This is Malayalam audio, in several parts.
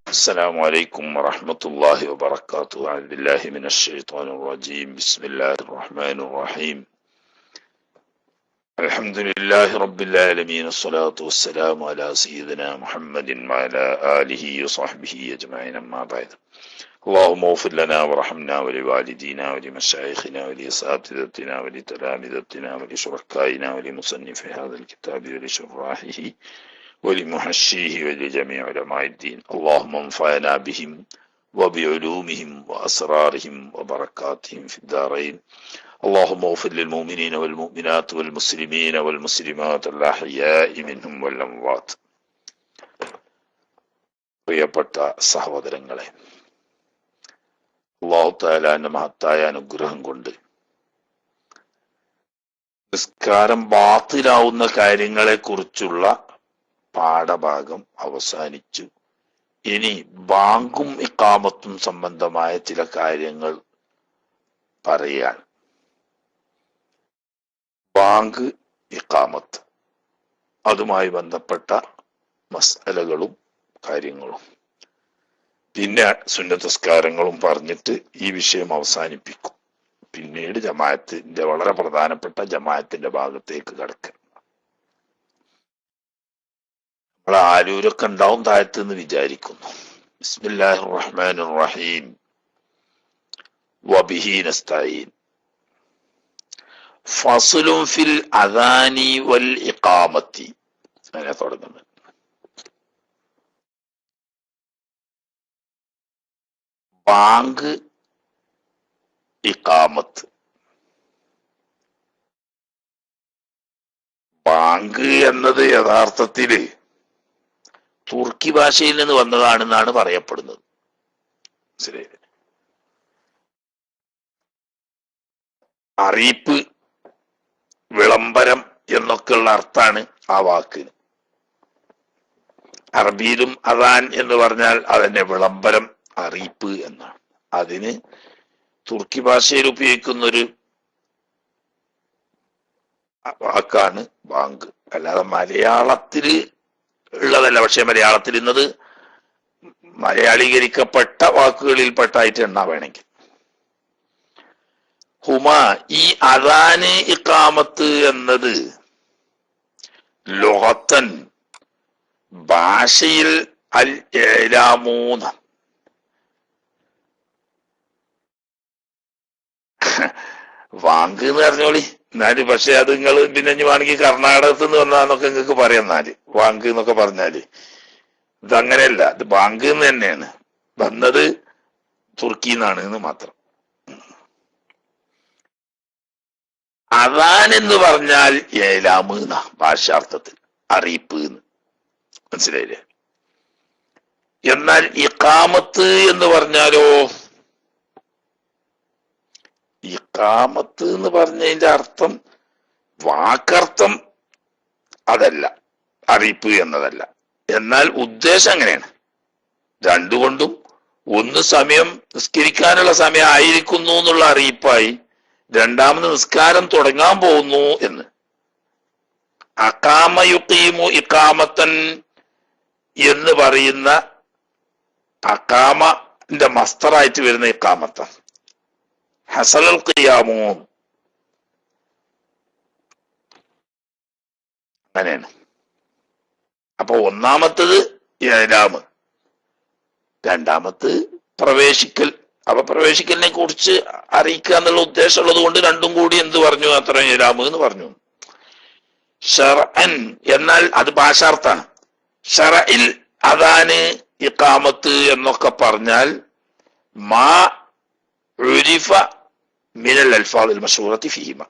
السلام عليكم ورحمة الله وبركاته. أعوذ بالله من الشيطان الرجيم. بسم الله الرحمن الرحيم. الحمد لله رب العالمين. الصلاة والسلام على سيدنا محمد وعلى آله وصحبه أجمعين. أما بعد، اللهم اغفر لنا ورحمنا ولوالدينا ولمشايخنا ولأساتذتنا ولتلامذتنا ولشركائنا ولمصنف هذا الكتاب ولشراحه ولمحشيه ولجميع علماء الدين. اللهم انفعنا بهم وبعلومهم وأسرارهم وبركاتهم في الدارين. اللهم اغفر للمؤمنين والمؤمنات والمسلمين والمسلمات الأحياء منهم والأموات. പ്രിയപ്പെട്ട സഹോദരങ്ങളെ, അല്ലാഹു തആലാന്റെ മഹത്തായ അനുഗ്രഹം കൊണ്ട് നിസ്കാരം ബാത്തിലാവുന്ന കാര്യങ്ങളെ കുറിച്ചുള്ള പാഠഭാഗം അവസാനിച്ചു. ഇനി ബാങ്കും ഇഖാമത്തും സംബന്ധമായ ചില കാര്യങ്ങൾ പറയാൻ. ബാങ്ക്, ഇഖാമത്ത്, അതുമായി ബന്ധപ്പെട്ട മസ്അലകളും കാര്യങ്ങളും, പിന്നെ സുന്നത്തസ്കാരങ്ങളും പറഞ്ഞിട്ട് ഈ വിഷയം അവസാനിപ്പിക്കും. പിന്നീട് ജമാഅത്തിന്റെ വളരെ പ്രധാനപ്പെട്ട ജമാഅത്തിന്റെ ഭാഗത്തേക്ക് കടക്കുക. നമ്മളെ ആരൂരൊക്കെ ഉണ്ടാവും താഴത്ത് എന്ന് വിചാരിക്കുന്നു. ബിസ്മില്ലാഹിർ റഹ്മാനിർ റഹീം. വബിഹി നസ്തഈൻ. ഫസ്ലുൻ ഫിൽ അദാനി വൽ ഇഖാമത്തി. അങ്ങനെ തുടങ്ങുന്നത്. ബാങ്ക്, ഇഖാമത്ത്. ബാങ്ക് എന്നത് യഥാർത്ഥത്തില് തുർക്കി ഭാഷയിൽ നിന്ന് വന്നതാണെന്നാണ് പറയപ്പെടുന്നത്. ശരി, അറിയിപ്പ്, വിളംബരം എന്നൊക്കെയുള്ള അർത്ഥാണ് ആ വാക്കിന്. അറബിയിലും അദാൻ എന്ന് പറഞ്ഞാൽ അതന്നെ വിളംബരം, അറിയിപ്പ് എന്നാണ്. അതിന് തുർക്കി ഭാഷയിൽ ഉപയോഗിക്കുന്നൊരു വാക്കാണ് ബാങ്ക്. അല്ലാതെ മലയാളത്തില് ഉള്ളതല്ല. പക്ഷെ മലയാളത്തിൽ ഇന്നത് മലയാളീകരിക്കപ്പെട്ട വാക്കുകളിൽ പെട്ടായിട്ട് എണ്ണ വേണമെങ്കിൽ. ഹുമ, ഈ അദാന് ഇഖാമത്ത് എന്നത് ലുഗത്തൻ ഭാഷയിൽ അൽ ഇഅ്ലാമൂന, വാങ്ക് എന്ന് പറഞ്ഞോളി എന്നാല്. പക്ഷെ അത് നിങ്ങൾ പിന്നെ ഇനി വേണമെങ്കിൽ കർണാടകത്തിൽ നിന്ന് വന്നാന്നൊക്കെ നിങ്ങൾക്ക് പറയാം. എന്നാല് വാങ്ക് എന്നൊക്കെ പറഞ്ഞാല് ഇതങ്ങനെയല്ല, ഇത് ബാങ്ക് എന്ന് തന്നെയാണ്. വന്നത് തുർക്കിന്നാണ് എന്ന് മാത്രം. അദാൻ എന്ന് പറഞ്ഞാൽ ഏലാമ് എന്നാ ഭാഷാർത്ഥത്തിൽ, അറിയിപ്പ് എന്ന്. മനസ്സിലായില്ലേ? എന്നാൽ ഇഖാമത്ത് എന്ന് പറഞ്ഞാലോ, ഇഖാമത്ത് എന്ന് പറഞ്ഞതിന്റെ അർത്ഥം, വാക്കർത്ഥം അതല്ല, അറിയിപ്പ് എന്നതല്ല. എന്നാൽ ഉദ്ദേശം അങ്ങനെയാണ്. രണ്ടുകൊണ്ടും, ഒന്ന് സമയം നിസ്കരിക്കാനുള്ള സമയം ആയിരിക്കുന്നു എന്നുള്ള അറിയിപ്പായി, രണ്ടാമത് നിസ്കാരം തുടങ്ങാൻ പോകുന്നു എന്ന്. അഖാമ യുഖീമു ഇഖാമത്തൻ എന്ന് പറയുന്ന അഖാമന്റെ മസ്തറായിട്ട് വരുന്ന ഇഖാമത്ത. ഹസലൽ ഖിയാമു അങ്ങനെയാണ്. അപ്പൊ ഒന്നാമത്തത് ഇഅ്ലാമ്, രണ്ടാമത് പ്രവേശിക്കൽ. അപ്പൊ പ്രവേശിക്കലിനെ കുറിച്ച് അറിയിക്കുക എന്നുള്ള ഉദ്ദേശം ഉള്ളത് കൊണ്ട് രണ്ടും കൂടി എന്ത് പറഞ്ഞു, അത്ര ഇഅ്ലാമ് എന്ന് പറഞ്ഞു. ശർഅൻ എന്നാൽ അത് ഭാഷാർത്ഥാണ്. ശർഇൽ അദാന് ഇഖാമത്ത് എന്നൊക്കെ പറഞ്ഞാൽ മാ ഉരിഫ മിനൽ അൽഫാദിൽ മശ്ഹൂറത്തി ഫീഹിമ.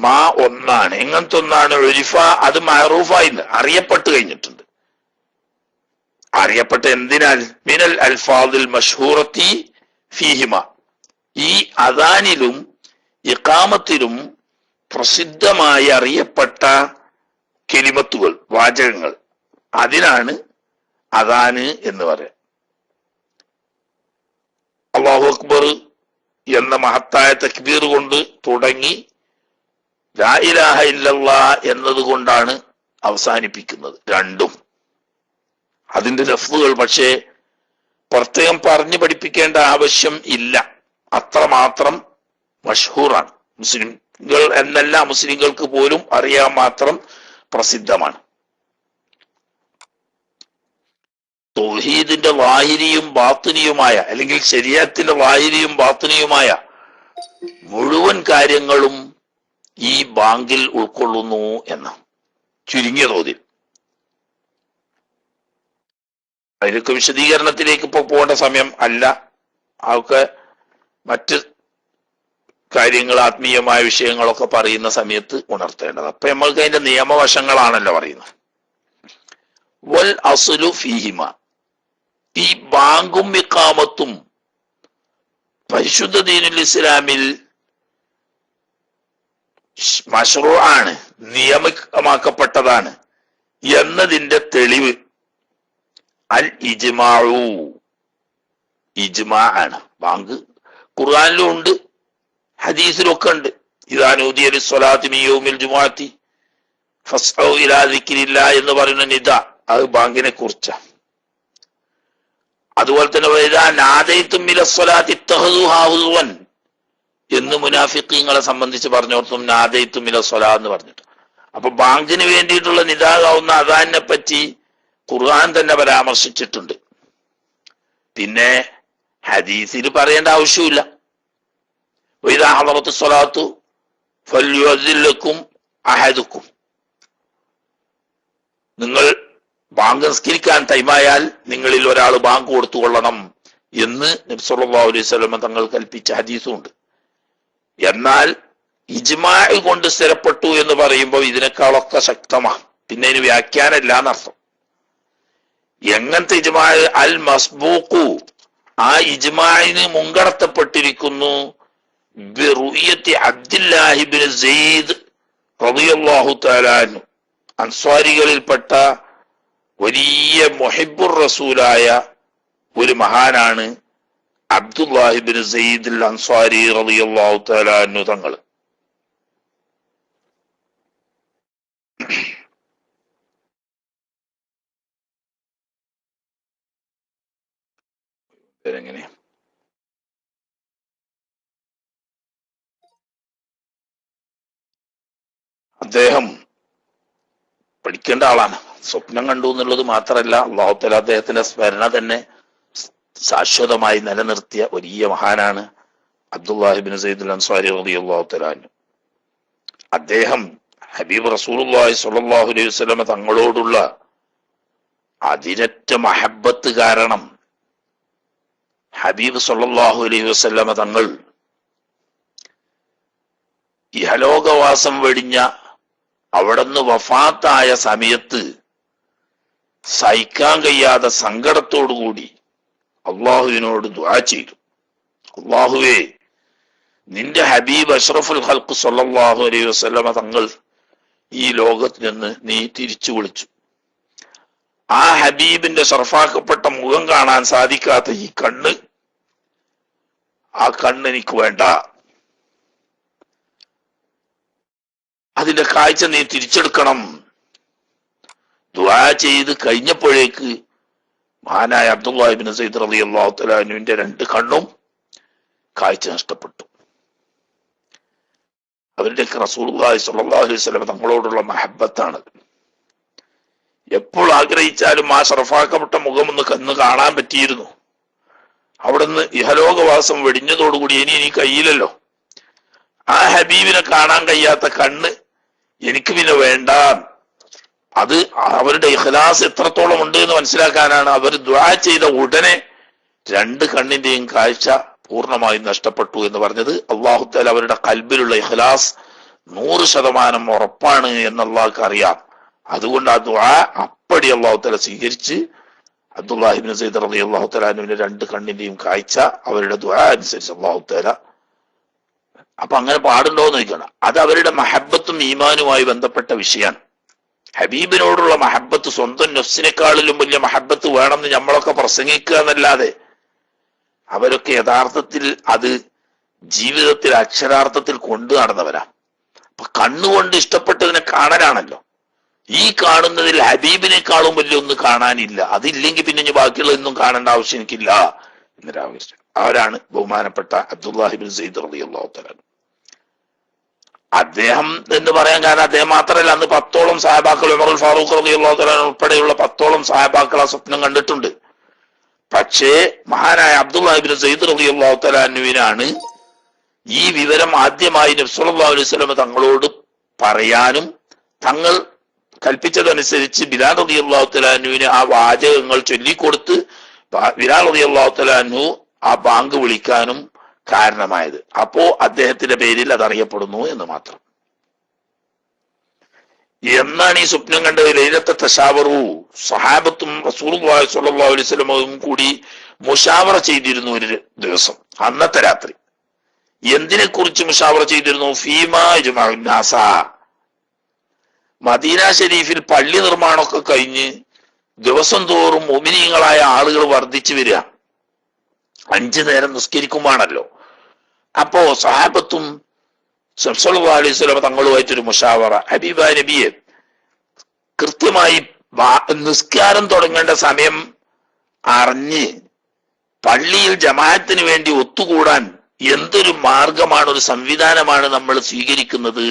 മാ ഒന്നാണ്, എങ്ങനത്തെ ഒന്നാണ് ഉരിഫ, അത് മഅറൂഫായി അറിയപ്പെട്ട് കഴിഞ്ഞിട്ടുണ്ട്. അറിയപ്പെട്ട എന്തിനാൽ? മിനൽ അൽഫാദിൽ മശ്ഹൂറത്തി ഫീഹിമ, ഈ അദാനിലും ഇഖാമത്തിലും പ്രസിദ്ധമായി അറിയപ്പെട്ട കെലിമത്തുകൾ, വാചകങ്ങൾ, അതിനാണ് അദാന് എന്ന് പറയാം. അല്ലാഹു അക്ബർ എന്ന മഹത്തായ തക്ബീർ കൊണ്ട് തുടങ്ങി ലാ ഇലാഹ ഇല്ലല്ലാഹ് എന്നതുകൊണ്ടാണ് അവസാനിപ്പിക്കുന്നത് രണ്ടും. അതിന്റെ ലഫ്ളുകൾ പക്ഷേ പ്രത്യേകം പറഞ്ഞു പഠിപ്പിക്കേണ്ട ആവശ്യം ഇല്ല, അത്രമാത്രം മഷ്ഹൂറാണ്. മുസ്ലിംകൾ എന്നല്ല, മുസ്ലിങ്ങൾക്ക് പോലും അറിയാൻ മാത്രം പ്രസിദ്ധമാണ്. തൗഹീദിന്റെ ലാഹിരിയും ബാത്തിനിയുമായ, അല്ലെങ്കിൽ ശരീഅത്തിന്റെ ലാഹിരിയും ബാത്തിനിയുമായ മുഴുവൻ കാര്യങ്ങളും ഈ ബാങ്കിൽ ഉൾക്കൊള്ളുന്നു എന്ന ചുരുങ്ങിയ തോതിൽ. അതിലൊക്കെ വിശദീകരണത്തിലേക്ക് ഇപ്പൊ പോകേണ്ട സമയം അല്ല. അതൊക്കെ മറ്റ് കാര്യങ്ങൾ, ആത്മീയമായ വിഷയങ്ങളൊക്കെ പറയുന്ന സമയത്ത് ഉണർത്തേണ്ടത്. അപ്പൊ നമ്മൾക്ക് അതിന്റെ നിയമവശങ്ങളാണല്ലോ പറയുന്നത്. വൽ അസ്ലു ഫീഹിമ, ഈ ബാങ്കും ഇഖാമത്തും പരിശുദ്ധ ദീനുൽ ഇസ്ലാമിൽ മശ്റൂആണ്, നിയമമാക്കപ്പെട്ടതാണ് എന്നതിന്റെ തെളിവ് അൽ ഇജ്മാഉ, ഇജ്മാ ആണ്. ബാങ്ക് ഖുർആനിലും ഉണ്ട്, ഹദീസിലും ഒക്കെ ഉണ്ട്. ഇദാ നൂദിയ ലിസ്സലാത്തി മിൻ യൗമിൽ ജുമുഅത്തി ഫസ്ഔ ഇലാ ദിക്രില്ലാഹ് എന്ന് പറയുന്ന നിദ, അത് ബാങ്കിനെ കുറിച്ച. അതുപോലെ തന്നെ വഇദാ നാദൈതും മിനസ്സലാത്തി ഇത്തഖദൂഹാ ഹുസ്വൻ എന്ന് മുനാഫിഖീങ്ങളെ സംബന്ധിച്ച് പറഞ്ഞോർത്തും നാദൈതും മിനസ്സലാ എന്ന് പറഞ്ഞിട്ട്. അപ്പൊ ബാങ്കിന് വേണ്ടിയിട്ടുള്ള നിദാകാവുന്ന അദാനിനെ പറ്റി ഖുർആൻ തന്നെ പരാമർശിച്ചിട്ടുണ്ട്. പിന്നെ ഹദീസിൽ പറയേണ്ട ആവശ്യമില്ല. വഇദാ ഹളറത്തുസ് സ്വലാത്തു ഫൽയുഅദ്ദിൻ ലക്കും അഹദുക്കും, നിങ്ങൾ ബാങ്ക് നിസ്കരിക്കാൻ ടൈമായാൽ നിങ്ങളിൽ ഒരാൾ ബാങ്ക് കൊടുത്തുകൊള്ളണം എന്ന് നബി സല്ലല്ലാഹു അലൈഹി വസല്ലം തങ്ങൾ കൽപ്പിച്ച ഹദീസുണ്ട്. എന്നാൽ ഇജ്മാ കൊണ്ട് സ്ഥിരപ്പെട്ടു എന്ന് പറയുമ്പോൾ ഇതിനേക്കാളൊക്കെ ശക്തമാണ്. പിന്നെ ഇതിന് വ്യാഖ്യാനമില്ല എന്നർത്ഥം. എങ്ങനത്തെ ഇജ്മാ? അൽ മസ്ബൂഖു, ആ ഇജ്മാഇന് മുൻകടത്തപ്പെട്ടിരിക്കുന്നു ബിറുയത്തി അബ്ദുല്ലാഹി ഇബ്നു സയ്യിദ് റളിയല്ലാഹു തആല അൻഹു, അൻസ്വാരികളിൽപ്പെട്ട വലിയ മുഹിബ്ബുർ റസൂലായ ഒരു മഹാനാണ് അബ്ദുല്ലാഹി ഇബ്നു സയ്യിദ് അൽ അൻസ്വാരി റളിയല്ലാഹു തആല അൻഹു തങ്ങൾ. എങ്ങനെ അദ്ദേഹം പഠിക്കേണ്ട ആളാണ്. സ്വപ്നം കണ്ടു എന്നുള്ളത് മാത്രമല്ല, അല്ലാഹു തആല അദ്ദേഹത്തിന്റെ സ്മരണ തന്നെ ശാശ്വതമായി നിലനിർത്തിയ വലിയ മഹാനാണ് അബ്ദുല്ലാഹി ഇബ്നു സയ്യിദ് അൽ അൻസ്വാരി റളിയല്ലാഹു തആല അൻഹു. അദ്ദേഹം ഹബീബ് റസൂലുള്ളാഹി സ്വല്ലല്ലാഹു അലൈഹി വസല്ലം തങ്ങളോടുള്ള അതിരറ്റ മഹബ്ബത്ത് കാരണം ഹബീബ് സ്വല്ലല്ലാഹു അലൈഹി വസല്ലം തങ്ങൾ ഇഹലോകവാസം വെടിഞ്ഞ അവിടുന്ന് വഫാത്തായ സമയത്ത് സഹിക്കാൻ കഴിയാതെ സങ്കടത്തോടുകൂടി അള്ളാഹുവിനോട് ദുആ ചെയ്തു. അള്ളാഹുവേ, നിന്റെ ഹബീബ് അഷ്റഫുൽ ഖൽഖ് സ്വല്ലല്ലാഹു അലൈഹി വസല്ലമ തങ്ങൾ ഈ ലോകത്ത് നിന്ന് നീ തിരിച്ചു വിളിച്ചു. ആ ഹബീബിന്റെ ഷർഫാക്കപ്പെട്ട മുഖം കാണാൻ സാധിക്കാത്ത ഈ കണ്ണ്, ആ കണ്ണ് എനിക്ക് വേണ്ട. അതിന്റെ കാഴ്ച നീ തിരിച്ചെടുക്കണം. ദുആ ചെയ്ത് കഴിഞ്ഞപ്പോഴേക്ക് മഹാനായ അബ്ദുല്ലാഹി ഇബ്നു സയ്യിദ് റളിയല്ലാഹു തആല അൻഹുവിന്റെ രണ്ട് കണ്ണും കാഴ്ച നഷ്ടപ്പെട്ടു. അവരുടെ റസൂലുള്ളാഹി സ്വല്ലല്ലാഹു അലൈഹി വസല്ലം തങ്ങളോടുള്ള മഹബ്ബത്താണ്. എപ്പോൾ ആഗ്രഹിച്ചാലും ആ ഷറഫാക്കപ്പെട്ട മുഖം ഒന്ന് കാണാൻ പറ്റിയിരുന്നു. അവിടുന്ന് ഇഹലോകവാസം വെടിഞ്ഞതോടുകൂടി ഇനി കയ്യിലല്ലോ. ആ ഹബീബിനെ കാണാൻ കഴിയാത്ത കണ്ണ് എനിക്ക് പിന്നെ വേണ്ട. അത് അവരുടെ ഇഖ്ലാസ് എത്രത്തോളം ഉണ്ട് എന്ന് മനസ്സിലാക്കാനാണ് അവർ ദുആ ചെയ്ത ഉടനെ രണ്ട് കണ്ണിന്റെയും കാഴ്ച പൂർണ്ണമായും നഷ്ടപ്പെട്ടു എന്ന് പറഞ്ഞത്. അല്ലാഹു തആല അവരുടെ ഖൽബിലുള്ള ഇഖ്ലാസ് 100% ഉറപ്പാണ് എന്ന് അല്ലാഹുക്ക് അറിയാം. അതുകൊണ്ട് ആ ദുആ അപ്പടി അല്ലാഹു തആല സ്വീകരിച്ച് അബ്ദുല്ലാഹി ഇബ്നു സയ്യിദ് റളിയല്ലാഹു തആല അൻഹുവിന്റെ രണ്ട് കണ്ണിന്റെയും കാഴ്ച അവരുടെ ദുആ അനുസരിച്ച് അല്ലാഹു തആല. അപ്പൊ അങ്ങനെ പാടുണ്ടോ എന്ന് ചോദിക്കണം. അത് അവരുടെ മഹബ്ബത്തും ഈമാനുമായി ബന്ധപ്പെട്ട വിഷയമാണ്. ഹബീബിനോടുള്ള മഹബ്ബത്ത് സ്വന്തം നഫ്സിനെക്കാളിലും വലിയ മഹബ്ബത്ത് വേണമെന്ന് നമ്മളൊക്കെ പ്രസംഗിക്കുക എന്നല്ലാതെ അവരൊക്കെ യഥാർത്ഥത്തിൽ അത് ജീവിതത്തിൽ അക്ഷരാർത്ഥത്തിൽ കൊണ്ടു നടന്നവരാ. അപ്പൊ കണ്ണുകൊണ്ട് ഇഷ്ടപ്പെട്ടതിനെ കാണലാണല്ലോ. ഈ കാണുന്നതിൽ ഹബീബിനേക്കാളും വലിയ ഒന്ന് കാണാനില്ല. അതില്ലെങ്കിൽ പിന്നെ ഇനി ബാക്കിയുള്ള ഒന്നും കാണേണ്ട ആവശ്യം എനിക്കില്ല എന്നൊരാവശ്യം. അവരാണ് ബഹുമാനപ്പെട്ട അബ്ദുല്ലാഹിബ്നു സയ്യിദ് റളിയല്ലാഹു തആല. അദ്ദേഹം എന്ന് പറയാൻ കാരണം അദ്ദേഹം മാത്രമല്ല, അന്ന് 10ഓളം സഹാബാക്കൾ, ഉമറുൽ ഫാറൂഖ് റളിയല്ലാഹു തആല ഉൾപ്പെടെയുള്ള 10ഓളം സഹാബാക്കൾ ആ സ്വപ്നം കണ്ടിട്ടുണ്ട്. പക്ഷേ മഹാനായ അബ്ദുല്ലാഹിബ്നു സയ്യിദ് റളിയല്ലാഹു തആല അൻഹുവിനാണ് ഈ വിവരം ആദ്യമായി നബി സല്ലല്ലാഹു അലൈഹി വസല്ലം തങ്ങളോട് പറയാനും തങ്ങൾ കൽപ്പിച്ചതനുസരിച്ച് ബിലാൽ റളിയല്ലാഹു തആല അൻഹുവിന് ആ വാചകങ്ങൾ ചൊല്ലിക്കൊടുത്ത് ബിലാൽ റളിയല്ലാഹു തആല അൻഹു ആ ബാങ്ക് വിളിക്കാനും കാരണമായത്. അപ്പോ അദ്ദേഹത്തിന്റെ പേരിൽ അത് അറിയപ്പെടുന്നു എന്ന് മാത്രം. എന്നാണ് ഈ സ്വപ്നം കണ്ടത്? ലൈലത്തെ തശാവറു, സഹാബത്തും റസൂലുള്ളാഹി സ്വല്ലല്ലാഹു അലൈഹി വസല്ലമയും കൂടി മുശാവറ ചെയ്തിരുന്നു ഒരു ദിവസം, അന്നത്തെ രാത്രി. എന്തിനെ കുറിച്ച് മുശാവറ ചെയ്തിരുന്നു? ഫീമാ യജ്മഉൻ നാസ. മദീന ഷരീഫിൽ പള്ളി നിർമ്മാണമൊക്കെ കഴിഞ്ഞ് ദിവസം തോറും മുഅ്മിനീങ്ങളായ ആളുകൾ വർദ്ധിച്ചു വരിക, 5 നേരം നിസ്കരിക്കുമാണല്ലോ. അപ്പോ സഹാബത്തും സല്ലല്ലാഹു അലൈഹി വസല്ലം തങ്ങളുമായിട്ടൊരു മുശാവറ. ഹബീബായ നബിയെ, കൃത്യമായി നിസ്കാരം തുടങ്ങേണ്ട സമയം അറിഞ്ഞ് പള്ളിയിൽ ജമാഅത്തിന് വേണ്ടി ഒത്തുകൂടാൻ എന്തൊരു മാർഗമാണ്, ഒരു സംവിധാനമാണ് നമ്മൾ സ്വീകരിക്കുന്നത്.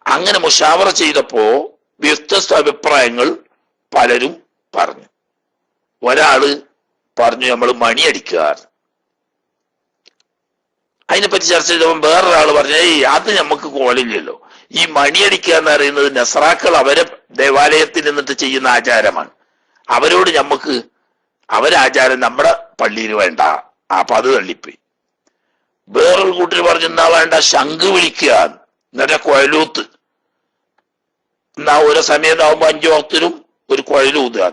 അങ്ങനെ മുശാവറ ചെയ്തപ്പോ വ്യത്യസ്ത അഭിപ്രായങ്ങൾ പലരും പറഞ്ഞു. ഒരാള് പറഞ്ഞു നമ്മൾ മണിയടിക്കുക. അതിനെപ്പറ്റി ചർച്ച ചെയ്തപ്പോൾ വേറൊരാൾ പറഞ്ഞു, അത് നമുക്ക് കോലില്ലല്ലോ. ഈ മണിയടിക്കുക എന്ന് പറയുന്നത് നസ്രാക്കൾ അവരെ ദേവാലയത്തിൽ നിന്നിട്ട് ചെയ്യുന്ന ആചാരമാണ്. അവരോട് നമുക്ക് അവരാചാരം നമ്മുടെ പള്ളിയിൽ വേണ്ട. അപ്പൊ അത് തള്ളിപ്പോയി. വേറൊരു കൂട്ടർ പറഞ്ഞു, എന്നാ വേണ്ട, ശംഖ് വിളിക്കുക, എന്നിട്ട് കുഴലൂത്ത്, എന്നാ ഓരോ സമയത്താവുമ്പോ 5 വക്തിനും ഒരു കുഴലൂത്തുക.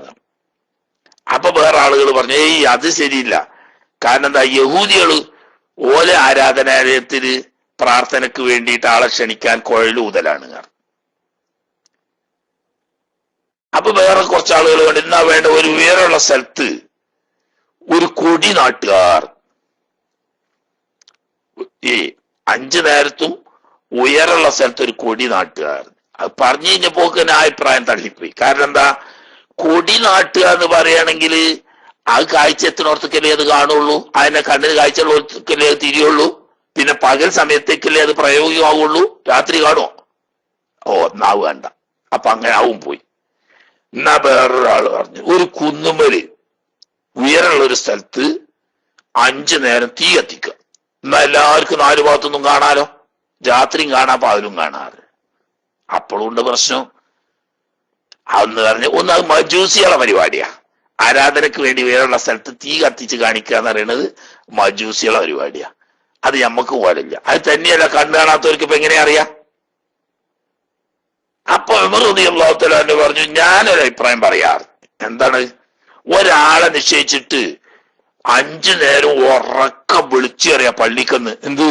അപ്പൊ വേറെ ആളുകൾ പറഞ്ഞു, അത് ശരിയില്ല. കാരണം എന്താ, യഹൂദികള് ഓല ആരാധനാലയത്തിന് പ്രാർത്ഥനക്ക് വേണ്ടിയിട്ട് ആളെ ക്ഷണിക്കാൻ കുഴലൂതലാണ്. അപ്പൊ വേറെ കുറച്ച് ആളുകൾ കണ്ടു, എന്നാ വേണ്ട, ഒരു ഉയരമുള്ള സ്ഥലത്ത് ഒരു കൊടി നാട്ടുകാർ, ഈ 5 നേരത്തും ഉയരമുള്ള സ്ഥലത്ത് ഒരു കൊടി നാട്ടുകാർ. അത് പറഞ്ഞു കഴിഞ്ഞപ്പോ തന്നെ ആ അഭിപ്രായം തള്ളിപ്പോയി. കാരണം എന്താ, കൊടി നാട്ടുക എന്ന് പറയുകയാണെങ്കിൽ അത് കാഴ്ച എത്തിനോർത്തേക്കല്ലേ അത് കാണുള്ളൂ, അതിനെ കണ്ണിന് കാഴ്ചയുള്ളവർക്കല്ലേ അത് തിരിയുള്ളൂ. പിന്നെ പകൽ സമയത്തേക്കല്ലേ അത് പ്രയോഗികമാവുള്ളൂ, രാത്രി കാണുമോ? എന്നാ വേണ്ട. അപ്പൊ അങ്ങനെ ആവും പോയി. എന്നാ വേറൊരാൾ പറഞ്ഞു, ഒരു കുന്നുമല് ഉയരമുള്ള ഒരു സ്ഥലത്ത് 5 നേരം തീ കത്തിക്കുക. എന്നാ എല്ലാവർക്കും 4 ഭാഗത്തൊന്നും കാണാലോ, രാത്രിയും കാണാം പകലും കാണാറ്. അപ്പോഴും ഉണ്ട് പ്രശ്നം. അന്ന് പറഞ്ഞു, ഒന്ന് അത് മജൂസികളുടെ പരിപാടിയാ. ആരാധനക്ക് വേണ്ടി വേറെയുള്ള സ്ഥലത്ത് തീ കത്തിച്ച് കാണിക്കുക എന്ന് പറയുന്നത് മജൂസികളുടെ പരിപാടിയാ. അത് ഞമ്മക്ക് പോലില്ല. അത് തന്നെയല്ല, കണ്ടു കാണാത്തവർക്ക് ഇപ്പൊ എങ്ങനെ അറിയാം? അപ്പൊ ഉമർ റളിയല്ലാഹു തആല അൻഹു പറഞ്ഞു, ഞാനൊരു അഭിപ്രായം പറയാറ്. എന്താണ്? ഒരാളെ നിശ്ചയിച്ചിട്ട് 5 നേരം ഉറക്കം വിളിച്ചറിയാ പള്ളിക്കന്ന്, എന്ത്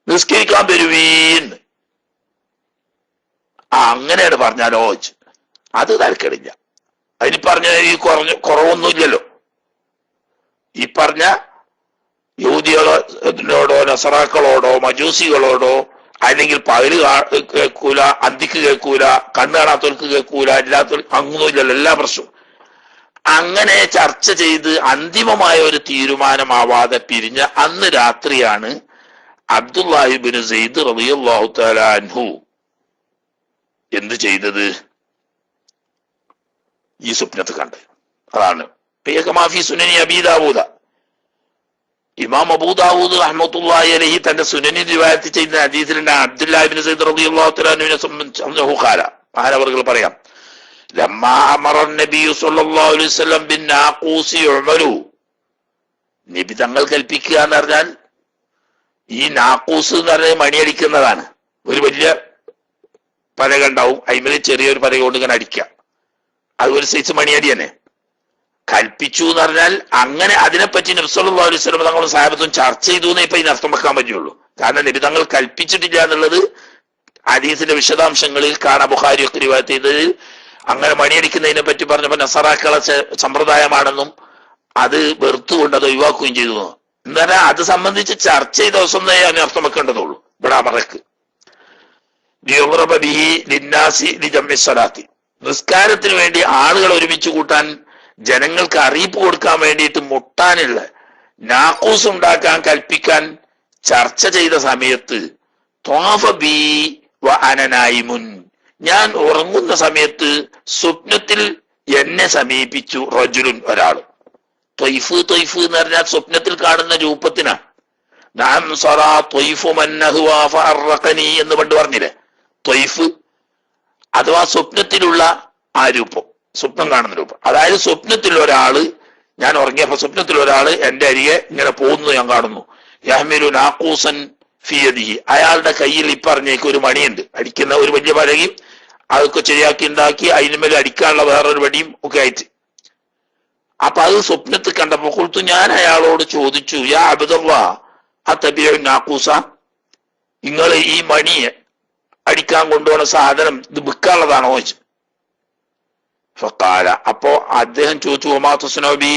നിസ്കരിക്കാൻ വരുവീന്ന്. അങ്ങനെയാണ് പറഞ്ഞാലോ? അത് തരക്കേടില്ല. അതിന് പറഞ്ഞ ഈ കുറവൊന്നുമില്ലല്ലോ. ഈ പറഞ്ഞ യഹൂദികളോടോ നസറാക്കളോടോ മജൂസികളോടോ അല്ലെങ്കിൽ പകല് കേൾക്കൂല, അന്തിക്ക് കേൾക്കൂല, കണ്ണു കാണാത്തവർക്ക് കേൾക്കൂല, ഇല്ലാത്തവർക്ക് അങ്ങൊന്നുമില്ലല്ലോ, എല്ലാ പ്രശ്നവും. അങ്ങനെ ചർച്ച ചെയ്ത് അന്തിമമായ ഒരു തീരുമാനമാവാതെ പിരിഞ്ഞ അന്ന് രാത്രിയാണ് അബ്ദുല്ലാഹിബ്നു സയ്യിദ് റളിയല്ലാഹു തആല അൻഹു എന്ത് ചെയ്തത്? ഈ സ്വപ്നത്ത് കണ്ട്. അതാണ് മാഫി സുനനി അബീ ദാവൂദ. ഇമാം അബൂദാവൂദ് റഹ്മത്തുള്ളാഹി അലൈഹി തന്റെ സുനനിൽ റിവായത്ത് ചെയ്യുന്ന ഹദീസിലുണ്ട്, അബ്ദുല്ലാഹിബ്നു സയ്യിദ് റളിയല്ലാഹു തആല അൻഹുവിനെ സംബന്ധിച്ച് ഖാല, മഹാനവർകൾ പറയാം, ലമ്മാ അമറ നബി സല്ലല്ലാഹു അലൈഹി വസല്ലം ബിൻ നാഖൂസി ഉമലു. നബി തങ്ങൾ കൽപ്പിക്കുക എന്ന് പറഞ്ഞാൽ ഈ നാഖൂസ് എന്ന് പറഞ്ഞാൽ മണിയടിക്കുന്നതാണ്. ഒരു വലിയ പലക ഉണ്ടാവും, അതിന്മേൽ ചെറിയൊരു പലക കൊണ്ട് ഇങ്ങനെ അടിക്കുക. അത് ഒരു സൈസ് മണിയടി തന്നെ. കൽപ്പിച്ചു എന്ന് പറഞ്ഞാൽ അങ്ങനെ അതിനെപ്പറ്റി നബി സല്ലല്ലാഹു അലൈഹി വസല്ലം തങ്ങളും സഹാബത്തും ചർച്ച ചെയ്തു എന്നേ ഇപ്പൊ ഇതിന് അർത്ഥം വെക്കാൻ പറ്റുള്ളൂ. കാരണം നബി തങ്ങൾ കൽപ്പിച്ചിട്ടില്ല എന്നുള്ളത് ഹദീസിന്റെ വിശദാംശങ്ങളിൽ കാണാം. ബുഖാരി ഒക്കെ റിവായത്ത് ചെയ്തതിൽ അങ്ങനെ മണിയടിക്കുന്നതിനെ പറ്റി പറഞ്ഞപ്പോ നസറാക്കളെ സമ്പ്രദായമാണെന്നും അത് വെറുത്തുകൊണ്ട് അത് ഒഴിവാക്കുകയും ചെയ്തു. എന്ന് പറഞ്ഞാൽ അത് സംബന്ധിച്ച് ചർച്ച ചെയ്ത ദിവസം അതിന് അർത്ഥം വെക്കേണ്ടതുള്ളൂ. ഇവിടെ അമറക്ക് നിസ്കാരത്തിന് വേണ്ടി ആളുകൾ ഒരുമിച്ച് കൂട്ടാൻ, ജനങ്ങൾക്ക് അറിയിപ്പ് കൊടുക്കാൻ വേണ്ടിയിട്ട് മുട്ടാനുള്ള നാക്കൂസ് ഉണ്ടാക്കാൻ കൽപ്പിക്കാൻ ചർച്ച ചെയ്ത സമയത്ത് ത്വാഫ ബി വ അനനായിമുൻ, ഞാൻ ഉറങ്ങുന്ന സമയത്ത് സ്വപ്നത്തിൽ എന്നെ സമീപിച്ചു റജുലുൻ, ഒരാൾ. ത്വയ്ഫ് ത്വയ്ഫ് എന്ന് പറഞ്ഞാൽ സ്വപ്നത്തിൽ കാണുന്ന രൂപത്തിനാ. എന്ന് പണ്ട് പറഞ്ഞില്ലേ, ത്വയ്ഫ് അഥവാ സ്വപ്നത്തിലുള്ള ആ രൂപം, സ്വപ്നം കാണുന്ന രൂപം. അതായത് സ്വപ്നത്തിൽ ഒരാള്, ഞാൻ ഉറങ്ങിയപ്പോ സ്വപ്നത്തിൽ ഒരാള് എന്റെ അരികെ ഇങ്ങനെ പോകുന്നത് ഞാൻ കാണുന്നു. യഹ്മിലു നാഖൂസൻ ഫിയദിഹി, അയാളുടെ കയ്യിൽ ഈ പറഞ്ഞേക്ക് ഒരു മണിയുണ്ട്, അടിക്കുന്ന ഒരു വലിയ പലകയും അതൊക്കെ ശരിയാക്കി ഉണ്ടാക്കി അതിനുമേൽ അടിക്കാനുള്ള വേറൊരു വടിയും ഒക്കെ ആയിട്ട്. അപ്പൊ അത് സ്വപ്നത്തിൽ കണ്ടപ്പോ കൊടുത്തു, ഞാൻ അയാളോട് ചോദിച്ചു, യാ അബ്ദുല്ലാ അത്തബിഉ നാഖൂസ, നിങ്ങൾ ഈ മണിയെ അടിക്കാൻ കൊണ്ടുപോകുന്ന സാധനം ഇത് വിൽക്കാനുള്ളതാണോ ചോദിച്ചു. ഫഖാല, അപ്പോ അദ്ദേഹം ചോദിച്ചു, ഒമാ തുസ്നബി,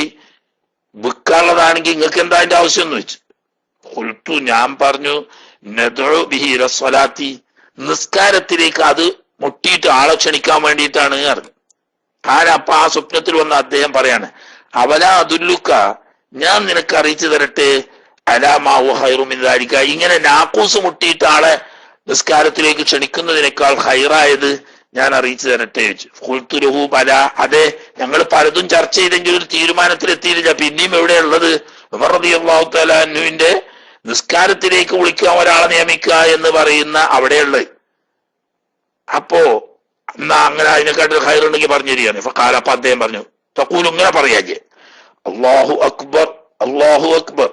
വിൽക്കാനുള്ളതാണെങ്കിൽ നിങ്ങൾക്ക് എന്താ അതിന്റെ ആവശ്യം എന്ന് ചോദിച്ചു. ഖുൽതു, ഞാൻ പറഞ്ഞു, നദ്ഉ ബിഹി ഇല സ്വലാത്തി, നിസ്കാരത്തിലേക്ക് അത് മുട്ടിയിട്ട് ആളെ ക്ഷണിക്കാൻ വേണ്ടിയിട്ടാണ് പറഞ്ഞു. അപ്പൊ ആ സ്വപ്നത്തിൽ വന്ന അദ്ദേഹം പറയാണ്, അവലാ അദുല്ലുക, ഞാൻ നിനക്ക് അറിയിച്ചു തരട്ടെ, അലാമാവു ഹൈറു മിൻ ദാലിക, ഇങ്ങനെ നാക്കൂസ് മുട്ടിയിട്ട് ആളെ നിസ്കാരത്തിലേക്ക് ക്ഷണിക്കുന്നതിനേക്കാൾ ഹൈറായത് ഞാൻ അറിയിച്ചു തരട്ടെ ചോദിച്ചു. ഖുൽതു ലഹു ബല, അതെ, ഞങ്ങൾ പലതും ചർച്ച ചെയ്തെങ്കിലും ഒരു തീരുമാനത്തിലെത്തിയില്ല. പിന്നെയും എവിടെയുള്ളത്, ഉമർ റളിയല്ലാഹു തആല അൻഹുവിന്റെ നിസ്കാരത്തിലേക്ക് വിളിക്കാൻ ഒരാളെ നിയമിക്കുക എന്ന് പറയുന്ന അവിടെയുള്ളത്. അപ്പോ എന്നാ അങ്ങനെ അതിനെക്കാട്ടിൽ ഹൈറുണ്ടെങ്കിൽ പറഞ്ഞു തരികയാണ്. അപ്പൊ അദ്ദേഹം പറഞ്ഞു, തഖൂലു, ഇങ്ങനെ പറയാജെ, അല്ലാഹു അക്ബർ അല്ലാഹു അക്ബർ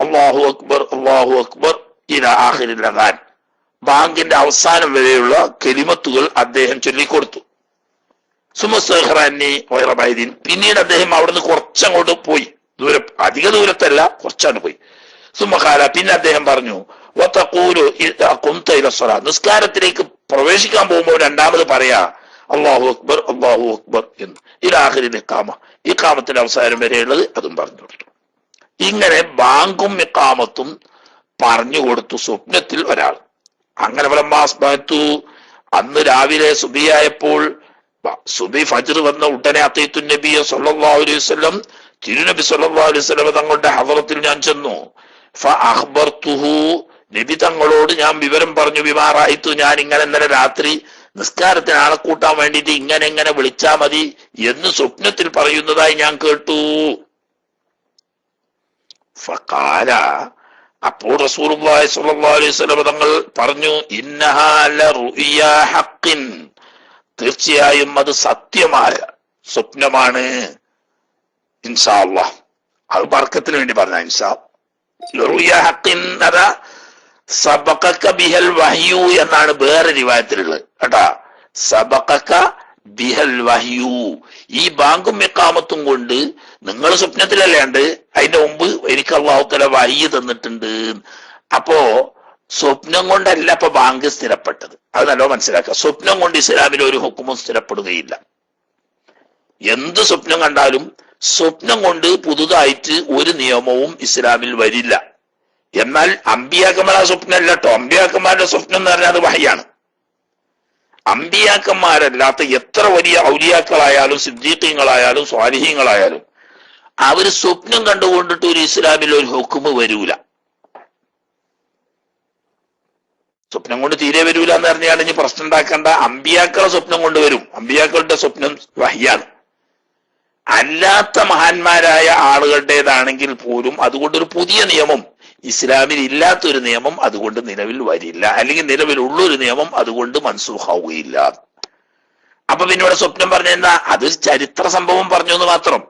അല്ലാഹു അക്ബർ അല്ലാഹു അക്ബർ ഇലാ ആഖിരിൽ അദാൻ, ബാങ്കിന്റെ അവസാനം വരെയുള്ള കലിമത്തുകൾ അദ്ദേഹം ചൊല്ലിക്കൊടുത്തു. സുമസ്തഖറാനി വൈറബൈദീൻ, പിന്നീട് അദ്ദേഹം അവിടുന്ന് കുറച്ചങ്ങോട്ട് പോയി, ദൂരം, അധിക ദൂരത്തല്ല, കുറച്ചാണ് പോയി. സുമഖാല, പിന്നെ അദ്ദേഹം പറഞ്ഞു, വതഖൂലു ഇദാ ഖുംത ഇല സ്വലാത്ത്, നിസ്കാരത്തിലേക്ക് പ്രവേശിക്കാൻ പോകുമ്പോൾ രണ്ടാമത് പറയാ അല്ലാഹു അക്ബർ എന്ന്. ഇലാ ആഖിരിൽ ഇഖാമ, ഇഖാമത്തിന്റെ അവസാനം വരെയുള്ളത് അതും പറഞ്ഞു കൊടുത്തു. ഇങ്ങനെ ബാങ്കും ഇഖാമത്തും പറഞ്ഞു കൊടുത്തു സ്വപ്നത്തിൽ ഒരാൾ. അങ്ങനെ ഫലമാസ്ബഹത്തു, അന്ന് രാവിലെ സുബിയായപ്പോൾ, സുബി ഫജ്ർ വന്ന ഉടനെ അത്തൈത്തു നബിയ സല്ലല്ലാഹു അലൈഹി വസല്ലം, തിരുനബി സല്ലല്ലാഹു അലൈഹി വസല്ലം തങ്ങളുടെ ഹദറത്തിൽ ഞാൻ ചെന്നു. ഫഅഖ്ബർതുഹു, നബി തങ്ങളോട് ഞാൻ വിവരം പറഞ്ഞു. ബിമാ റഅയ്തു, ഞാൻ ഇങ്ങനെ ഇന്നലെ രാത്രി നിസ്കാരത്തിന് ആളെ കൂട്ടാൻ വേണ്ടിയിട്ട് ഇങ്ങനെ വിളിച്ചാ മതി എന്ന് സ്വപ്നത്തിൽ പറയുന്നതായി ഞാൻ കേട്ടു. ഫഖാല, അപ്പോൾ റസൂലുള്ളാഹി സ്വല്ലല്ലാഹു അലൈഹി വസല്ലം തങ്ങൾ പറഞ്ഞു, ഇന്നഹാ ലറുഇയാ ഹഖ്ഖിൻ, തീർച്ചയായും അത് സത്യമായ സ്വപ്നമാണ്. ഇൻഷാ അല്ലാഹ്, അത് ബർക്കത്തിന് വേണ്ടി പറഞ്ഞ ഇൻഷാ. ലറുഇയാ ഹഖ്ഖിൻ അതാ സബഖക ബിഹൽ വഹ്യു എന്നാണ് വേറെ റിവായത്തിലുള്ളത് കേട്ടാ. സബഖക ബിഹൽ വഹ്യു, ഈ ബാങ്കും ഇഖാമത്തും കൊണ്ട് നിങ്ങൾ സ്വപ്നത്തിലല്ലാണ്ട് അതിന്റെ മുമ്പ് എനിക്ക് അല്ലാഹു തആല വഹ്യ് തന്നിട്ടുണ്ട്. അപ്പോ സ്വപ്നം കൊണ്ടല്ല ഇപ്പൊ ബാങ്ക് സ്ഥിരപ്പെട്ടത്, അത് നല്ലോ മനസ്സിലാക്കുക. സ്വപ്നം കൊണ്ട് ഇസ്ലാമിൽ ഒരു ഹുക്കുമും സ്ഥിരപ്പെടുകയില്ല. എന്ത് സ്വപ്നം കണ്ടാലും സ്വപ്നം കൊണ്ട് പുതുതായിട്ട് ഒരു നിയമവും ഇസ്ലാമിൽ വരില്ല. എന്നാൽ അമ്പിയാക്കന്മാരുടെ സ്വപ്നമല്ല കേട്ടോ. അമ്പിയാക്കന്മാരുടെ സ്വപ്നം എന്ന് പറഞ്ഞാൽ അത് വഹ്യാണ്. അമ്പിയാക്കന്മാരല്ലാത്ത എത്ര വലിയ ഔലിയാക്കളായാലും സിദ്ദീഖീങ്ങളായാലും സ്വാലിഹീങ്ങളായാലും അവര് സ്വപ്നം കണ്ടുകൊണ്ടിട്ട് ഒരു ഇസ്ലാമിൽ ഒരു ഹുക്കുമ് വരൂല. സ്വപ്നം കൊണ്ട് തീരെ വരൂല എന്ന് പറഞ്ഞാൽ ഇനി പ്രശ്നം ഉണ്ടാക്കേണ്ട. അമ്പിയാക്കളെ സ്വപ്നം കൊണ്ട് വരും, അമ്പിയാക്കളുടെ സ്വപ്നം വഹ്യാണ്. അല്ലാത്ത മഹാന്മാരായ ആളുകളുടേതാണെങ്കിൽ പോലും അതുകൊണ്ടൊരു പുതിയ നിയമം, ഇസ്ലാമിൽ ഇല്ലാത്തൊരു നിയമം അതുകൊണ്ട് നിലവിൽ വരില്ല, അല്ലെങ്കിൽ നിലവിലുള്ളൊരു നിയമം അതുകൊണ്ട് മൻസൂഖാവുകയില്ല. അപ്പൊ പിന്നെ ഇവിടെ സ്വപ്നം പറഞ്ഞെന്താ, അത് ചരിത്ര സംഭവം പറഞ്ഞു എന്ന് മാത്രം.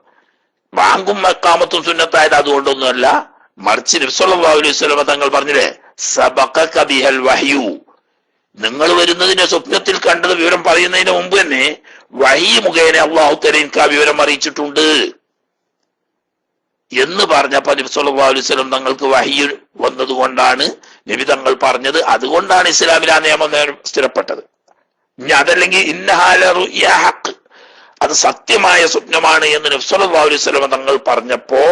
ബാങ്കും ഇഖാമത്തും സുന്നത്തായത് അതുകൊണ്ടൊന്നുമല്ല, മറിച്ച് നബി സല്ലല്ലാഹു അലൈഹി വസല്ലം തങ്ങൾ പറഞ്ഞില്ലേ, സബഖക ബിഹൽ വഹ്യു, നിങ്ങൾ വരുന്നതിന്റെ സ്വപ്നത്തിൽ കണ്ടത് വിവരം പറയുന്നതിന് മുമ്പ് തന്നെ വഹി മുഖേന അല്ലാഹു തആല എനിക്ക് ആ വിവരം അറിയിച്ചിട്ടുണ്ട് എന്ന് പറഞ്ഞപ്പോ നബി സല്ലല്ലാഹു അലൈഹി വസല്ലം തങ്ങൾക്ക് വഹി വന്നതുകൊണ്ടാണ് നബി തങ്ങൾ പറഞ്ഞത്. അതുകൊണ്ടാണ് ഇസ്ലാമിൽ ആ നിയമം സ്ഥിരപ്പെട്ടത്. ഇനി അതല്ലെങ്കിൽ ഇന്നഹാ ലറുഇയാ ഹഖ്, അത് സത്യമായ സ്വപ്നമാണ് എന്ന് നബി സല്ലല്ലാഹു അലൈഹി വസല്ലം തങ്ങൾ പറഞ്ഞപ്പോ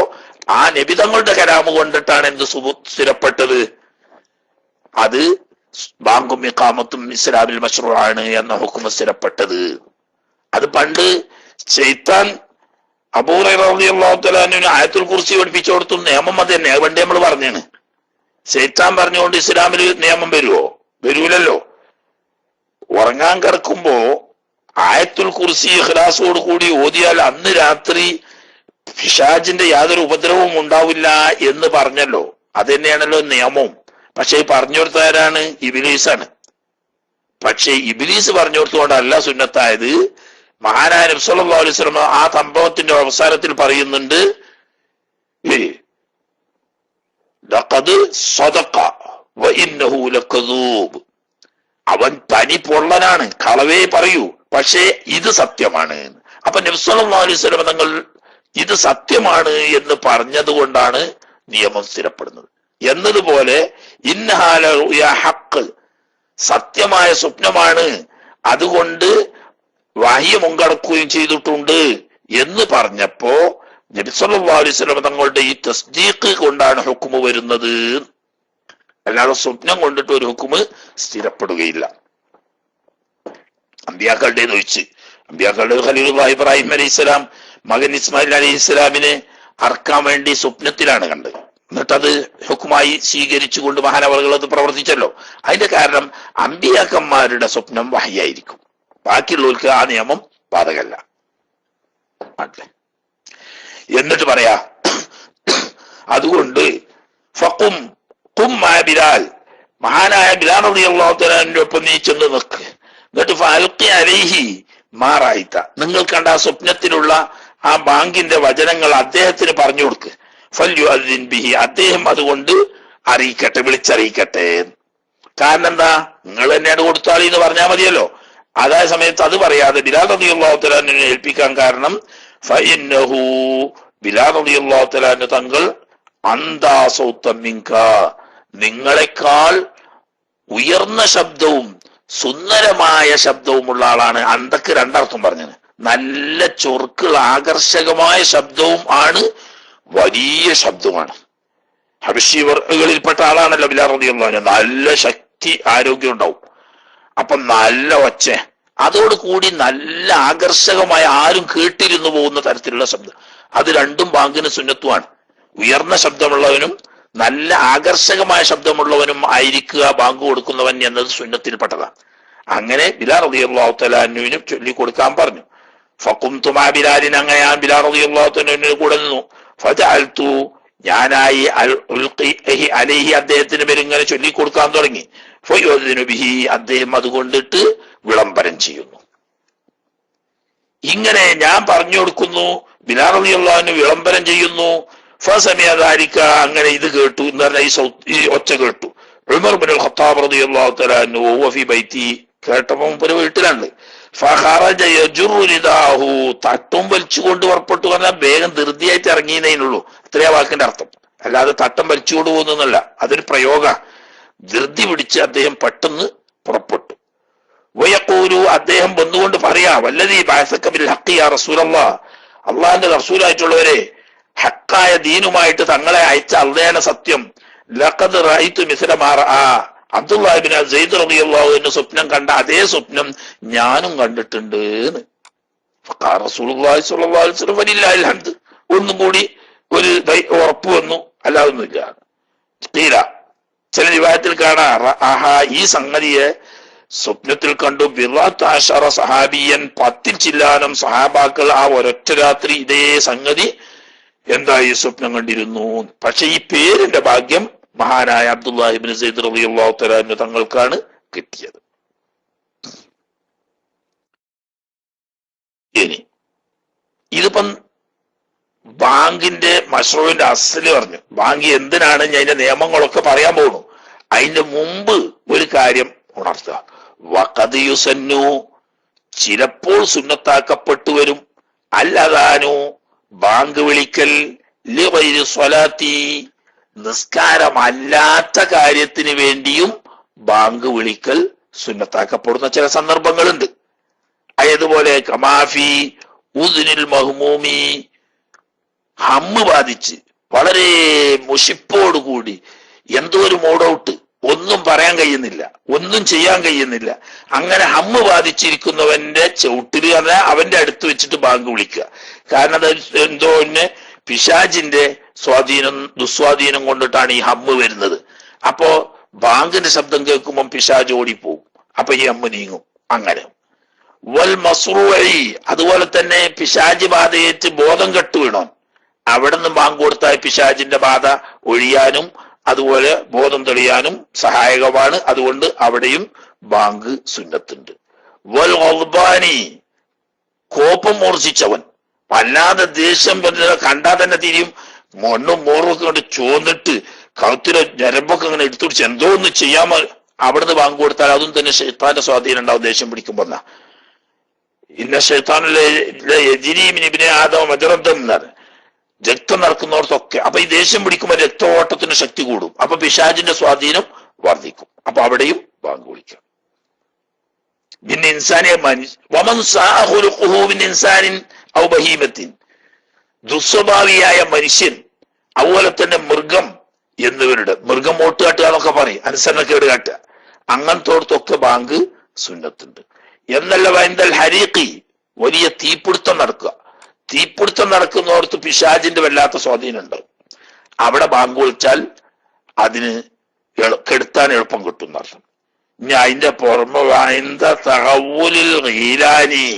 ആ നബി തങ്ങളുടെ കലാമ് കൊണ്ടിട്ടാണ് എന്ത് സ്ഥിരപ്പെട്ടത്, അത് ബാങ്കും ഇഖാമത്തും ഇസ്ലാമിൽ മശ്റൂആണ് എന്ന ഹുക്മ സ്ഥിരപ്പെട്ടത്. അത് പണ്ട് ശൈത്താൻ അബൂ ഹുറൈറ റളിയല്ലാഹു തആല അൻഹു ആയത്തുൽ കുർസി പഠിപ്പിച്ചു കൊടുത്തു നിയമം അത് തന്നെ. അത് പണ്ട് നമ്മൾ പറഞ്ഞാണ്. ശൈത്താൻ പറഞ്ഞുകൊണ്ട് ഇസ്ലാമിൽ നിയമം വരുമോ? വരൂലല്ലോ. ഉറങ്ങാൻ കിടക്കുമ്പോ ആയത്തുൽ കുർസി ഇഖ്ലാസോട് കൂടി ഓതിയാൽ അന്ന് രാത്രി പിശാചിന്റെ യാതൊരു ഉപദ്രവവും ഉണ്ടാവില്ല എന്ന് പറഞ്ഞല്ലോ. അത് തന്നെയാണല്ലോ നിയമവും. പക്ഷെ പറഞ്ഞു കൊടുത്തവരാണ്? ഇബ്ലീസാണ്. പക്ഷെ ഇബ്ലീസ് പറഞ്ഞു കൊടുത്തുകൊണ്ടല്ല സുന്നത്തായത്. മഹാനായ നബി സല്ലല്ലാഹു അലൈഹി വസല്ലം ആ സംഭവത്തിന്റെ അവസാനത്തിൽ പറയുന്നുണ്ട്, ലഖദ് സദഖ വഇന്നഹു ലകദൂബ്. അവൻ തനി പൊള്ളനാണ്, കളവേ പറയൂ, പക്ഷേ ഇത് സത്യമാണ്. അപ്പൊ നബി സല്ലല്ലാഹു അലൈഹി വസല്ലം തങ്ങൾ ഇത് സത്യമാണ് എന്ന് പറഞ്ഞത് കൊണ്ടാണ് നിയമം സ്ഥിരപ്പെടുന്നത്. എന്നതുപോലെ ഇന്നഹാല ഹഖ്, സത്യമായ സ്വപ്നമാണ്, അതുകൊണ്ട് വഹ്യ് മുൻകടക്കുകയും ചെയ്തിട്ടുണ്ട് എന്ന് പറഞ്ഞപ്പോ നബി സല്ലല്ലാഹു അലൈഹി വസല്ലം തങ്ങളുടെ ഈ തസ്ദീഖ് കൊണ്ടാണ് ഹുക്മ് വരുന്നത്. അല്ലാതെ സ്വപ്നം കൊണ്ടിട്ട് ഒരു ഹുക്മ് സ്ഥിരപ്പെടുകയില്ല. അമ്പിയാക്കളുടെ ഒഴിച്ച്. അമ്പിയാക്കളുടെ ഖലീലുല്ലാഹി ഇബ്രാഹിം അലൈഹിസ്സലാം മകൻ ഇസ്മായിൽ അലൈഹിസ്സലാമിനെ അറക്കാൻ വേണ്ടി സ്വപ്നത്തിലാണ് കണ്ടത്. എന്നിട്ടത് ഹുക്മായി സ്വീകരിച്ചുകൊണ്ട് മഹാനവറുകൾ അത് പ്രവർത്തിച്ചല്ലോ. അതിന്റെ കാരണം അമ്പിയാക്കന്മാരുടെ സ്വപ്നം വഹ്യായിരിക്കും. ബാക്കിയുള്ളവർക്ക് ആ നിയമം ബാധകല്ല. എന്നിട്ട് പറയാ, അതുകൊണ്ട് ഫഖും ഖും മാ ബിലാൽ, മഹാനായ ബിലാൽ റളിയല്ലാഹു തആലയുടെ ഒപ്പം നീ ചെന്ന് നിൽക്ക്. എന്നിട്ട് ഫഅൽഖി അലൈഹി മാ റഅയ്ത, നിങ്ങൾ കണ്ട ആ സ്വപ്നത്തിലുള്ള ആ ബാങ്കിന്റെ വചനങ്ങൾ അദ്ദേഹത്തിന് പറഞ്ഞു കൊടുക്ക്. ഫൽയുഅദ്ദിൻ ബിഹി, അദ്ദേഹം അതുകൊണ്ട് അറിയിക്കട്ടെ, വിളിച്ചറിയിക്കട്ടെ. കാരണം എന്താ, നിങ്ങൾ തന്നെയാണ് കൊടുത്താളി എന്ന് പറഞ്ഞാൽ മതിയല്ലോ. അതേ സമയത്ത് അത് പറയാതെ ബിലാൽ റളിയല്ലാഹു തആലയെ ഏൽപ്പിക്കാൻ കാരണം ഫഇന്നഹു, ബിലാൽ റളിയല്ലാഹു തആല തങ്ങൾ അന്താ സൗത്തൻ മിൻക, നിങ്ങളെക്കാൾ ഉയർന്ന ശബ്ദവും സുന്ദരമായ ശബ്ദവുമുള്ള ആളാണ്. അന്തക്ക് രണ്ടർത്ഥം പറഞ്ഞത്. നല്ല ചൊറുക്കുള്ള ആകർഷകമായ ശബ്ദവും ആണ്, വലിയ ശബ്ദമാണ്. ഹബശി വർഗങ്ങളിൽപ്പെട്ട ആളാണല്ലോ ബിലാൽ റളിയല്ലാഹു അൻഹു. നല്ല ശക്തി, ആരോഗ്യം ഉണ്ടാവും. അപ്പൊ നല്ല ഒച്ച, അതോടുകൂടി നല്ല ആകർഷകമായ ആരും കേട്ടിരുന്നു പോകുന്ന തരത്തിലുള്ള ശബ്ദം. അത് രണ്ടും ബാങ്കിന് സുന്നത്തുമാണ്. ഉയർന്ന ശബ്ദമുള്ളവനും നല്ല ആകർഷകമായ ശബ്ദമുള്ളവനും ആയിരിക്കുക ബാങ്ക് കൊടുക്കുന്നവൻ എന്നത് സുന്നത്തിൽപ്പെട്ടതാണ്. അങ്ങനെ ബിലാൽ റളിയല്ലാഹു തആല അൻഹുവിന് ചൊല്ലി കൊടുക്കാൻ പറഞ്ഞു. ഫഖുംതു മാ ബിലാലിൻ, അങ്ങനെ ഞാൻ ബിലാൽ റളിയല്ലാഹു തആല അൻഹുവിന്റെ കൂടെ നിന്നു. ഫജഅൽതു, ഞാനായി അൽഖി അലൈഹി, അദ്ദേഹത്തിന് പേര് ഇങ്ങനെ ചൊല്ലി കൊടുക്കാൻ തുടങ്ങി. ഫയുഅദ്ദിനു ബിഹി, അദ്ദേഹം അതുകൊണ്ടിട്ട് വിളംബരം ചെയ്യുന്നു. ഇങ്ങനെ ഞാൻ പറഞ്ഞു കൊടുക്കുന്നു, ബിലാൽ റളിയല്ലാഹു അൻഹു വിളംബരം ചെയ്യുന്നു. ഫസമിഅ ദാലിക, അങ്ങനെ ഇത് കേട്ടു എന്ന് പറഞ്ഞാൽ ഈ ഒച്ച കേട്ടു. ഉമർ ഇബ്നുൽ ഖത്താബ് റളിയല്ലാഹു തആല അൻഹു വഹുവ ഫീ ബൈത്തി, കേട്ടപ്പോൾ ഒരു വീട്ടിലാണ്. ഫഖറജ യജുറു ലിദാഹു, തട്ടും വലിച്ചുകൊണ്ട് പുറപ്പെട്ടു. പറഞ്ഞാൽ വേഗം ധൃതിയായിട്ട് ഇറങ്ങിയതിനുള്ളൂ. അത്രയാ വാക്കിന്റെ അർത്ഥം. അല്ലാതെ തട്ടം വലിച്ചുകൊണ്ട് പോകുന്നല്ല, അതൊരു പ്രയോഗ. ധൃതി പിടിച്ച് അദ്ദേഹം പെട്ടെന്ന് പുറപ്പെട്ടു. വയഖൂലു, അദ്ദേഹം വന്നുകൊണ്ട് പറയാ, വല്ലദീ ബഅസക ബിൽ ഹഖ് യാ റസൂലല്ലാഹ്, അള്ളാഹിന്റെ റസൂലായിട്ടുള്ളവരെ, ഹക്കായ ദീനുമായിട്ട് തങ്ങളെ അയച്ച അള്ളയാണ് സത്യം. ലഖദ് റഅയ്തു മിസ്ല മാ റഅ, അബ്ദുല്ലാഹി ഇബ്നു സൈദ് റളിയല്ലാഹു അൻഹു സ്വപ്നം കണ്ട അതേ സ്വപ്നം ഞാനും കണ്ടിട്ടുണ്ട്. റസൂലുള്ളാഹി സ്വല്ലല്ലാഹു അലൈഹി വസല്ലം വലില്ലാഹിൽ ഹംദ്, ഒന്നും കൂടി ഒരു ഉറപ്പ് വന്നു, അല്ലാതൊന്നുമില്ല. തീര ചില റിവായത്തിൽ കാണാം, ഈ സംഗതിയെ സ്വപ്നത്തിൽ കണ്ടു. ബിറാഅത സഹാബിയൻ, 10 ചില്ലാനം സഹാബാക്കൾ ആ ഒരൊറ്റ രാത്രി ഇതേ സംഗതി എന്തായി സ്വപ്നം കണ്ടിരുന്നു. പക്ഷെ ഈ പേരിന്റെ ഭാഗ്യം മഹാനായ അബ്ദുല്ലാഹി ഇബ്നു സൈദ് റളിയല്ലാഹു തആല അൻഹു തങ്ങൾക്കാണ് കിട്ടിയത്. ഇനി ഇതിപ്പം ബാങ്കിന്റെ മശ്റൂഇന്റെ അസ്ല് പറഞ്ഞു. ബാങ്ക് എന്തിനാണ് ഞാൻ അതിന്റെ നിയമങ്ങളൊക്കെ പറയാൻ പോകുന്നു. അതിന്റെ മുമ്പ് ഒരു കാര്യം ഉണർത്തുക. വഖദ് യുസന്നു, ചിലപ്പോൾ സുന്നത്താക്കപ്പെട്ടു വരും. അല്ലദാനു, ബാങ്ക് വിളിക്കൽ, ലിഗൈരി സ്വലാത്തി, നിസ്കാരമല്ലാത്ത കാര്യത്തിന് വേണ്ടിയും ബാങ്ക് വിളിക്കൽ സുന്നത്താക്കപ്പെടുന്ന ചില സന്ദർഭങ്ങളുണ്ട്. അതുപോലെ കമാഫി ഉദ്നിൽ മഹ്മൂമി, ഹമ്മ് ബാധിച്ച് വളരെ മുഷിപ്പോടുകൂടി എന്തോ ഒരു മൂഡ് ഔട്ട്, ഒന്നും പറയാൻ കഴിയുന്നില്ല, ഒന്നും ചെയ്യാൻ കഴിയുന്നില്ല. അങ്ങനെ ഹമ്മ് ബാധിച്ചിരിക്കുന്നവന്റെ ചവിട്ടിൽ പറഞ്ഞാൽ അവന്റെ അടുത്ത് വെച്ചിട്ട് ബാങ്ക് വിളിക്കുക. കാരണം അത് എന്തോ പിശാചിന്റെ ദുസ്വാധീനം കൊണ്ടിട്ടാണ് ഈ ഹമ്മ് വരുന്നത്. അപ്പോ ബാങ്കിന്റെ ശബ്ദം കേൾക്കുമ്പോൾ പിശാച് ഓടിപ്പോവും, അപ്പൊ ഈ ഹമ്മ് നീങ്ങും. അങ്ങനെ വൽ മസ്റൂഇ, അതുപോലെ തന്നെ പിശാച് ബാധയേറ്റ് ബോധം കെട്ടു വീണോ അവിടെ നിന്ന് ബാങ്ക് കൊടുത്താൽ പിശാചിന്റെ ബാധ ഒഴിയാനും അതുപോലെ ബോധം തെളിയാനും സഹായകമാണ്. അതുകൊണ്ട് അവിടെയും ബാങ്ക് സുന്നത്തുണ്ട്. വൽ ഗൾബാനി, കോപം മൂർച്ഛിച്ചവൻ, വല്ലാതെ ദേഷ്യം കണ്ടാൽ തന്നെ തിരിയും, മണ്ണും മോറുമൊക്കെ കൊണ്ട് ചോന്നിട്ട് കഴുത്തിലെ ഞരമ്പൊക്കെ ഇങ്ങനെ എടുത്തുപിടിച്ച് എന്തോ ഒന്ന് ചെയ്യാമോ അവിടുന്ന് ബാങ്ക് കൊടുത്താൽ അതും തന്നെ ശൈത്താന്റെ സ്വാധീനം ഉണ്ടാവും. ദേഷ്യം പിടിക്കുമ്പോ ഇന്ന ശൈത്താനിലെ ഇബ്നെ ആദം മജറദ്ദം എന്നാണ്, രക്തം നടക്കുന്നവർക്കൊക്കെ. അപ്പൊ ഈ ദേഷ്യം പിടിക്കുമ്പോൾ രക്തഓട്ടത്തിന് ശക്തി കൂടും, അപ്പൊ പിശാചിന്റെ സ്വാധീനം വർദ്ധിക്കും. അപ്പൊ അവിടെയും ബാങ്ക് വിളിക്കാം. പിന്നെ ഇൻസാനിയെ ദുസ്വഭാവിയായ മനുഷ്യൻ, അതുപോലെ തന്നെ മൃഗം എന്നിവരുടെ, മൃഗം വോട്ട് കാട്ടുക എന്നൊക്കെ പറയും, അനുസരണക്കേട് കാട്ടുക, അങ്ങനത്തോടത്തൊക്കെ ബാങ്ക് സുന്നത്തുണ്ട്. എന്നല്ല വൈന്തൽ ഹരീഖി, വലിയ തീപിടുത്തം നടക്കുക. തീപിടുത്തം നടക്കുന്നോടത്ത് പിശാചിന്റെ വല്ലാത്ത സ്വാധീനം ഉണ്ടാവും. അവിടെ ബാങ്ക് വിളിച്ചാൽ അതിന് കെടുത്താൻ എളുപ്പം കിട്ടും എന്നർത്ഥം. ഇനി അതിന്റെ പുറമെ വായന്ത തഹവ്വുലിൽ ഗീലാനി,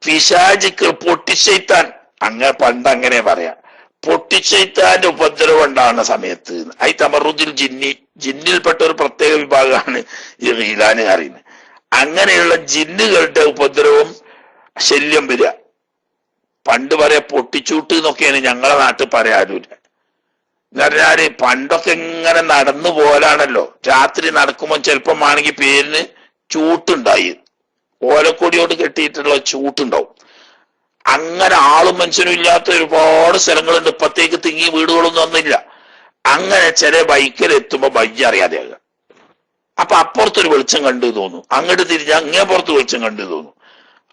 പിശാചിക്ക് പൊട്ടിച്ചെയ്ത്താൻ, പണ്ടങ്ങനെ പറയാം, പൊട്ടിച്ചെയ്ത്താന്റെ ഉപദ്രവം ഉണ്ടാകുന്ന സമയത്ത് ഐ തമറുദിൽ ജിന്നി, ജിന്നിൽപ്പെട്ട ഒരു പ്രത്യേക വിഭാഗമാണ് ഈ ഗീലാന് അറിയുന്നത്. അങ്ങനെയുള്ള ജിന്നുകളുടെ ഉപദ്രവം ശല്യം വരിക. പണ്ട് പറയാ പൊട്ടിച്ചൂട്ട് എന്നൊക്കെയാണ് ഞങ്ങളെ നാട്ടിൽ പറയാറില്ല. എന്ന് പറഞ്ഞാല് പണ്ടൊക്കെ ഇങ്ങനെ നടന്നു പോലാണല്ലോ, രാത്രി നടക്കുമ്പോൾ ചിലപ്പം ആണെങ്കിൽ പേരിന് ചൂട്ടുണ്ടായി, ഓലക്കൊടിയോട് കെട്ടിയിട്ടുള്ള ചൂട്ടുണ്ടാവും. അങ്ങനെ ആളും മനുഷ്യനും ഇല്ലാത്ത ഒരുപാട് സ്ഥലങ്ങളുണ്ട്. ഇപ്പത്തേക്ക് തിങ്ങി വീടുകളൊന്നും ഒന്നുമില്ല. അങ്ങനെ ചില ബൈക്കിൽ എത്തുമ്പോ ബൈക്ക് അറിയാതെയാകുക. അപ്പൊ അപ്പുറത്തൊരു വെളിച്ചം കണ്ടു തോന്നും, അങ്ങോട്ട് തിരിഞ്ഞാൽ അങ്ങേ പുറത്ത് വെളിച്ചം കണ്ടു തോന്നും,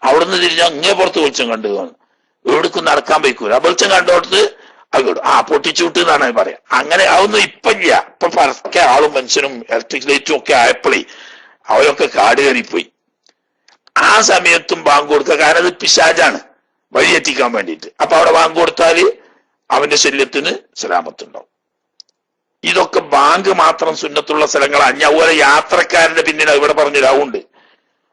അവിടുന്ന് തിരിഞ്ഞാൽ അങ്ങേ പുറത്ത് വെളിച്ചം കണ്ടു തോന്നും. എവിടേക്കും നടക്കാൻ വയ്ക്കൂല. ആ വെളിച്ചം കണ്ടോടത്ത് അങ്ങോട്ട് പൊട്ടിച്ചൂട്ട് എന്നാണ് പറയാം. അങ്ങനെ അതൊന്നും ഇപ്പൊ ഇല്ല. ഇപ്പൊ പരക്കെ ആളും മനുഷ്യനും ഇലക്ട്രിക് ലൈറ്റും ഒക്കെ ആയപ്പോഴേ അവരൊക്കെ കാട് കയറിപ്പോയി. ആ സമയത്തും ബാങ്ക് കൊടുക്കുക, കാരണം അത് പിശാചാണ് വഴിയെത്തിക്കാൻ വേണ്ടിയിട്ട്. അപ്പൊ അവിടെ ബാങ്ക് കൊടുത്താല് അവന്റെ ശല്യത്തിന് സലാമത്തുണ്ടാവും. ഇതൊക്കെ ബാങ്ക് മാത്രം സുന്നത്തുള്ള സ്ഥലങ്ങളാണ്. അതുപോലെ യാത്രക്കാരന്റെ പിന്നിൽ ഇവിടെ പറഞ്ഞൊരാവുണ്ട്,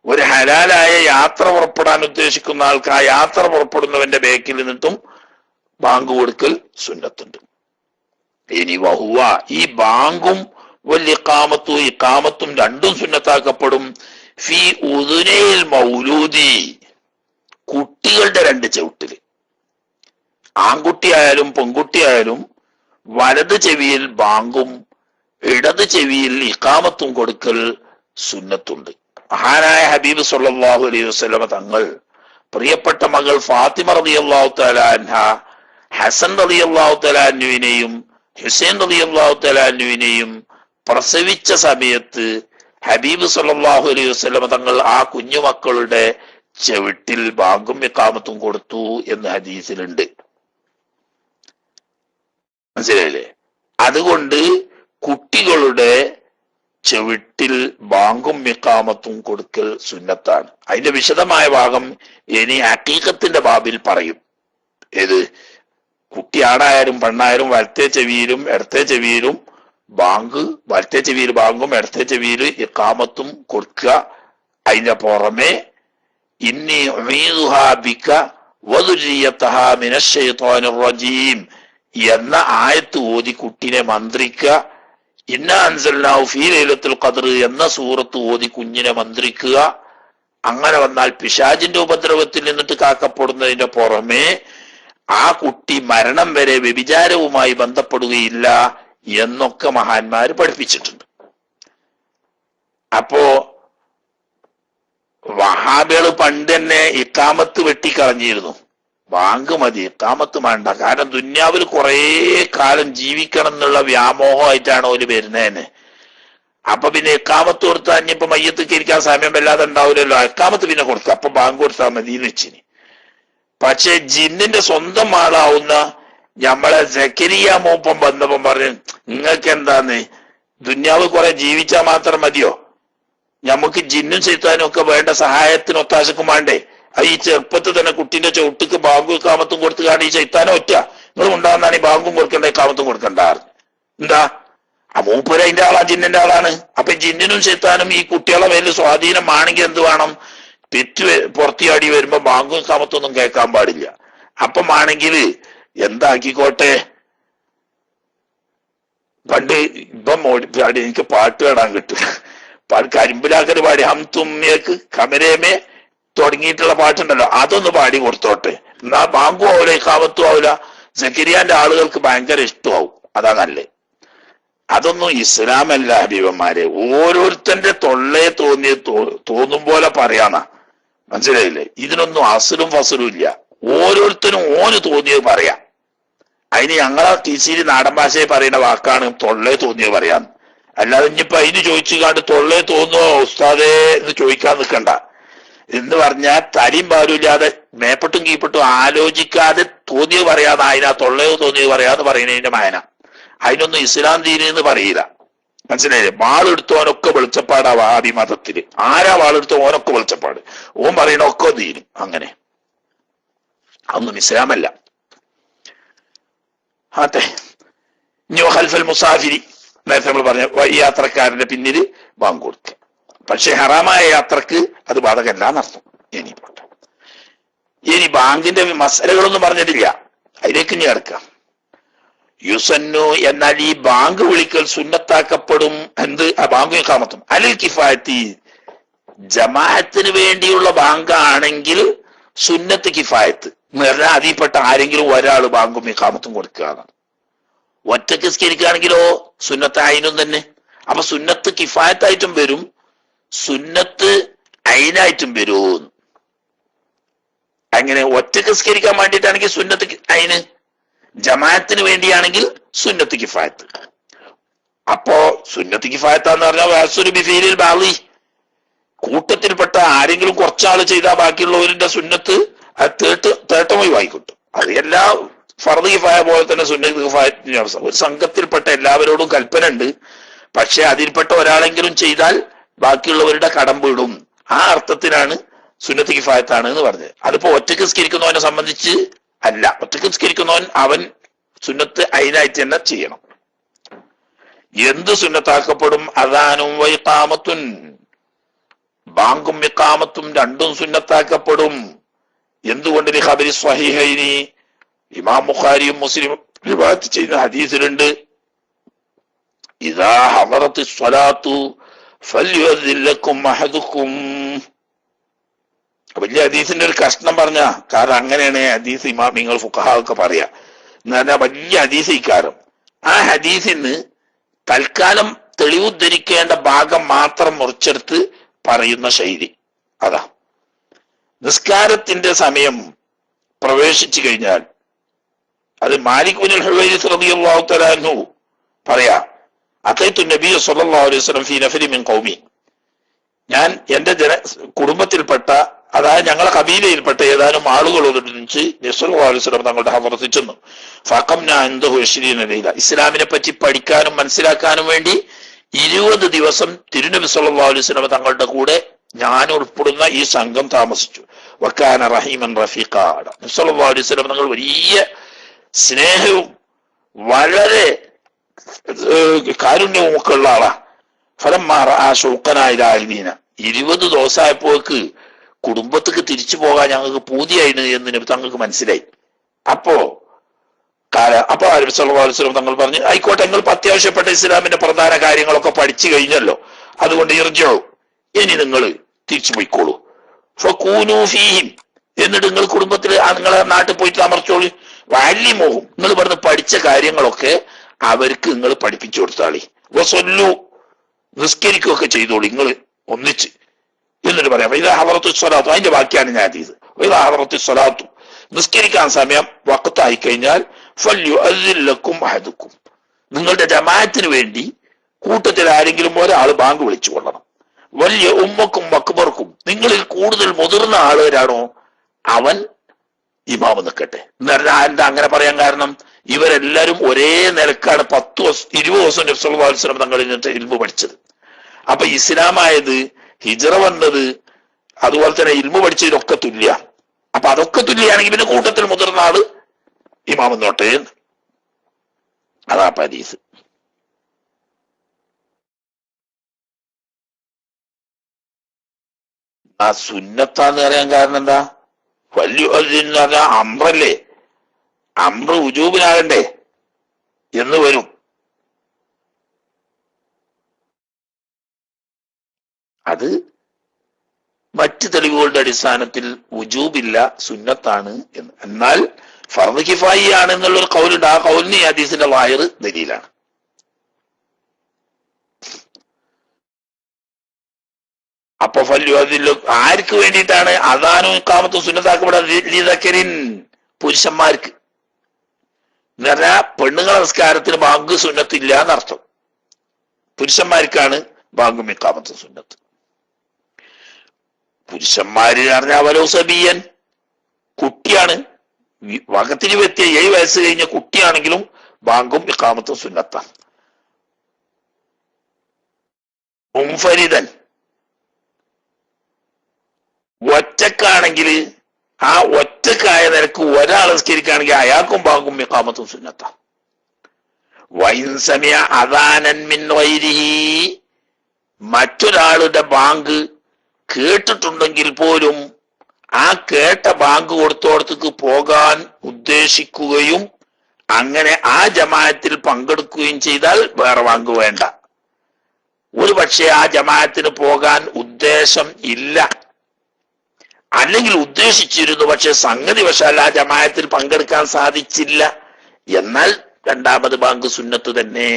ഒരു ഹലാലായ യാത്ര പുറപ്പെടാൻ ഉദ്ദേശിക്കുന്ന ആൾക്ക് ആ യാത്ര പുറപ്പെടുന്നവന്റെ ബേക്കിൽ നിന്നിട്ടും ബാങ്ക് കൊടുക്കൽ സുന്നത്തുണ്ട്. ഇനി വഹുവ, ഈ ബാങ്കും വല്ലിഖാമത്തും ഇഖാമത്തും രണ്ടും സുന്നത്താക്കപ്പെടും ഫി ഉദുനയിൽ മൗലൂദി, കുട്ടികളുടെ രണ്ട് ചവിട്ടില്. ആൺകുട്ടിയായാലും പെൺകുട്ടിയായാലും വലത് ചെവിയിൽ ബാങ്കും ഇടത് ചെവിയിൽ ഇഖാമത്തും കൊടുക്കൽ സുന്നത്തുണ്ട്. മഹാനായ ഹബീബ് സല്ലല്ലാഹു അലൈഹി വസല്ലമ തങ്ങൾ പ്രിയപ്പെട്ട മകൾ ഫാത്തിമ റളിയല്ലാഹു തആല അൻഹ ഹസൻ റളിയല്ലാഹു തആല അൻഹുവിനെയും ഹുസൈൻ റളിയല്ലാഹു തആല അൻഹുവിനെയും പ്രസവിച്ച സമയത്ത് ഹബീബ് സല്ലല്ലാഹു അലൈഹി വസല്ലമ തങ്ങൾ ആ കുഞ്ഞുമക്കളുടെ ചെവിട്ടിൽ ബാങ്കും ഇഖാമത്തും കൊടുത്തു എന്ന് ഹദീസിലുണ്ട്. മനസ്സിലായില്ലേ? അതുകൊണ്ട് കുട്ടികളുടെ ചെവിട്ടിൽ ബാങ്കും ഇഖാമത്തും കൊടുക്കൽ സുന്നത്താണ്. അതിന്റെ വിശദമായ ഭാഗം ഇനി അഖീഖത്തിന്റെ ബാബിൽ പറയും. ഏത് കുട്ടി ആണായാലും പെണ്ണായാലും വലത്തെ ചെവിയിലും ഇടത്തെ ചെവിയിലും ബാങ്ക്, വലത്തെ ചെവിയിൽ ബാങ്കും ഇടത്തെ ചെവിയിൽ ഇഖാമത്തും കൊടുക്കുക. അതിന്റെ പുറമെ ഇന്നി ഉഈദുഹാ ബിക വദുരിയതഹാ മിനശ് ശൈത്വാനിർ റജീം എന്ന ആയത്ത് ഓതി കുട്ടിനെ മന്ത്രിക്കുക. ഇന്നാ അൻസൽനാഹു ഫീ ലൈലത്തുൽ ഖദ്ർ എന്ന സൂറത്ത് ഓതി കുഞ്ഞിനെ മന്ത്രിക്കുക. അങ്ങനെ വന്നാൽ പിശാചിന്റെ ഉപദ്രവത്തിൽ നിന്നിട്ട് കാക്കപ്പെടുന്നതിന്റെ പുറമെ ആ കുട്ടി മരണം വരെ വ്യഭിചാരവുമായി ബന്ധപ്പെടുകയില്ല എന്നൊക്കെ മഹാന്മാര് പഠിപ്പിച്ചിട്ടുണ്ട്. അപ്പോ വഹാബികള് പണ്ട് തന്നെ ഇഖാമത്ത് വെട്ടിക്കളഞ്ഞിരുന്നു. ബാങ്ക് മതി, ഇഖാമത്ത് വേണ്ട. കാരണം ദുന്യാവിൽ കുറെ കാലം ജീവിക്കണം എന്നുള്ള വ്യാമോഹമായിട്ടാണ് ഓര് വരുന്നതന്നെ. അപ്പൊ പിന്നെ ഇഖാമത്ത് കൊടുത്താൽ ഇനിയിപ്പോ മയ്യത്തൊക്കെ ഇരിക്കാൻ സമയം വല്ലാതെ ഉണ്ടാവില്ലല്ലോ, ഇഖാമത്ത് പിന്നെ കൊടുക്കുക, അപ്പൊ ബാങ്ക് കൊടുത്താൽ മതി എന്ന് വെച്ചിന്. പക്ഷെ ജിന്നിന്റെ സ്വന്തം ആളാവുന്ന നമ്മളെ സക്കരിയ മൂപ്പം വന്നപ്പം പറഞ്ഞു, നിങ്ങൾക്ക് എന്താന്ന് ദുന്യാവ് കുറെ ജീവിച്ചാൽ മാത്രം മതിയോ? നമുക്ക് ജിന്നും ചെയ്ത്താനും ഒക്കെ വേണ്ട സഹായത്തിന് ഒത്താശക്കും വേണ്ടേ? ഈ ചെറുപ്പത്തിൽ തന്നെ കുട്ടീന്റെ ചവിട്ടിക്ക് ബാങ്കും കാമത്തും കൊടുത്തുകാണ് ഈ ചെയ്ത്താനോ ഒറ്റ നിങ്ങൾ ഉണ്ടാകുന്നതാണ് ഈ ബാങ്കും കൊടുക്കണ്ടേ കാമത്തും കൊടുക്കണ്ട. എന്താ ആ മൂപ്പര് അതിന്റെ ആളാ, ജിന്നിന്റെ ആളാണ്. അപ്പൊ ജിന്നിനും ചെയ്ത്താനും ഈ കുട്ടികളെ വലിയ സ്വാധീനമാണെങ്കിൽ എന്ത് വേണം? പെറ്റ് പുറത്തിയാടി വരുമ്പോ ബാങ്കും കാമത്തൊന്നും കേൾക്കാൻ പാടില്ല. അപ്പം ആണെങ്കിൽ എന്താക്കിക്കോട്ടെ. പണ്ട് ഇപ്പം എനിക്ക് പാട്ട് പാടാൻ കിട്ടില്ല. കരിമ്പിലാക്കര് പാടി ഹം തുമ്മിയക്ക് കമരേമേ തുടങ്ങിയിട്ടുള്ള പാട്ടുണ്ടല്ലോ, അതൊന്ന് പാടി കൊടുത്തോട്ടെ. എന്നാ ബാങ്കും ആവില്ല, കാമത്തും ആവില്ല, സക്കരിയാന്റെ ആളുകൾക്ക് ഭയങ്കര ഇഷ്ടമാവും. അതാ നല്ലേ. അതൊന്നും ഇസ്ലാമല്ല ഹബീബന്മാരെ. ഓരോരുത്തന്റെ തൊള്ളയെ തോന്നും പോലെ പറയാന്നാ, മനസ്സിലായില്ലേ? ഇതിനൊന്നും അസുലും ഫസലും ഇല്ല. ഓരോരുത്തരും ഓന് തോന്നിയത് പറയാം. അതിന് ഞങ്ങളെ കീശിരി നാടൻ ഭാഷയെ പറയുന്ന വാക്കാണ് തൊള്ളയെ തോന്നിയത് പറയാന്ന്. അല്ലാതെ ഇനിയിപ്പൊ അതിന് ചോദിച്ചുകാണ്ട് തൊള്ളയെ തോന്നുവോ ഉസ്താദേ എന്ന് ചോദിക്കാൻ നിൽക്കണ്ട. എന്ന് പറഞ്ഞാൽ തരിയും പാലുമില്ലാതെ മേപ്പെട്ടും കീപ്പെട്ടും ആലോചിക്കാതെ തോന്നിയത് പറയാതെ അതിനാ തൊള്ളയോ തോന്നിയത് പറയാന്ന് പറയുന്നതിന്റെ മായന. അതിനൊന്നും ഇസ്ലാം ദീനെന്ന് പറയില്ല, മനസ്സിലായില്ലേ? വാളെടുത്തോനൊക്കെ വെളിച്ചപ്പാടാ വഹാബി മതത്തില്. ആരാ വാളെടുത്തോ ഓനൊക്കെ വെളിച്ചപ്പാട്, ഓൻ പറയണൊക്കെ ദീനും. അങ്ങനെ അതൊന്നും ഇസ്ലാമല്ല. അതെ. ഇനി ഖൽഫൽ മുസാഫിരി, നേരത്തെ നമ്മൾ പറഞ്ഞ ഈ യാത്രക്കാരന്റെ പിന്നിൽ ബാങ്ക് കൊടുക്കുക. പക്ഷെ ഹറാമായ യാത്രക്ക് അത് ബാധകല്ല എന്നർത്ഥം. ഇനി ബാങ്കിന്റെ മസലകളൊന്നും പറഞ്ഞിട്ടില്ല, അതിലേക്ക് ഇനി കിടക്കാം. യുസന്നു, എന്നാൽ ഈ ബാങ്ക് വിളിക്കൽ സുന്നത്താക്കപ്പെടും. എന്ത്? ബാങ്ക് ഇഖാമത്തും അലിൽ കിഫായത്തി, ജമാഅത്തിന് വേണ്ടിയുള്ള ബാങ്ക് ആണെങ്കിൽ സുന്നത്ത് കിഫായത്ത് എന്ന് പറഞ്ഞാൽ അതിൽപ്പെട്ട ആരെങ്കിലും ഒരാൾ ബാങ്കും ഇഖാമത്തും കൊടുക്കുക. ഒറ്റക്ക് സ്കരിക്കുകയാണെങ്കിലോ സുന്നത്ത് അയിനും തന്നെ. അപ്പൊ സുന്നത്ത് കിഫായത്തായിട്ടും വരും, സുന്നത്ത് അയിനായിട്ടും വരും. അങ്ങനെ ഒറ്റക്ക് സ്കരിക്കാൻ വേണ്ടിയിട്ടാണെങ്കിൽ സുന്നത്ത് അയിന്, ജമാഅത്തിന് വേണ്ടിയാണെങ്കിൽ സുന്നത്ത് കിഫായത്ത്. അപ്പോ സുന്നത്ത് കിഫായത്താന്ന് പറഞ്ഞാൽ വാസുരു ബിഫീലിൽ ബാളി, കൂട്ടത്തിൽപ്പെട്ട ആരെങ്കിലും കുറച്ചാള് ചെയ്താൽ ബാക്കിയുള്ളവരുടെ സുന്നത്ത് തേട്ടമായി വായിക്കിട്ടും. അത് എല്ലാ ഫർദ് കിഫായ പോലെ തന്നെ സുന്നത്ത് കിഫായത്തിന്റെ അവസ്ഥ. ഒരു സംഘത്തിൽപ്പെട്ട എല്ലാവരോടും കൽപ്പന ഉണ്ട്, പക്ഷെ അതിൽപ്പെട്ട ഒരാളെങ്കിലും ചെയ്താൽ ബാക്കിയുള്ളവരുടെ കടമ്പ് ഇടും. ആ അർത്ഥത്തിനാണ് സുന്നത്ത് കിഫായത്താണ് എന്ന് പറഞ്ഞത്. അതിപ്പോ ഒറ്റക്ക് സ്കരിക്കുന്നവനെ സംബന്ധിച്ച് അല്ല. ഒറ്റക്ക് സ്കരിക്കുന്നവൻ അവൻ സുന്നത്ത് അയിനായിട്ട് തന്നെ ചെയ്യണം. എന്ത് സുന്നത്താക്കപ്പെടും? അദാനും വഇഖാമത്തുൻ, ബാങ്കും ഇഖാമത്തും രണ്ടും സുന്നത്താക്കപ്പെടും. എന്തുകൊണ്ട്? ലിഖബരി സ്വഹീഹൈനി, ഇമാം ബുഖാരിയും മുസ്ലിമും റിവായത്ത് ചെയ്യുന്ന ഹദീസിലുണ്ട്, ഇദാ ഹദറത്തി സ്വലാത്തു ഫൽയുഅദ്ദിൻ ലക്കും അഹദുക്കും. വലിയ ഹദീസിന്റെ ഒരു കഷ്ണം പറഞ്ഞ, കാരണം അങ്ങനെയാണ് ഹദീസ് ഇമാമിങ്ങൾ ഫുഖഹാ ഒക്കെ പറയാ. എന്ന് പറഞ്ഞാൽ വലിയ ഹദീസ് ഇക്കാരം. ആ ഹദീസിന് തൽക്കാലം തെളിവുദ്ധരിക്കേണ്ട ഭാഗം മാത്രം മുറിച്ചെടുത്ത് പറയുന്ന ശൈലി അതാ. നിസ്കാരത്തിന്റെ സമയം പ്രവേശിച്ചു കഴിഞ്ഞാൽ, അത് മാലിക് ബിൻ ഹുവൈരിസ് റളിയല്ലാഹു തആല അൻഹു പറയാ, അതൈതു നബിയ സ്വല്ലല്ലാഹു അലൈഹി വസല്ലം ഫീ നഫരി മിൻ ഖൗമി, ഞാൻ എന്റെ കുടുംബത്തിൽപ്പെട്ട, അതായത് ഞങ്ങളെ കബീലയിൽപ്പെട്ട ഏതാനും ആളുകളോടൊന്നിച്ച് നബി സല്ലല്ലാഹു അലൈഹി വസല്ലം തങ്ങളുടെ ഹദറത്തിൽ ചെന്നു. ഫഖംനാ ഇൻദഹു 20 ലൈല, ഇസ്ലാമിനെ പറ്റി പഠിക്കാനും മനസ്സിലാക്കാനും വേണ്ടി 20 ദിവസം തിരുനബി സല്ലല്ലാഹു അലൈഹി വസല്ലം തങ്ങളുടെ കൂടെ ഞാൻ ഉൾപ്പെടുന്ന ഈ സംഘം താമസിച്ചു. വക്കാന റഹീമൻ റഫീഖ, നബി സല്ലല്ലാഹു അലൈഹി വസല്ലം തങ്ങൾ വലിയ സ്നേഹവും വളരെ കാരുണ്യവും ഒക്കെ ഉള്ള ആളാ. ഫലമ്മാ റഅ ശൗഖനാ ഇലാ അഹ്ലിനാ, 20 ദിവസമായപ്പോക്ക് കുടുംബത്തേക്ക് തിരിച്ചു പോകാൻ ഞങ്ങൾക്ക് പൂതിയായിരുന്നു എന്ന് നബി തങ്ങൾക്ക് മനസ്സിലായി. അപ്പോ നബി സല്ലല്ലാഹു അലൈഹി വസല്ലം തങ്ങൾ പറഞ്ഞു, ആയിക്കോട്ടെ, നിങ്ങൾ അത്യാവശ്യപ്പെട്ട ഇസ്ലാമിന്റെ പ്രധാന കാര്യങ്ങളൊക്കെ പഠിച്ചു കഴിഞ്ഞല്ലോ, അതുകൊണ്ട് ഇർജിഉ, ഇനി നിങ്ങൾ തിരിച്ചു പോയിക്കോളൂ. ഫകൂനൂ ഫീഹിം, എന്നിട്ട് നിങ്ങൾ കുടുംബത്തിൽ നിങ്ങളെ നാട്ടിൽ പോയി താമസിച്ചോളൂ. വഅല്ലിമുഹും, നിങ്ങൾ ഇവിടുന്ന് പഠിച്ച കാര്യങ്ങളൊക്കെ അവർക്ക് നിങ്ങൾ പഠിപ്പിച്ചു കൊടുത്താളി. വസല്ലു, നിസ്കരിക്കുകയൊക്കെ ചെയ്തോളൂ നിങ്ങൾ ഒന്നിച്ച്. എന്നിട്ട് പറയാം, ഇതാ ഹദറത്തു സ്വലാത്തു, അതിന്റെ ബാക്കിയാണ് ഞാൻ ചെയ്തത്. ഇതാ ഹദറത്തു സ്വലാത്തു, നിസ്കരിക്കാൻ സമയം വഖത്തായി കഴിഞ്ഞാൽ ഫൽയുഅദ്ദിൻ ലക്കും അഹദുക്കും, നിങ്ങളുടെ ജമാഅത്തിന് വേണ്ടി കൂട്ടത്തിൽ ആരെങ്കിലും ഒരാൾ ബാങ്ക് വിളിച്ചു കൊള്ളണം. വലിയ, ഉമ്മക്കും, വക്ബർക്കും, നിങ്ങളിൽ കൂടുതൽ മുതിർന്ന ആളുകാരാണോ അവൻ ബാങ്ക് വിളിച്ചു കൊള്ളണം. വലിയ, ഉമ്മക്കും, വക്ബർക്കും, നിങ്ങളിൽ കൂടുതൽ മുതിർന്ന ആളുകാരാണോ അവൻ ബാങ്ക് വിളിച്ചു കൊള്ളണം. വലിയ, ഉമ്മക്കും, വക്ബർക്കും, നിങ്ങളിൽ കൂടുതൽ മുതിർന്ന ആളുകാരാണോ അവൻ ബാങ്ക് വിളിച്ചു കൊള്ളണം. വലിയ, ഉമ്മക്കും, വക്ബർക്കും, നിങ്ങളിൽ കൂടുതൽ മുതിർന്ന ഇമാമ് നിൽക്കട്ടെ എന്ന് പറഞ്ഞാൽ എന്താ അങ്ങനെ പറയാൻ കാരണം? ഇവരെല്ലാരും ഒരേ നിലക്കാണ് 10 ദിവസം 20 ദിവസം നബി സല്ലല്ലാഹു അലൈഹി വസല്ലം തങ്ങളിൽ നിന്നിട്ട് ഇൽമു പഠിച്ചത്. അപ്പൊ ഇസ്ലാമായത്, ഹിജ്റ വന്നത്, അതുപോലെ തന്നെ ഇൽമു പഠിച്ചതിലൊക്കെ തുല്യ. അപ്പൊ അതൊക്കെ തുല്യാണെങ്കിൽ പിന്നെ കൂട്ടത്തിൽ മുതിർന്ന ആള് ഇമാമ് നോട്ടെ. അതാ ഹദീസ്. ആ സുന്നത്താന്ന് പറയാൻ കാരണം എന്താ? വലിയ എന്ന് പറഞ്ഞാൽ അമ്രല്ലേ, അമ്ര ഉജൂബിനാകണ്ടേ എന്ന് വരും. അത് മറ്റ് തെളിവുകളുടെ അടിസ്ഥാനത്തിൽ ഉജൂബില്ല, സുന്നത്താണ് എന്ന്. എന്നാൽ ഫർദ് കിഫായി ആണ് എന്നുള്ളൊരു കൗലുണ്ട്. ആ കൗലിന് ഈ ഹദീസിന്റെ വായർ ദലീലാണ്. അപ്പൊ അതിൽ ആർക്ക് വേണ്ടിയിട്ടാണ് അദാനും ഇഖാമത്തും സുന്നത്താക്കപ്പെടുക? പുരുഷന്മാർക്ക് എന്ന് പറഞ്ഞാൽ പെണ്ണുങ്ങളെ നിസ്കാരത്തിന് ബാങ്ക് സുന്നത്തില്ല എന്നർത്ഥം. പുരുഷന്മാർക്കാണ് ബാങ്കും ഇഖാമത്തും സുന്നത്ത്. പുരുഷന്മാര് പറഞ്ഞാൽ അവലോ സബിയൻ, കുട്ടിയാണ്, വകത്തിന് വ്യക്തിയ 7 വയസ്സ് കഴിഞ്ഞ കുട്ടിയാണെങ്കിലും ബാങ്കും ഇഖാമത്തും സുന്നത്താണ്. മുൻഫരിദൻ, ഒറ്റക്കാണെങ്കിൽ ആ ഒറ്റക്കായ നിരക്ക് ഒരാൾ നിസ്കരിക്കുകയാണെങ്കിൽ അയാൾക്കും ബാങ്കും ഇഖാമത്തും സുന്നത്താണ്. വൈൻ സമയ അദാനൻ മിൻ ഗൈരിഹി, മറ്റൊരാളുടെ ബാങ്ക് കേട്ടിട്ടുണ്ടെങ്കിൽ പോലും ആ കേട്ട ബാങ്ക് കൊടുത്തോടത്തേക്ക് പോകാൻ ഉദ്ദേശിക്കുകയും അങ്ങനെ ആ ജമാഅത്തിൽ പങ്കെടുക്കുകയും ചെയ്താൽ വേറെ ബാങ്ക് വേണ്ട. ഒരു പക്ഷേ ആ ജമാഅത്തിന് പോകാൻ ഉദ്ദേശം ഇല്ല, അല്ലെങ്കിൽ ഉദ്ദേശിച്ചിരുന്നു, പക്ഷെ സംഗതി വശാൽ ആ ജമാഅത്തിൽ പങ്കെടുക്കാൻ സാധിച്ചില്ല, എന്നാൽ രണ്ടാമത് ബാങ്ക് സുന്നത്ത് തന്നെ.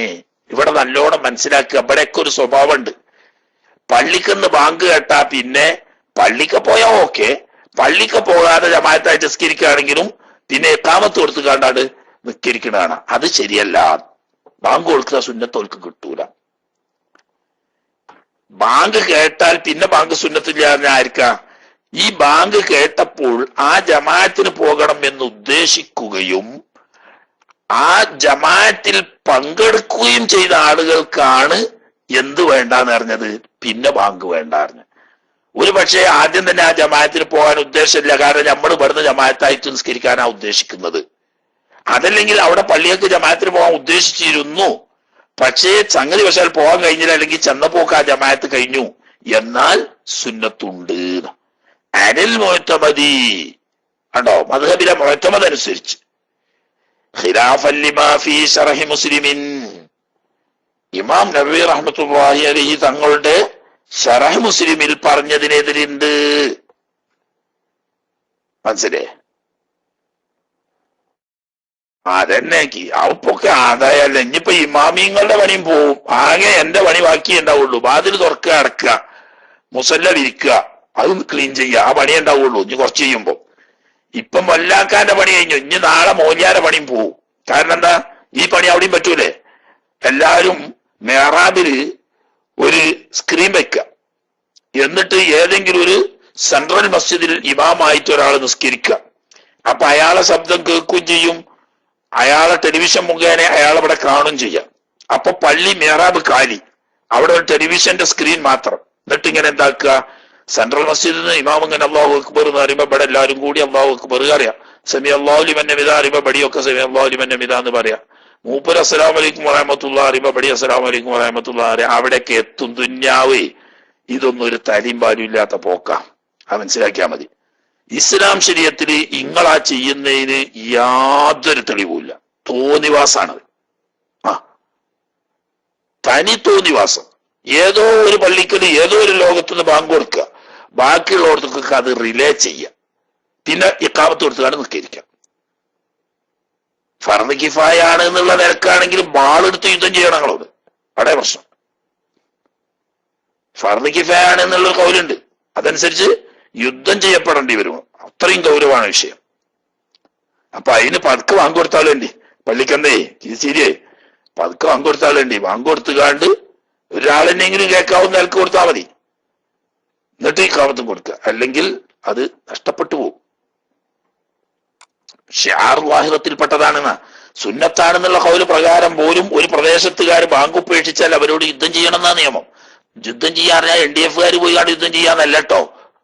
ഇവിടെ നല്ലോണം മനസ്സിലാക്കുക. ഇവിടെയൊക്കെ ഒരു സ്വഭാവമുണ്ട്. പള്ളിക്കെന്ന് ബാങ്ക് കേട്ടാ പിന്നെ പള്ളിക്ക് പോയാ ഓക്കെ, പള്ളിക്ക് പോകാതെ ജമാഅത്തായിട്ട് നിസ്കരിക്കുകയാണെങ്കിലും പിന്നെ ഇഖാമത്ത് കൊടുത്തു കണ്ടാണ് നിസ്കരിക്കണതാണ്. അത് ശരിയല്ല. ബാങ്ക് കൊടുക്കുക സുന്നത്തോൽക്ക് കിട്ടൂല. ബാങ്ക് കേട്ടാൽ പിന്നെ ബാങ്ക് സുന്നത്തില്ല ആയിരിക്കാം. ഈ ബാങ്ക് കേട്ടപ്പോൾ ആ ജമാഅത്തിന് പോകണം എന്ന് ഉദ്ദേശിക്കുകയും ആ ജമാഅത്തിൽ പങ്കെടുക്കുകയും ചെയ്ത ആളുകൾക്കാണ് എന്ത് വേണ്ടാന്ന് പറഞ്ഞത്, പിന്നെ ബാങ്ക് വേണ്ട പറഞ്ഞത്. ഒരു പക്ഷേ ആദ്യം തന്നെ ആ ജമാഅത്തിന് പോകാൻ ഉദ്ദേശമില്ല, കാരണം നമ്മൾ ഇവിടുന്ന് ജമാഅത്തായിട്ട് നിസ്കരിക്കാനാ ഉദ്ദേശിക്കുന്നത്. അതല്ലെങ്കിൽ അവിടെ പള്ളിയൊക്കെ ജമാഅത്തിന് പോകാൻ ഉദ്ദേശിച്ചിരുന്നു, പക്ഷേ സംഗതി വശാൽ പോകാൻ കഴിഞ്ഞില്ല, അല്ലെങ്കിൽ ചെന്നപ്പോക്ക് ആ ജമാഅത്ത് കഴിഞ്ഞു, എന്നാൽ സുന്നത്തുണ്ട്. അനിൽ മുഅ്തമദി കണ്ടോ, മദ്ഹബിലെ മുഅ്തമദ് അനുസരിച്ച് ഖിലാഫൻ ലിമാ ഫീ ശർഹി മുസ്ലിമിൻ, ഇമാം നബവി റഹ്മത്തുള്ളാഹി അലൈഹി തങ്ങളുടെ ശറഹ് മുസ്ലിമിൽ പറഞ്ഞതിനെതിരുണ്ട്. മനസ്സിലായേ? അതന്നെ അവപ്പൊക്കെ ആദായല്ല. ഇനിയിപ്പോ ഇമാമിങ്ങളുടെ പണിയും പോവും, ആകെ എന്റെ പണി ബാക്കി ഉണ്ടാവുള്ളൂ. വാതിൽ തുറക്കുക, അടക്കുക, മുസല്ല വിരിക്കുക, അത് ക്ലീൻ ചെയ്യുക, ആ പണിയേ ഉണ്ടാവുള്ളൂ ഇനി കുറച്ച് ചെയ്യുമ്പോ. ഇപ്പം വല്ലാക്കാന്റെ പണി കഴിഞ്ഞു, ഇനി നാളെ മോല്യാന്റെ പണിയും പോവും. കാരണം എന്താ, ഈ പണി അവിടെയും പറ്റൂലേ. എല്ലാവരും മെഹ്റാബില് ഒരു സ്ക്രീൻ വെക്കുക, എന്നിട്ട് ഏതെങ്കിലും ഒരു സെൻട്രൽ മസ്ജിദിൽ ഇമാമായിട്ട് ഒരാൾ നിസ്കരിക്കുക. അപ്പൊ അയാളെ ശബ്ദം കേൾക്കുകയും ചെയ്യും, അയാളെ ടെലിവിഷൻ മുഖേന അയാളവിടെ കാണുകയും ചെയ്യാം. അപ്പൊ പള്ളി മെഹ്റാബ് കാലി, അവിടെ ഒരു ടെലിവിഷന്റെ സ്ക്രീൻ മാത്രം. എന്നിട്ട് ഇങ്ങനെ എന്താക്കുക, സെൻട്രൽ മസ്ജിദിൽ നിന്ന് ഇമാം ഇങ്ങനെ അല്ലാഹു അക്ബർ എന്ന് പറയുമ്പോ ഇവിടെ എല്ലാവരും കൂടി അല്ലാഹു അക്ബർ അറിയാം. സമി അല്ലാഹു ലിമൻ ഹമിദ അറിയുമ്പോ ബടിയൊക്കെ സമി അല്ലാഹു ലിമൻ ഹമിദ എന്ന് പറയാം. മൂപ്പര് അസ്സലാമു അലൈക്കും വറഹ്മത്തുള്ളാഹി അറിയുമ്പോ ബടി അസ്സലാമു അലൈക്കും വറഹ്മത്തുള്ളാഹി അറിയാം. അവിടേക്ക് എത്തും. ദുന്യാവേ ഇതൊന്നും ഒരു തരിയും പാലും ഇല്ലാത്ത പോക്കാം. അത് മനസ്സിലാക്കിയാൽ മതി. ഇസ്ലാം ശരീഅത്തിൽ ഇങ്ങളാ ചെയ്യുന്നതിന് യാതൊരു തെളിവുമില്ല. തോന്നിവാസാണത്. ആ തനി തോന്നിവാസം. ഏതോ ഒരു പള്ളിക്കല് ഏതോ ഒരു ലോകത്തുനിന്ന് ബാങ്ക് കൊടുക്കുക, ബാക്കിയുള്ളവർക്കൊക്കെ അത് റിലേ ചെയ്യുക, പിന്നെ ഇഖാമത്ത് കൊടുത്തുകൊണ്ട് നിസ്കരിക്കാം. ഫർദ് കിഫായ ആണ് എന്നുള്ള നിരക്കാണെങ്കിൽ ബാളെടുത്ത് യുദ്ധം ചെയ്യണം ഞങ്ങളോട്. അവിടെ പ്രശ്നം. ഫർദ് കിഫായ ആണ് എന്നുള്ള കൗലുണ്ട്, അതനുസരിച്ച് യുദ്ധം ചെയ്യപ്പെടേണ്ടി വരും. അത്രയും ഗൗരവമാണ് വിഷയം. അപ്പൊ അതിന് പതുക്കെ വാങ്ങ് കൊടുത്താളുണ്ട്. പള്ളിക്കെന്തേ ശരിയേ, പതുക്കെ വാങ്ങ് കൊടുത്താളുണ്ട്. വാങ്ങ് കൊടുത്തുകാണ്ട് ഒരാളെന്നെങ്കിലും കേൾക്കാവുന്ന നിലക്ക് കൊടുത്താൽ മതി. എന്നിട്ട് ഈ കാമത്തും കൊടുക്കുക, അല്ലെങ്കിൽ അത് നഷ്ടപ്പെട്ടു പോകും. ഷിആർ വാഹിറത്തിൽപ്പെട്ടതാണെന്ന്. സുന്നത്താണെന്നുള്ള ഖൗല് പ്രകാരം പോലും ഒരു പ്രദേശത്തുകാർ ബാങ്ക് ഉപേക്ഷിച്ചാൽ അവരോട് യുദ്ധം ചെയ്യണം എന്നാ നിയമം. യുദ്ധം ചെയ്യാറിഞ്ഞാൽ LDF പോയി കാണ്ട് യുദ്ധം ചെയ്യാന്നല്ല കേട്ടോ,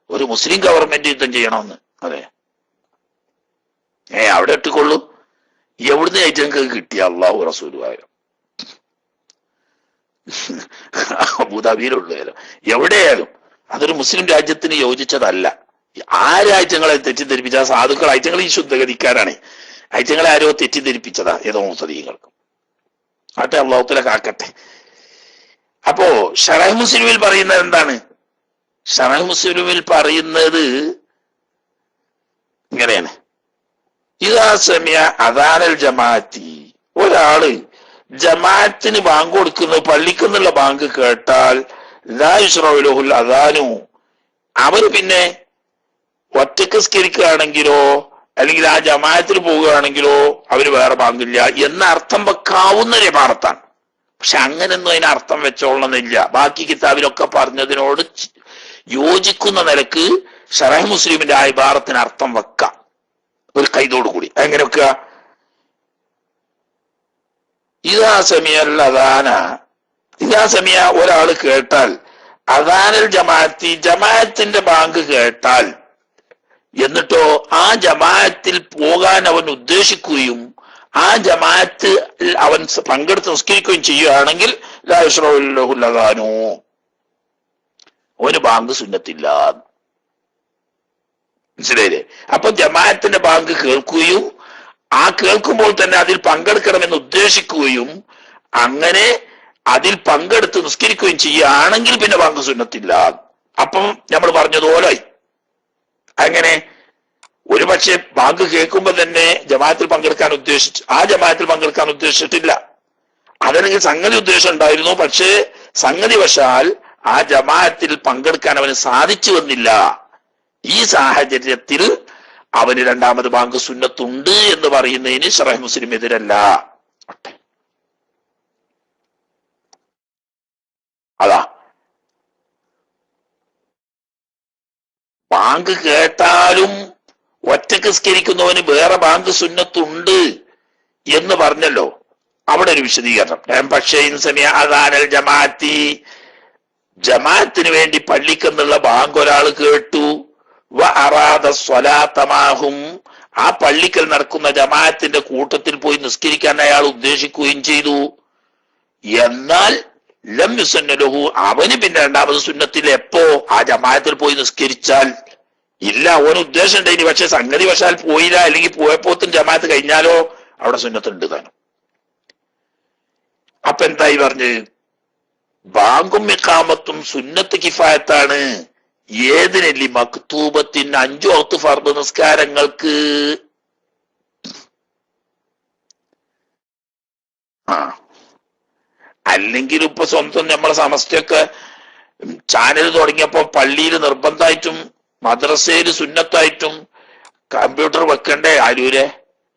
ഒരു മുസ്ലിം ഗവൺമെന്റ് യുദ്ധം ചെയ്യണമെന്ന്. അതെ, അവിടെ ഇട്ടുകൊള്ളൂ. എവിടുന്ന് ഏറ്റവും കിട്ടിയ അള്ളാഹു റസൂലുള്ളാഹി അബൂദാബിയിലുള്ളതായാലും എവിടെയായാലും അതൊരു മുസ്ലിം രാജ്യത്തിന് യോജിച്ചതല്ല. ആ രാജ്യങ്ങളെ തെറ്റിദ്ധരിപ്പിച്ച സാധുക്കൾ അയറ്റങ്ങൾ ഈ ശുദ്ധഗതിക്കാരാണ്. അയറ്റങ്ങളെ ആരോ തെറ്റിദ്ധരിപ്പിച്ചതാ ഏതോ മുസ്ലിങ്ങൾക്ക്. ആട്ടെ, അള്ളാഹുത്തല കാക്കട്ടെ. അപ്പോ ശറഹ് മുസ്ലിമിൽ പറയുന്നത് എന്താണ്? ശറഹ് മുസ്ലിമിൽ പറയുന്നത് ഇങ്ങനെയാണ്: ഇദാ സമിഅ അദാനൽ ജമാഅത്തി, ഒരാള് ജമാഅത്തിന് ബാങ്ക് കൊടുക്കുന്ന പള്ളിക്കുന്നുള്ള ബാങ്ക് കേട്ടാൽ ലാ യുശ്റഉ ലഹുൽ അദാനു, അവര് പിന്നെ ഒറ്റക്ക് സ്കരിക്കുകയാണെങ്കിലോ അല്ലെങ്കിൽ ആ ജമാഅത്തിൽ പോവുകയാണെങ്കിലോ അവര് വേറെ ബാങ്കില്ല എന്ന അർത്ഥം വെക്കാവുന്ന ഒരു ഇബാറത്താണ്. പക്ഷെ അങ്ങനെയൊന്നും അതിന് അർത്ഥം വെച്ചോളണമെന്നില്ല. ബാക്കി കിതാബിലൊക്കെ പറഞ്ഞതിനോട് യോജിക്കുന്ന നിലക്ക് ശറഹ് മുസ്ലിമിന്റെ ആ ഇബാറത്തിന് അർത്ഥം വെക്കാം ഒരു കൈതോടുകൂടി. എങ്ങനെ വെക്കുക? ഇദാ സമിഅൽ അദാന, ഇദാ സമിഅ ഒരാള് കേട്ടാൽ അദാനൽ ജമാഅത്തി, ജമാഅത്തിന്റെ ബാങ്ക് കേട്ടാൽ, എന്നിട്ടോ ആ ജമാഅത്തിൽ പോകാൻ അവൻ ഉദ്ദേശിക്കുകയും ആ ജമാഅത്ത് അവൻ പങ്കെടുത്ത് നിസ്കരിക്കുകയും ചെയ്യുകയാണെങ്കിൽ ലാ യുശ്റഉ ലഹുൽ അദാനു, അവന് ബാങ്ക് സുന്നത്തില്ല. മനസ്സിലായില്ലേ? അപ്പൊ ജമാഅത്തിന്റെ ബാങ്ക് കേൾക്കുകയും ആ കേൾക്കുമ്പോൾ തന്നെ അതിൽ പങ്കെടുക്കണമെന്ന് ഉദ്ദേശിക്കുകയും അങ്ങനെ അതിൽ പങ്കെടുത്ത് നിസ്കരിക്കുകയും ചെയ്യുകയാണെങ്കിൽ പിന്നെ ബാങ്ക് സുന്നത്തില്ല. അപ്പം നമ്മൾ പറഞ്ഞതുപോലെ അങ്ങനെ ഒരു പക്ഷെ ബാങ്ക് കേൾക്കുമ്പോ തന്നെ ജമാഅത്തിൽ പങ്കെടുക്കാൻ ആ ജമാഅത്തിൽ പങ്കെടുക്കാൻ ഉദ്ദേശിച്ചിട്ടില്ല, അതല്ലെങ്കിൽ സംഗതി ഉദ്ദേശം ഉണ്ടായിരുന്നു, പക്ഷേ സംഗതി വശാൽ ആ ജമാഅത്തിൽ പങ്കെടുക്കാൻ അവന് സാധിച്ചു വന്നില്ല. ഈ സാഹചര്യത്തിൽ അവന് രണ്ടാമത് ബാങ്ക് സുന്നത്തുണ്ട് എന്ന് പറയുന്നതിന് ശറഹ് മുസ്ലിം എതിരല്ല. അതാ, ബാങ്ക് കേട്ടാലും ഒറ്റക്ക് സ്കരിക്കുന്നവന് വേറെ ബാങ്ക് സുന്നത്തുണ്ട് എന്ന് പറഞ്ഞല്ലോ, അവിടെ ഒരു വിശദീകരണം. പക്ഷേ അദാനൽ ജമാഅത്തി, ജമാഅത്തിന് വേണ്ടി പള്ളിക്കെന്നുള്ള ബാങ്ക് ഒരാൾ കേട്ടു, വ അറാദ സ്വലാത്ത മാഹും, ആ പള്ളിക്കൽ നടക്കുന്ന ജമാഅത്തിന്റെ കൂട്ടത്തിൽ പോയി നിസ്കരിക്കാൻ അയാൾ ഉദ്ദേശിക്കുകയും ചെയ്തു. എന്നാൽ ലം യുസന്ന ലഹു, അവന് പിന്നെ രണ്ടാമത് സുന്നത്തിൽ എപ്പോ ആ ജമാഅത്തിൽ പോയി നിസ്കരിച്ചാൽ ഇല്ല, ഓന് ഉദ്ദേശം ഉണ്ടായിന്, പക്ഷെ സംഗതി വശാൽ പോയില്ല, അല്ലെങ്കിൽ പോയപ്പോത്തും ജമാഅത്ത് കഴിഞ്ഞാലോ അവിടെ സുന്നത്തുണ്ട് താനും. അപ്പൊ എന്തായി പറഞ്ഞ്? ബാങ്കും ഇഖാമത്തും സുന്നത്ത് കിഫായത്താണ്. ഏതിനല്ലി മക്തൂബത്തിന് 5 വഖ്ത് ഫർദ് നിസ്കാരങ്ങൾക്ക്. അല്ലെങ്കിൽ ഇപ്പൊ സ്വന്തം നമ്മളെ സമസ്തയൊക്കെ ചാനൽ തുടങ്ങിയപ്പോ പള്ളിയിൽ നിർബന്ധമായിട്ടും മദ്രസയിൽ സുന്നത്തായിട്ടും കമ്പ്യൂട്ടർ വെക്കണ്ടേ ആരൂരെ?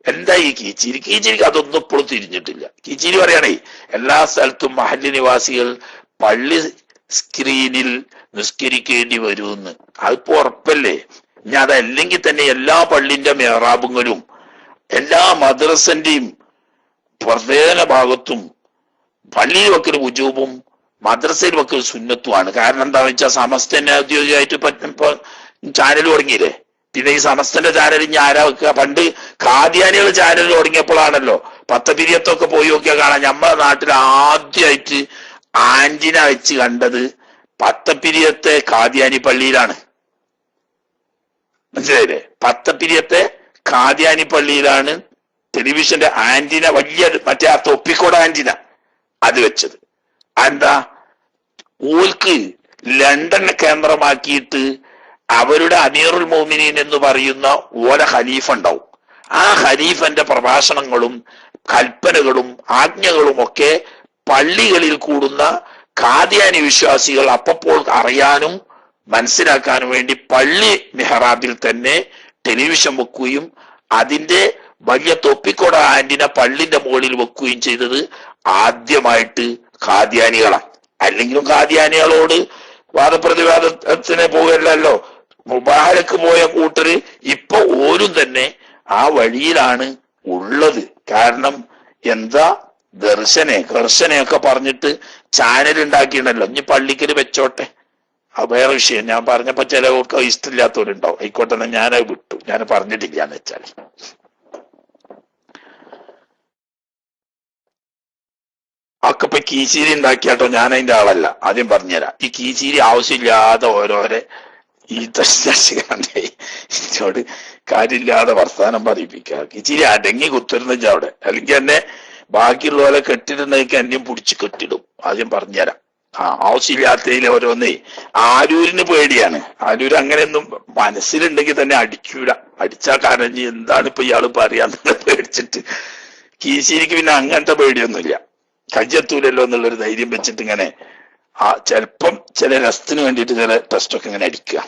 എന്താ ഈ കീച്ചിരിക്ക് അതൊന്നും ഇപ്പോഴും തിരിഞ്ഞിട്ടില്ല. കീച്ചിരി പറയണേ എല്ലാ സ്ഥലത്തും മഹല്ല് നിവാസികൾ പള്ളി സ്ക്രീനിൽ നിസ്കരിക്കേണ്ടി വരുമെന്ന്. അതിപ്പോ ഉറപ്പല്ലേ? ഇനി അതല്ലെങ്കിൽ തന്നെ എല്ലാ പള്ളിന്റെ മെഹ്റാബുകളും എല്ലാ മദ്രസന്റെയും പ്രധാന ഭാഗത്തും പള്ളിയിൽ വെക്കൽ വുജൂബും മദ്രസയിൽ വെക്കൽ സുന്നത്തുമാണ്. കാരണം എന്താണെന്ന് വെച്ചാൽ സമസ്തന്നെ ഔദ്യോഗികമായിട്ട് ഇപ്പൊ ചാനൽ തുടങ്ങിയില്ലേ, പിന്നെ ഈ സമസ്തന്റെ ചാനൽ ഇനി ആരാ വെക്കുക? പണ്ട് ഖാദിയാനികൾ ചാനൽ തുടങ്ങിയപ്പോഴാണല്ലോ പത്തപിരിയത്തൊക്കെ പോയി നോക്കിയാൽ കാണാം, നമ്മളെ നാട്ടിൽ ആദ്യമായിട്ട് ആന്റിന വെച്ച് കണ്ടത് പത്തപ്പിരിയത്തെ ഖാദിയാനി പള്ളിയിലാണ്. മനസ്സിലായില്ലേ? പത്തപ്പിരിയത്തെ ഖാദിയാനി പള്ളിയിലാണ് ടെലിവിഷന്റെ ആന്റിന, വലിയ മറ്റേ ആ തൊപ്പിക്കോട ആന്റിന അത് വെച്ചത്. എന്താ? ഓൽക്ക് ലണ്ടനെ കേന്ദ്രമാക്കിയിട്ട് അവരുടെ അമീറുൽ മോമിനീൻ എന്ന് പറയുന്ന ഓല ഖലീഫ ഉണ്ടാവും. ആ ഖലീഫന്റെ പ്രഭാഷണങ്ങളും കൽപ്പനകളും ആജ്ഞകളും ഒക്കെ പള്ളികളിൽ കൂടുന്ന ഖാദിയാനി വിശ്വാസികൾ അപ്പോൾ അറിയാനും മനസ്സിലാക്കാനും വേണ്ടി പള്ളി മെഹ്റാബിൽ തന്നെ ടെലിവിഷൻ വെക്കുകയും അതിന്റെ വലിയ തൊപ്പിക്കോട ആന്റിന പള്ളിന്റെ മുകളിൽ വെക്കുകയും ചെയ്തത് ആദ്യമായിട്ട് ഖാദിയാനികളാണ്. അല്ലെങ്കിലും ഖാദിയാനികളോട് വാദപ്രതിവാദത്തിന് പോകല്ലോ. മുബാഹരക്ക് പോയ കൂട്ടര് ഇപ്പൊ ഓരും തന്നെ ആ വഴിയിലാണ് ഉള്ളത്. കാരണം എന്താ കർശനയൊക്കെ പറഞ്ഞിട്ട് ചാനൽ ഉണ്ടാക്കിയിട്ടുണ്ടല്ലോ. ഇനി പള്ളിക്കല് വെച്ചോട്ടെ, അത് വേറെ വിഷയം. ഞാൻ പറഞ്ഞപ്പോ ചിലവർക്ക് ഇഷ്ടമില്ലാത്തവരുണ്ടാവും, ആയിക്കോട്ടെ ഞാനത് വിട്ടു, ഞാൻ പറഞ്ഞിട്ടില്ല എന്ന് വെച്ചാൽ. ഒക്കെ ഇപ്പൊ കീശീരി ഉണ്ടാക്കിയാട്ടോ, ഞാൻ അതിന്റെ ആളല്ല. ആദ്യം പറഞ്ഞുതരാം. ഈ കീശീരി ആവശ്യമില്ലാതെ ഓരോരെ ഈ ദർശകണ്ടേ ഇതിനോട് കാര്യമില്ലാതെ വർത്താനം പറയിപ്പിക്കുക. കീശീരി അടങ്ങി കുത്തിരുന്ന അവിടെ, അല്ലെങ്കിൽ എന്നെ ബാക്കിയുള്ള പോലെ കെട്ടിടുന്നതൊക്കെ എന്നെയും പിടിച്ച് കെട്ടിടും. ആദ്യം പറഞ്ഞുതരാം. ആവശ്യമില്ലാത്തതിൽ ഓരോന്നേ. ആരൂരിന് പേടിയാണ്. ആരൂര് അങ്ങനെയൊന്നും മനസ്സിലുണ്ടെങ്കിൽ തന്നെ അടിക്കൂല. അടിച്ചാൽ കാരണം എന്താണ് ഇപ്പൊ ഇയാള് പറയാന്ന് പേടിച്ചിട്ട്. കീശീരിക്ക് പിന്നെ അങ്ങനത്തെ പേടിയൊന്നുമില്ല. കയ്യെത്തൂലല്ലോ എന്നുള്ളൊരു ധൈര്യം വെച്ചിട്ട് ഇങ്ങനെ ചിലപ്പം ചില രസത്തിന് വേണ്ടിയിട്ട് ചില ടെസ്റ്റൊക്കെ ഇങ്ങനെ അടിക്കുക.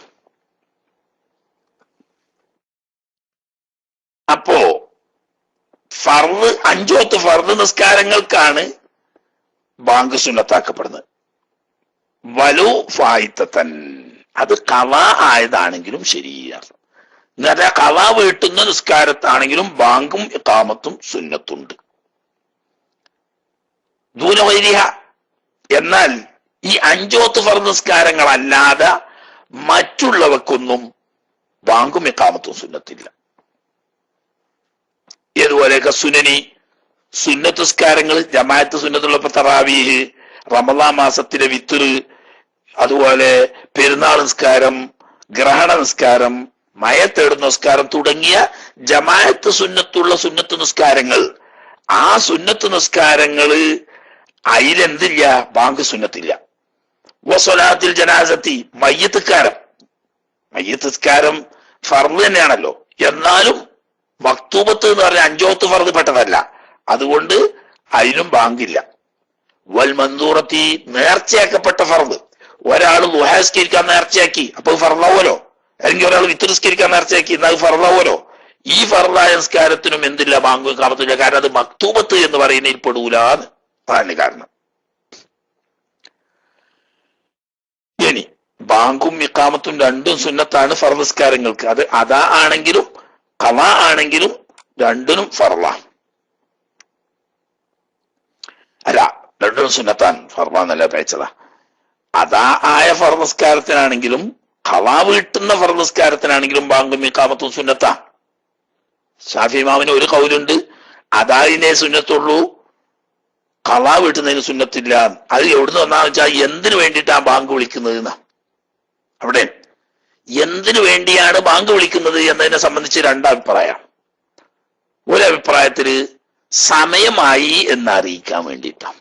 അപ്പോ ഫർദ് 5 വക്ത് ഫർദ് നിസ്കാരങ്ങൾക്കാണ് ബാങ്ക് സുന്നത്താക്കപ്പെടുന്നത്. വലു ഫായിത്തൻ, അത് ഖളാ ആയതാണെങ്കിലും ശരിയാണ്. എന്നുവെച്ചാൽ ഖളാ വീട്ടുന്ന നിസ്കാരത്താണെങ്കിലും ബാങ്കും ഇഖാമത്തും സുന്നത്തുണ്ട്. ദൂനവൈരിഹ, എന്നാൽ ഈ 5 വക്ത് ഫർദ് നിസ്കാരങ്ങളല്ലാതെ മറ്റുള്ളവർക്കൊന്നും ബാങ്കും ഇഖാമത്തും സുന്നത്തില്ല. ഏതുപോലെയൊക്കെ സുന്നത്ത് നിസ്കാരങ്ങൾ, ജമാഅത്ത് സുന്നത്തുള്ളപ്പോ തറാവീഹ്, റമളാൻ മാസത്തിലെ വിത്ർ, അതുപോലെ പെരുന്നാൾ നിസ്കാരം, ഗ്രഹണ നിസ്കാരം, മയ തേടുന്ന നിസ്കാരം തുടങ്ങിയ ജമാഅത്ത് സുന്നത്തുള്ള സുന്നത്ത് നിസ്കാരങ്ങൾ, ആ സുന്നത്ത് നിസ്കാരങ്ങള് അതിലെന്തില്ല? ബാങ്ക് സുന്നത്തില്ല. വസ്വലാത്തിൽ ജനാസത്തി, മയ്യത്ത് നിസ്കാരം ഫർദ് തന്നെയാണല്ലോ, എന്നാലും മക്തൂബത്ത് എന്ന് പറഞ്ഞ 5 വക്ത് ഫർദ് പെട്ടതല്ല, അതുകൊണ്ട് അതിനും ബാങ്കില്ല. വൽ മൻദൂറത്തി, നേർച്ചയാക്കപ്പെട്ട ഫർദ്. ഒരാൾ ദുഹാസ്കരിക്കാൻ നേർച്ചയാക്കി, അപ്പൊ ഫർദാവല്ലോ. അല്ലെങ്കിൽ ഒരാൾ വിത്രിസ്കരിക്കാൻ നേർച്ചയാക്കി, എന്നാൽ ഫർദാവല്ലോ. ഈ ഫർദായ നിസ്കാരത്തിനും എന്തില്ല? ബാങ്കും ഇഖാമത്തുമില്ല. കാരണം അത് മക്തൂബത്ത് എന്ന് പറയുന്നതിൽ പെടൂലാന്ന്. അതാണ് കാരണം. ഇനി ബാങ്കും ഇഖാമത്തും രണ്ടും സുന്നത്താണ് ഫർദ് നിസ്കാരങ്ങൾക്ക്. അത് അദാ ആണെങ്കിലും ഖളാ ആണെങ്കിലും രണ്ടിനും ഫർളാ. അല്ല, രണ്ടിനും സുന്നത്താണ്. ഫർളാന്നല്ല പേച്ചതാ. അദാ ആയ ഫർദ് നിസ്കാരത്തിനാണെങ്കിലും ഖളാ വീട്ടുന്ന ഫർദ് നിസ്കാരത്തിനാണെങ്കിലും ബാങ്കും ഇഖാമത്തും സുന്നത്താ. ശാഫി ഇമാമിന് ഒരു കൗലുണ്ട്, അദായിനെ സുന്നത്തുള്ളൂ, ഖളാ വീട്ടുന്നതിന് സുന്നത്തില്ല. അത് എവിടുന്ന് വന്നാന്ന് വെച്ചാൽ എന്തിനു വേണ്ടിയിട്ടാ ബാങ്ക് വിളിക്കുന്നത്? അവിടെ എന്തിനു വേണ്ടിയാണ് ബാങ്ക് വിളിക്കുന്നത് എന്നതിനെ സംബന്ധിച്ച് 2 അഭിപ്രായം. ഒരു അഭിപ്രായത്തില് സമയമായി എന്നറിയിക്കാൻ വേണ്ടിയിട്ടാണ്.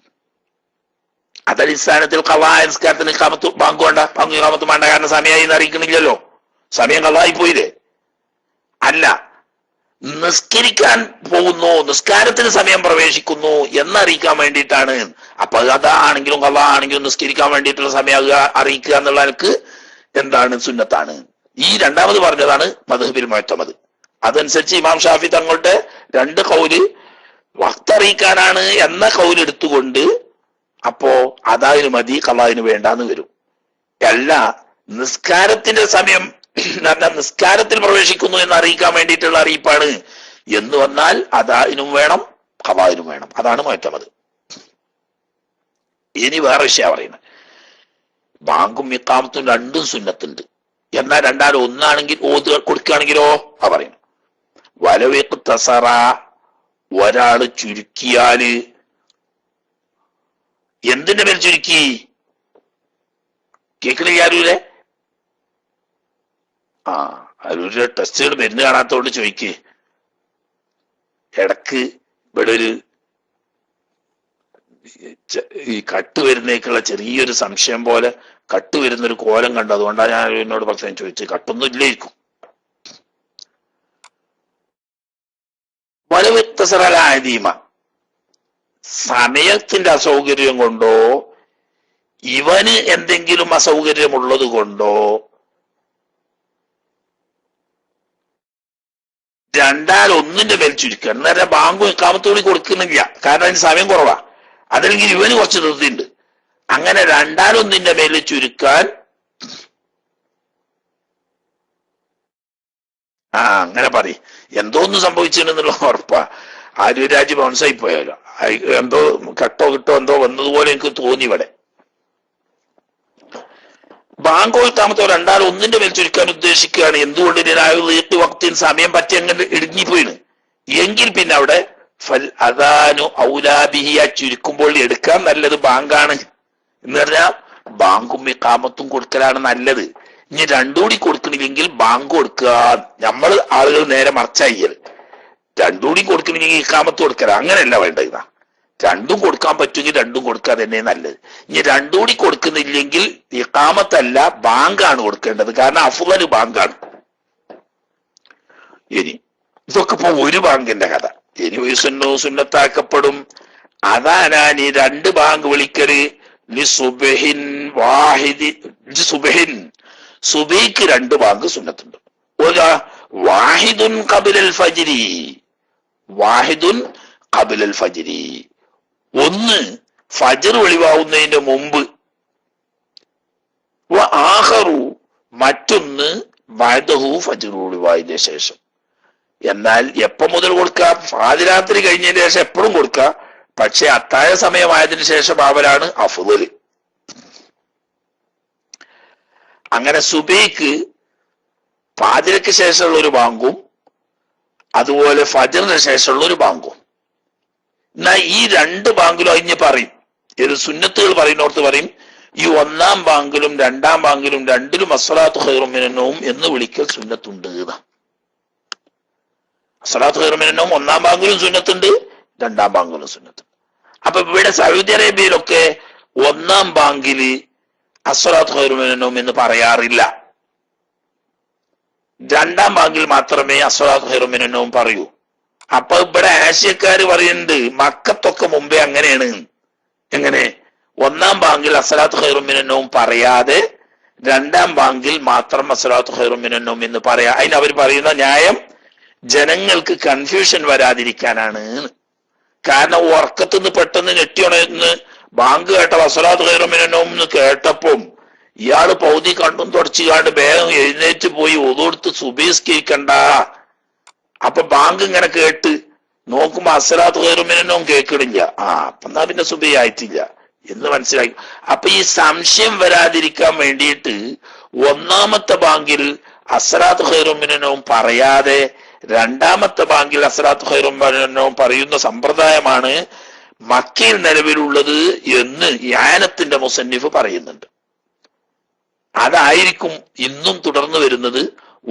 അതടിസ്ഥാനത്തിൽ ഖളാ നിസ്കാരത്തിന് ഇഖാമത്ത് ബാങ്ക് വേണ്ട, ബാങ്ക് ഇഖാമത്ത് വേണ്ട. കാരണം സമയമായി എന്ന് അറിയിക്കണില്ലല്ലോ, സമയം ഖളായി പോയില്ലേ. അല്ല, നിസ്കരിക്കാൻ പോകുന്നു, നിസ്കാരത്തിന് സമയം പ്രവേശിക്കുന്നു എന്നറിയിക്കാൻ വേണ്ടിയിട്ടാണ്. അപ്പൊ അതാ ആണെങ്കിലും ഖളാ ആണെങ്കിലും നിസ്കരിക്കാൻ വേണ്ടിയിട്ടുള്ള സമയം അറിയിക്കുക എന്നുള്ള എനിക്ക് എന്താണ്? സുന്നത്താണ്. ഈ രണ്ടാമത് പറഞ്ഞതാണ് മദ്ഹബിൽ മുഅ്തമദ്. അതനുസരിച്ച് ഇമാം ഷാഫി തങ്ങളുടെ 2 കൗല് വഖ്ത് അറിയിക്കാനാണ് എന്ന കൗല് എടുത്തുകൊണ്ട് അപ്പോ അതായിന് മതി, ഖളായിന് വേണ്ടാന്ന് വരും. അല്ല, നിസ്കാരത്തിന്റെ സമയം നിസ്കാരത്തിൽ പ്രവേശിക്കുന്നു എന്ന് അറിയിക്കാൻ വേണ്ടിയിട്ടുള്ള അറിയിപ്പാണ് എന്ന് വന്നാൽ അതായിനും വേണം, ഖളായിനും വേണം. അതാണ് മുഅ്തമദ്. ഇനി വേറെ വിഷയം പറയുന്നത്, ബാങ്കും ഇഖാമത്തും രണ്ടും സുന്നത്തുണ്ട്. എന്നാൽ രണ്ടാലും ഒന്നാണെങ്കിൽ കൊടുക്കുകയാണെങ്കിലോ പറയുന്നു. വലവിഖ്തസറ, ഒരാള് ചുരുക്കിയാല്. എന്തിന്റെ മേൽ ചുരുക്കി? കേൾക്കണില്ല ആരൂരെ? ആരൂരെ ടെസ്റ്റുകൾ മരുന്ന് കാണാത്തോണ്ട് ചോദിക്കേ. ഇടക്ക് ഇവിടെ ഒരു ഈ കട്ട് വരുന്നേക്കുള്ള ചെറിയൊരു സംശയം പോലെ കട്ട് വരുന്നൊരു കോലം കണ്ടു. അതുകൊണ്ടാണ് ഞാൻ എന്നോട് പ്രത്യേകം ചോദിച്ചത്. കട്ടൊന്നും ഇല്ലായിരിക്കും. വലവിക്തസറലാദീമ, സമയത്തിന്റെ അസൗകര്യം കൊണ്ടോ ഇവന് എന്തെങ്കിലും അസൗകര്യമുള്ളത് കൊണ്ടോ രണ്ടാൽ ഒന്നിന്റെ മേൽ ചുരുക്കുക. എന്നാലും ബാങ്കും ഇഖാമത്തും കൊടുക്കുന്നില്ല, കാരണം അതിന് സമയം കുറവാ. അതല്ലെങ്കിൽ ഇവന് കുറച്ച് ധൃതിയുണ്ട്. അങ്ങനെ 2/1 മേൽ ചുരുക്കാൻ അങ്ങനെ പറയും. എന്തോ ഒന്ന് സംഭവിച്ചിട്ടുണ്ടെന്നുള്ള ഉറപ്പാ. ആര്യരാജ് ബൗൺസായി പോയാലോ, എന്തോ കട്ടോ കിട്ടോ എന്തോ വന്നതുപോലെ എനിക്ക് തോന്നി. ഇവിടെ ബാങ്കോത്താമത്തോ രണ്ടാൾ ഒന്നിന്റെ മേൽ ചുരുക്കാൻ ഉദ്ദേശിക്കുകയാണ്. എന്തുകൊണ്ട് വക്തിൻ സമയം പറ്റി അങ്ങനെ ഇടുങ്ങിപ്പോയിന് എങ്കിൽ പിന്നെ അവിടെ ഫൽ അദാനു ഔലാബിഹി, ആ ചുരുക്കുമ്പോൾ എടുക്കാൻ നല്ലത് ബാങ്കാണ് എന്ന് പറഞ്ഞാൽ ബാങ്കും ഇഖാമത്തും കൊടുക്കലാണ് നല്ലത്. ഇനി രണ്ടുകൂടി കൊടുക്കണില്ലെങ്കിൽ ബാങ്ക് കൊടുക്കുക. നമ്മൾ ആളുകൾ നേരെ മറച്ചായി രണ്ടുകൂടി കൊടുക്കണമെങ്കിൽ ഇഖാമത്ത് കൊടുക്കല, അങ്ങനെയല്ല വേണ്ടത്. രണ്ടും കൊടുക്കാൻ പറ്റുമെങ്കിൽ രണ്ടും കൊടുക്കുക തന്നെ നല്ലത്. ഇനി രണ്ടുകൂടി കൊടുക്കുന്നില്ലെങ്കിൽ ഇഖാമത്തല്ല ബാങ്കാണ് കൊടുക്കേണ്ടത്, കാരണം അഫ്ളൽ ബാങ്കാണ്. ഇനി ഇതൊക്കെ ഇപ്പൊ ഒരു ബാങ്കിന്റെ കഥ. ഇനി ഒരു സുന്നത്താക്കപ്പെടും. അതാനാനി രണ്ട് ബാങ്ക് വിളിക്കല് സുബഹിൻ വാഹിദി, സുബഹിൻ സുബൈക്ക് രണ്ട് ബാങ്ക് സുന്നത്തുണ്ട്. വാഹിദുൻ ഖബിലൽ ഫജ്രി, വാഹിദുൻ ഖബിലൽ ഫജ്രി, ഒന്ന് ഫജ്ർ വെളിവാവുന്നതിന്റെ മുമ്പ്, ആഖറു മറ്റൊന്ന് ബഅദഹു ഫജ്ർ വെളിവായതിന്റെ ശേഷം. എന്നാൽ എപ്പോ മുതൽ കൊടുക്കാം? പാതിരാത്രി കഴിഞ്ഞതിന് ശേഷം എപ്പോഴും കൊടുക്കാം. പക്ഷെ അത്താഴ സമയമായതിനു ശേഷം ആവലാണ് അഫ്ളൽ. അങ്ങനെ സുബൈക്ക് പാതിരക്ക് ശേഷമുള്ള ഒരു ബാങ്കും അതുപോലെ ഫജ്റിന് ശേഷമുള്ള ഒരു ബാങ്കും. എന്നാൽ ഈ രണ്ട് ബാങ്കിലും അതിന് പറയും, ഏത് സുന്നത്തുകൾ പറയുന്നോർത്ത് പറയും, ഈ ഒന്നാം ബാങ്കിലും രണ്ടാം ബാങ്കിലും രണ്ടിലും അസ്സലാത്തു ഖൈറും മിനൻ നൗം എന്ന് വിളിക്കൽ സുന്നത്തുണ്ട്. അസ്സലാത്തു ഖൈറും മിനൻ നൗം ഒന്നാം ബാങ്കിലും സുന്നത്തുണ്ട്, രണ്ടാം ബാങ്കിലും സുന്നത്തുണ്ട്. അപ്പൊ ഇവിടെ സൗദി അറേബ്യയിലൊക്കെ ഒന്നാം ബാങ്കില് അസ്സലാത്തു ഖൈറും മിനൻ നൗം എന്ന് പറയാറില്ല. രണ്ടാം ബാങ്കിൽ മാത്രമേ അസ്സലാത്തു ഖൈറും മിനൻ നൗം പറയൂ. അപ്പൊ ഇവിടെ ആശയക്കാര് പറയുന്നുണ്ട് മക്കത്തൊക്കെ മുമ്പേ അങ്ങനെയാണ്. എങ്ങനെ? ഒന്നാം ബാങ്കിൽ അസ്സലാത്തു ഖൈറും മിനൻ നൗം പറയാതെ രണ്ടാം ബാങ്കിൽ മാത്രം അസ്സലാത്തു ഖൈറും മിനൻ നൗം എന്ന് പറയാ. അതിന് അവർ പറയുന്ന ന്യായം ജനങ്ങൾക്ക് കൺഫ്യൂഷൻ വരാതിരിക്കാനാണ്. കാരണം ഉറക്കത്തുനിന്ന് പെട്ടെന്ന് ഞെട്ടിയുണർന്ന് ബാങ്ക് കേട്ട അസ്സലാത്തു ഖൈറും മിനൻ നൗം എന്ന് കേട്ടപ്പം ഇയാള് പൗതി കണ്ടും തുടച്ചുകാണ്ട് വേഗം എഴുന്നേറ്റ് പോയി ഒതുകൊടുത്ത് സുബഹിസ്കരിക്കണ്ട. അപ്പൊ ബാങ്ക് ഇങ്ങനെ കേട്ട് നോക്കുമ്പോ അസ്സലാത്തു ഖൈറും മിനൻ നൗം കേൾക്കണില്ല. അപ്പൊ എന്നാ പിന്നെ സുബഹി ആയിട്ടില്ല എന്ന് മനസ്സിലാക്കി. അപ്പൊ ഈ സംശയം വരാതിരിക്കാൻ വേണ്ടിയിട്ട് ഒന്നാമത്തെ ബാങ്കിൽ അസ്സലാത്തു ഖൈറും മിനൻ നൗം പറയാതെ രണ്ടാമത്തെ ബാങ്കിൽ അസ്സലാത്തു ഖൈറും മിനൻ നൗം പറയുന്ന സമ്പ്രദായമാണ് മക്കയിൽ നിലവിലുള്ളത് എന്ന് യാനത്തിന്റെ മുസന്നിഫ് പറയുന്നുണ്ട്. അതായിരിക്കും ഇന്നും തുടർന്നു വരുന്നത്.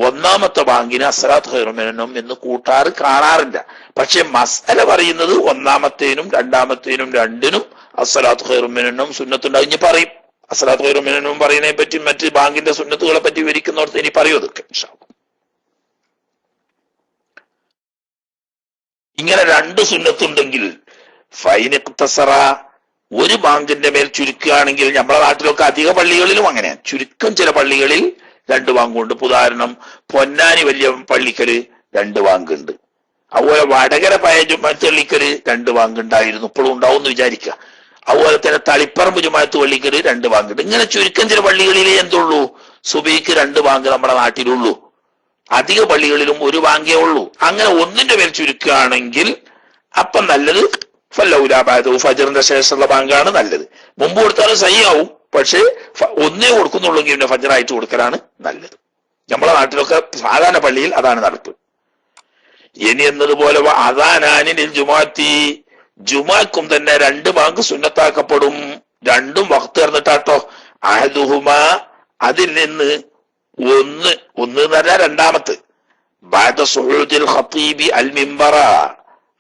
ഒന്നാമത്തെ ബാങ്കിന് അസ്സലാത്തു ഖൈറും മിനൻ നൗം എന്ന് കൂട്ടാറ് കാണാറില്ല. പക്ഷെ മസ്അല പറയുന്നത് ഒന്നാമത്തേനും രണ്ടാമത്തേനും രണ്ടിനും അസ്സലാത്തു ഖൈറും മിനൻ നൗം സുന്നത്തുണ്ട്. ഇനി പറയും അസ്സലാത്തു ഖൈറും മിനൻ നൗം പറയുന്നതിനെ പറ്റി, മറ്റ് ബാങ്കിന്റെ സുന്നത്തുകളെ പറ്റി വിവരിക്കുന്നവർക്ക് ഇനി പറയൂ അതൊക്കെ. ഇങ്ങനെ രണ്ട് സുന്നത്തുണ്ടെങ്കിൽ ഫൈനിഖ്തസറ, ഒരു ബാങ്കിന്റെ മേൽ ചുരുക്കുകയാണെങ്കിൽ, നമ്മുടെ നാട്ടിലൊക്കെ അധിക പള്ളികളിലും അങ്ങനെ ചുരുക്കം ചില പള്ളികളിൽ രണ്ട് ബാങ്കുണ്ട്. ഉദാഹരണം പൊന്നാനി വലിയ പള്ളിക്കല് രണ്ട് ബാങ്കുണ്ട്. അതുപോലെ വടകര പഴയ പള്ളിക്കല് രണ്ട് ബാങ്കുണ്ടായിരുന്നു, ഇപ്പോഴും ഉണ്ടാവും എന്ന് വിചാരിക്കുക. അതുപോലെ തന്നെ തളിപ്പറമ്പ് ജുമാഅത്ത് പള്ളിക്കല് രണ്ട് ബാങ്കുണ്ട്. ഇങ്ങനെ ചുരുക്കം ചില പള്ളികളിലേ എന്തുള്ളൂ, സുബഹിക്ക് രണ്ട് ബാങ്ക് നമ്മുടെ നാട്ടിലുള്ളൂ. അധിക പള്ളികളിലും ഒരു ബാങ്കേ ഉള്ളൂ. അങ്ങനെ ഒന്നിന്റെ മേൽ ചുരുക്കുകയാണെങ്കിൽ അപ്പം നല്ലത് ഫല്ലൗലാബാദു, ഫജ്റിന്റെ ശേഷമുള്ള ബാങ്കാണ് നല്ലത്. മുമ്പ് കൊടുത്താലും സഹിയാവും, പക്ഷെ ഒന്നേ കൊടുക്കുന്നുള്ളെങ്കിൽ പിന്നെ ഫജ്റായിട്ട് കൊടുക്കലാണ് നല്ലത്. നമ്മളെ നാട്ടിലൊക്കെ സാധാരണ പള്ളിയിൽ അതാണ് നടപ്പ്. ഇനി എന്നതുപോലെ അദാനാനിൽ ജുമാഅത്തി, ജുമാക്കും തന്നെ രണ്ട് ബാങ്ക് സുന്നത്താക്കപ്പെടും. രണ്ടും വഖ്ത് ചേർന്നിട്ടാട്ടോ. അഹദുഹുമ, അതിൽ നിന്ന് ഒന്ന് എന്ന് പറഞ്ഞാൽ രണ്ടാമത്ത്, ബഅദ സുഊദിൽ ഖതീബി അൽ മിംബറ,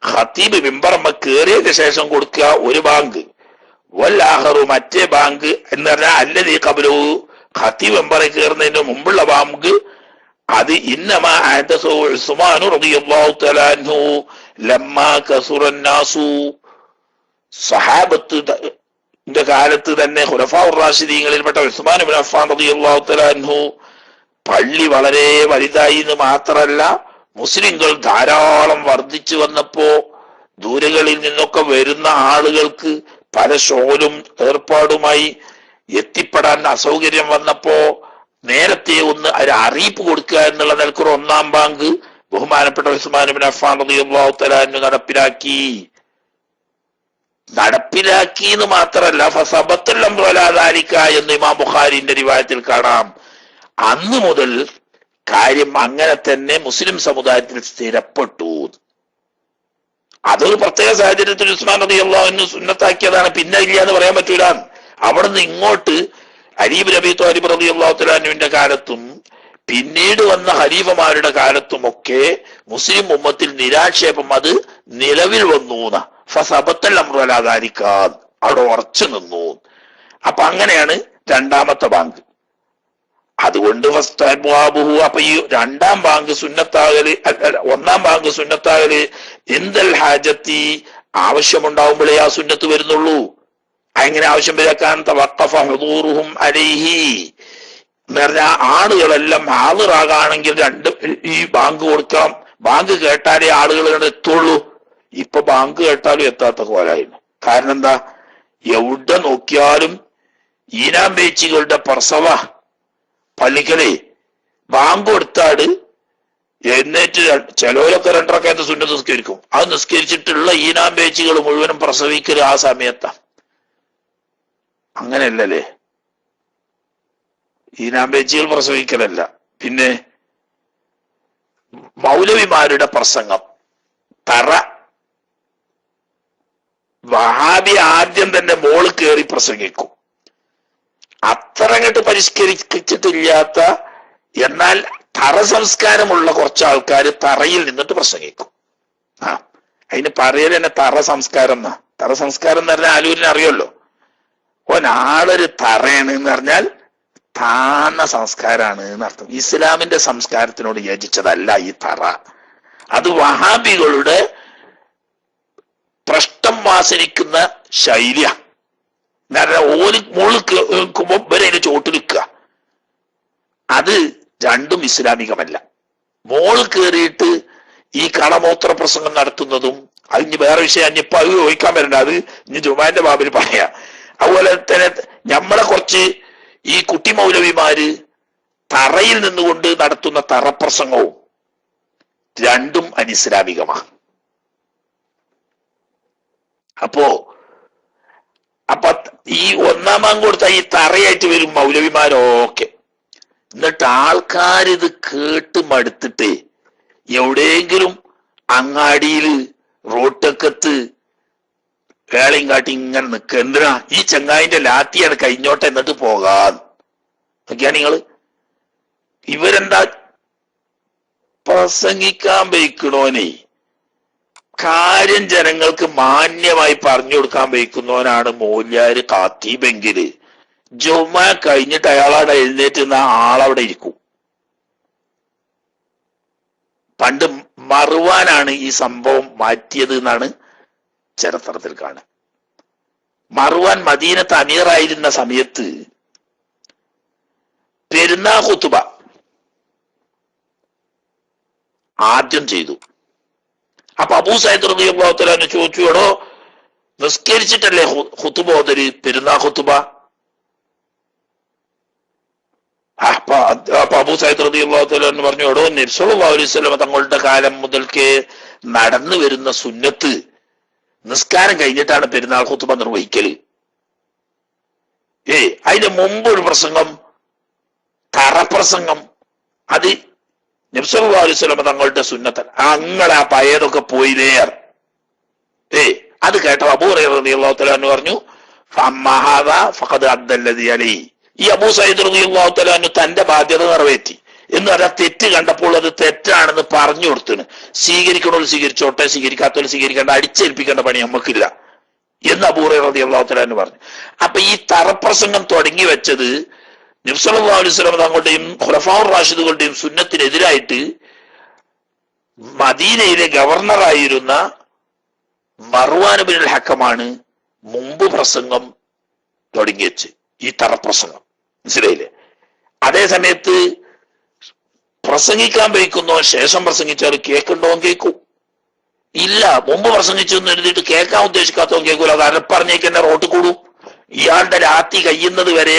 ഖതീബ് മിംബറമ്മ കേറിയതിന് ശേഷം കൊടുക്കുക ഒരു ബാങ്ക്. വല്ലാഹറു, മറ്റേ ബാങ്ക് എന്ന് പറഞ്ഞാൽ അല്ലദീ ഖബ്ലഹു, ഖതീബ് മിംബറിൽ കയറുന്നതിന് മുമ്പുള്ള ബാങ്ക്, അത് ഇന്നമാ അഹദസു ഉസ്മാൻ റളിയല്ലാഹു തആല അൻഹു ലമ്മാ കസുറൻ നാസു, സഹാബത്തിന്റെ കാലത്ത് തന്നെ ഖുലഫാഉർ റാഷിദീങ്ങളിൽപ്പെട്ട ഉസ്മാൻ ഇബ്നു അഫ്ഫാൻ റളിയല്ലാഹു തആല അൻഹു പള്ളി വളരെ വലുതായി എന്ന് മാത്രമല്ല, മുസ്ലിങ്ങൾ ധാരാളം വർദ്ധിച്ചു വന്നപ്പോ ദൂരകളിൽ നിന്നൊക്കെ വരുന്ന ആളുകൾക്ക് പല ഷോലും ഏർപ്പാടുമായി എത്തിപ്പെടാൻ അസൗകര്യം വന്നപ്പോ നേരത്തെ ഒന്ന് ഒരു അറിയിപ്പ് കൊടുക്കുക എന്നുള്ള നിലക്കൊരു ഒന്നാം ബാങ്ക് ബഹുമാനപ്പെട്ട ഉസ്മാൻ ഇബ്നു അഫ്ഫാൻ റളിയല്ലാഹു തആല അൻഹു നടപ്പിലാക്കി എന്ന് മാത്രമല്ല ഫസബത്തൽ അംറു അലാ ദാലിക എന്ന് ഇമാം ബുഖാരിന്റെ റിവായത്തിൽ കാണാം. അന്ന് മുതൽ കാര്യം അങ്ങനെ തന്നെ മുസ്ലിം സമുദായത്തിൽ സ്ഥിരപ്പെട്ടു. അതൊരു പ്രത്യേക സാഹചര്യത്തിൽ ഉസ്മാൻ റളിയല്ലാഹു അൻഹു സുന്നത്താക്കിയതാണ്, പിന്നെ ഇല്ല എന്ന് പറയാൻ പറ്റൂല. അവിടുന്ന് ഇങ്ങോട്ട് അലി ഇബ്നു അബീ ത്വാലിബ് റളിയല്ലാഹു തആല അൻഹുവിന്റെ കാലത്തും പിന്നീട് വന്ന ഖലീഫമാരുടെ കാലത്തുമൊക്കെ മുസ്ലിം ഉമ്മത്തിൽ നിരാക്ഷേപം അത് നിലവിൽ വന്നു. ഫസബത്തൽ അംറു അലാ ദാലിക, അവിടെ ഉറച്ചു നിന്നു. അപ്പൊ അങ്ങനെയാണ് രണ്ടാമത്തെ ബാങ്ക്. അതുകൊണ്ട് അപ്പൊ ഈ രണ്ടാം ബാങ്ക് സുന്നത്താകല്, ഒന്നാം ബാങ്ക് സുന്നത്താകല് എന്തൽ ഹാജത്തി, ആവശ്യമുണ്ടാവുമ്പോഴേ ആ സുന്നത്ത് വരുന്നുള്ളൂ. അങ്ങനെ ആവശ്യം വരാക്കാൻ തവഖഫ ഹുദൂറുഹും അലൈഹി എന്ന് പറഞ്ഞാൽ ആളുകളെല്ലാം ഹാദിറാകാണെങ്കിൽ ഈ ബാങ്ക് കൊടുക്കണം. ബാങ്ക് കേട്ടാലേ ആളുകൾ എത്തുള്ളൂ. ഇപ്പൊ ബാങ്ക് കേട്ടാലും എത്താത്ത കോലായിരുന്നു. കാരണം എന്താ, എവിടെ നോക്കിയാലും ഈനാം പേച്ചികളുടെ പ്രസവ പള്ളിക്കലേ ബാങ്ക് കൊടുത്താട് എന്നിട്ട് ചിലവരൊക്കെ രണ്ടരക്കാലത്ത് സുന്നത്ത് നിസ്കരിക്കും. അത് നിസ്കരിച്ചിട്ടുള്ള ഈനാം പേച്ചികൾ മുഴുവനും പ്രസവിക്കൽ ആ സമയത്താ. അങ്ങനെയല്ലല്ലേ, ഈനാം പേച്ചികൾ പ്രസവിക്കലല്ല. പിന്നെ മൗലവിമാരുടെ പ്രസംഗം തറ വഹാബി ആദ്യം തന്നെ മോള് കയറി പ്രസംഗിക്കും. അത്ര അങ്ങോട്ട് പരിഷ്കരിച്ചിട്ടില്ലാത്ത എന്നാൽ തറ സംസ്കാരമുള്ള കുറച്ച് ആൾക്കാർ തറയിൽ നിന്നിട്ട് പ്രസംഗിക്കും. അതിന് പറയൽ തന്നെ തറ സംസ്കാരം എന്നാ. തറ സംസ്കാരം എന്ന് പറഞ്ഞാൽ ആലൂരിനെ അറിയല്ലോ. ആളൊരു തറയാണ് എന്ന് പറഞ്ഞാൽ താന്ന സംസ്കാരാണ് എന്നർത്ഥം. ഇസ്ലാമിന്റെ സംസ്കാരത്തിനോട് യോജിച്ചതല്ല ഈ തറ. അത് വഹാബികളുടെ പ്രശ്നം വാസനിക്കുന്ന ശൈലിയ. ഓല് മുള് കേൾക്കുമ്പോ ഇവരെ ചോട്ട് നിൽക്കുക. അത് രണ്ടും ഇസ്ലാമികമല്ല. മോള് കയറിയിട്ട് ഈ കളമൂത്ര പ്രസംഗം നടത്തുന്നതും അതിന് വേറെ വിഷയം. അഞ്ഞിപ്പോ അത് ചോദിക്കാൻ വരണ്ട, അത് ഇനി ജുമാന്റെ ബാബിൽ പറയാം. അതുപോലെ തന്നെ നമ്മളെ കുറച്ച് ഈ കുട്ടി മൗലവിമാര് തറയിൽ നിന്നുകൊണ്ട് നടത്തുന്ന തറപ്രസംഗവും രണ്ടും അനിസ്ലാമികമാണ്. അപ്പോ ഈ ഒന്നാം ബാങ്ക് കൊടുത്ത ഈ തറയായിട്ട് വരും മൗലവിമാരൊക്കെ. എന്നിട്ട് ആൾക്കാരിത് കേട്ട് മടുത്തിട്ട് എവിടെയെങ്കിലും അങ്ങാടിയിൽ റോട്ടക്കത്ത് വേളയും കാട്ടി ഇങ്ങനെ നിൽക്കുക. എന്തിനാ, ഈ ചങ്ങായിന്റെ ലാത്തിയാണ് കഴിഞ്ഞോട്ടെ എന്നിട്ട് പോകാൻ നോക്കിയാ നിങ്ങള്. ഇവരെന്താ പ്രസംഗിക്കാൻ വയ്ക്കണോനെ, കാര്യം ജനങ്ങൾക്ക് മാന്യമായി പറഞ്ഞു കൊടുക്കാൻ വയ്ക്കുന്നവനാണ് മോല്യാര് കാത്തീബെങ്കില്. ജുമ കഴിഞ്ഞിട്ട് അയാളവിടെ എഴുന്നേറ്റ് നിന്ന ആളവിടെ ഇരിക്കും. പണ്ട് മറുവാനാണ് ഈ സംഭവം മാറ്റിയത് എന്നാണ് ചരിത്രത്തിൽ കാണുക. മറുവാൻ മദീനത്ത് അമീറായിരുന്ന സമയത്ത് പെരുന്നാ ഖുതുബ ആദ്യം ചെയ്തു. അപ്പൊ അബൂ സഈദ് റളിയല്ലാഹു തആല ചോദിച്ചു, എടോ നിസ്കരിച്ചിട്ടല്ലേ ഖുതുബ ഓതല്, പെരുന്നാ ഖുതുബ? അപ്പൊ അബൂ സഈദ് റളിയല്ലാഹു തആല പറഞ്ഞു, എടോ നബി സല്ലല്ലാഹു അലൈഹി വസല്ലം തങ്ങളുടെ കാലം മുതൽക്കേ നടന്നു വരുന്ന സുന്നത്ത് നിസ്കാരം കഴിഞ്ഞിട്ടാണ് പെരുന്നാൾ ഖുതുബ നിർവഹിക്കല്. അതിന് മുമ്പ് ഒരു പ്രസംഗം, തറപ്രസംഗം, അത് നബി സല്ലല്ലാഹു അലൈഹി വസല്ലം തങ്ങളുടെ സുന്നത്തല്ല. അങ്ങനെ ആ പഴയതൊക്കെ പോയില്ലേ. അത് കേട്ട അബൂ ഹുറൈറ റളിയല്ലാഹു തആല അൻഹു പറഞ്ഞു, ഫഅമ്മാ ഹാദാ ഫഖദ് അദ്ദല്ലദി അലൈഹി. ഈ അബൂ സഈദ് റളിയല്ലാഹു തആല അൻഹു തന്റെ ബാധ്യത നിറവേറ്റി എന്ന് പറഞ്ഞാൽ തെറ്റ് കണ്ടപ്പോൾ അത് തെറ്റാണെന്ന് പറഞ്ഞു കൊടുത്തിന്. സ്വീകരിക്കണോല് സ്വീകരിച്ചോട്ടെ, സ്വീകരിക്കാത്തോല് സ്വീകരിക്കേണ്ട, അടിച്ചേൽപ്പിക്കേണ്ട പണി നമുക്കില്ല എന്ന് അബൂ ഹുറൈറ റളിയല്ലാഹു തആല അൻഹു പറഞ്ഞു. അപ്പൊ ഈ തറപ്രസംഗം തുടങ്ങി വെച്ചത് നബി സല്ലല്ലാഹു അലൈഹി വസല്ലം തങ്ങളുടെയും ഖുലഫാഉർ റാഷിദുകളുടെയും സുന്നത്തിനെതിരായിട്ട് മദീനയിലെ ഗവർണറായിരുന്ന മർവാൻ ഇബ്നുൽ ഹക്കമാണ് മുമ്പ് പ്രസംഗം തുടങ്ങി വെച്ച്, ഈ തറപ്രസംഗം. മനസ്സിലായില്ലേ? അതേ സമയത്ത് പ്രസംഗിക്കാൻ വയ്ക്കുന്നോ ശേഷം പ്രസംഗിച്ചാൽ കേൾക്കണ്ടോൻ കേൾക്കും. ഇല്ല, മുമ്പ് പ്രസംഗിച്ചു എന്ന് എഴുതിയിട്ട് കേൾക്കാൻ ഉദ്ദേശിക്കാത്തവൻ കേൾക്കൂല. അത് അരപ്പറഞ്ഞേക്ക് തന്നെ റോട്ട് കൂടും. ഇയാളുടെ രാത്തി കഴിയുന്നത് വരെ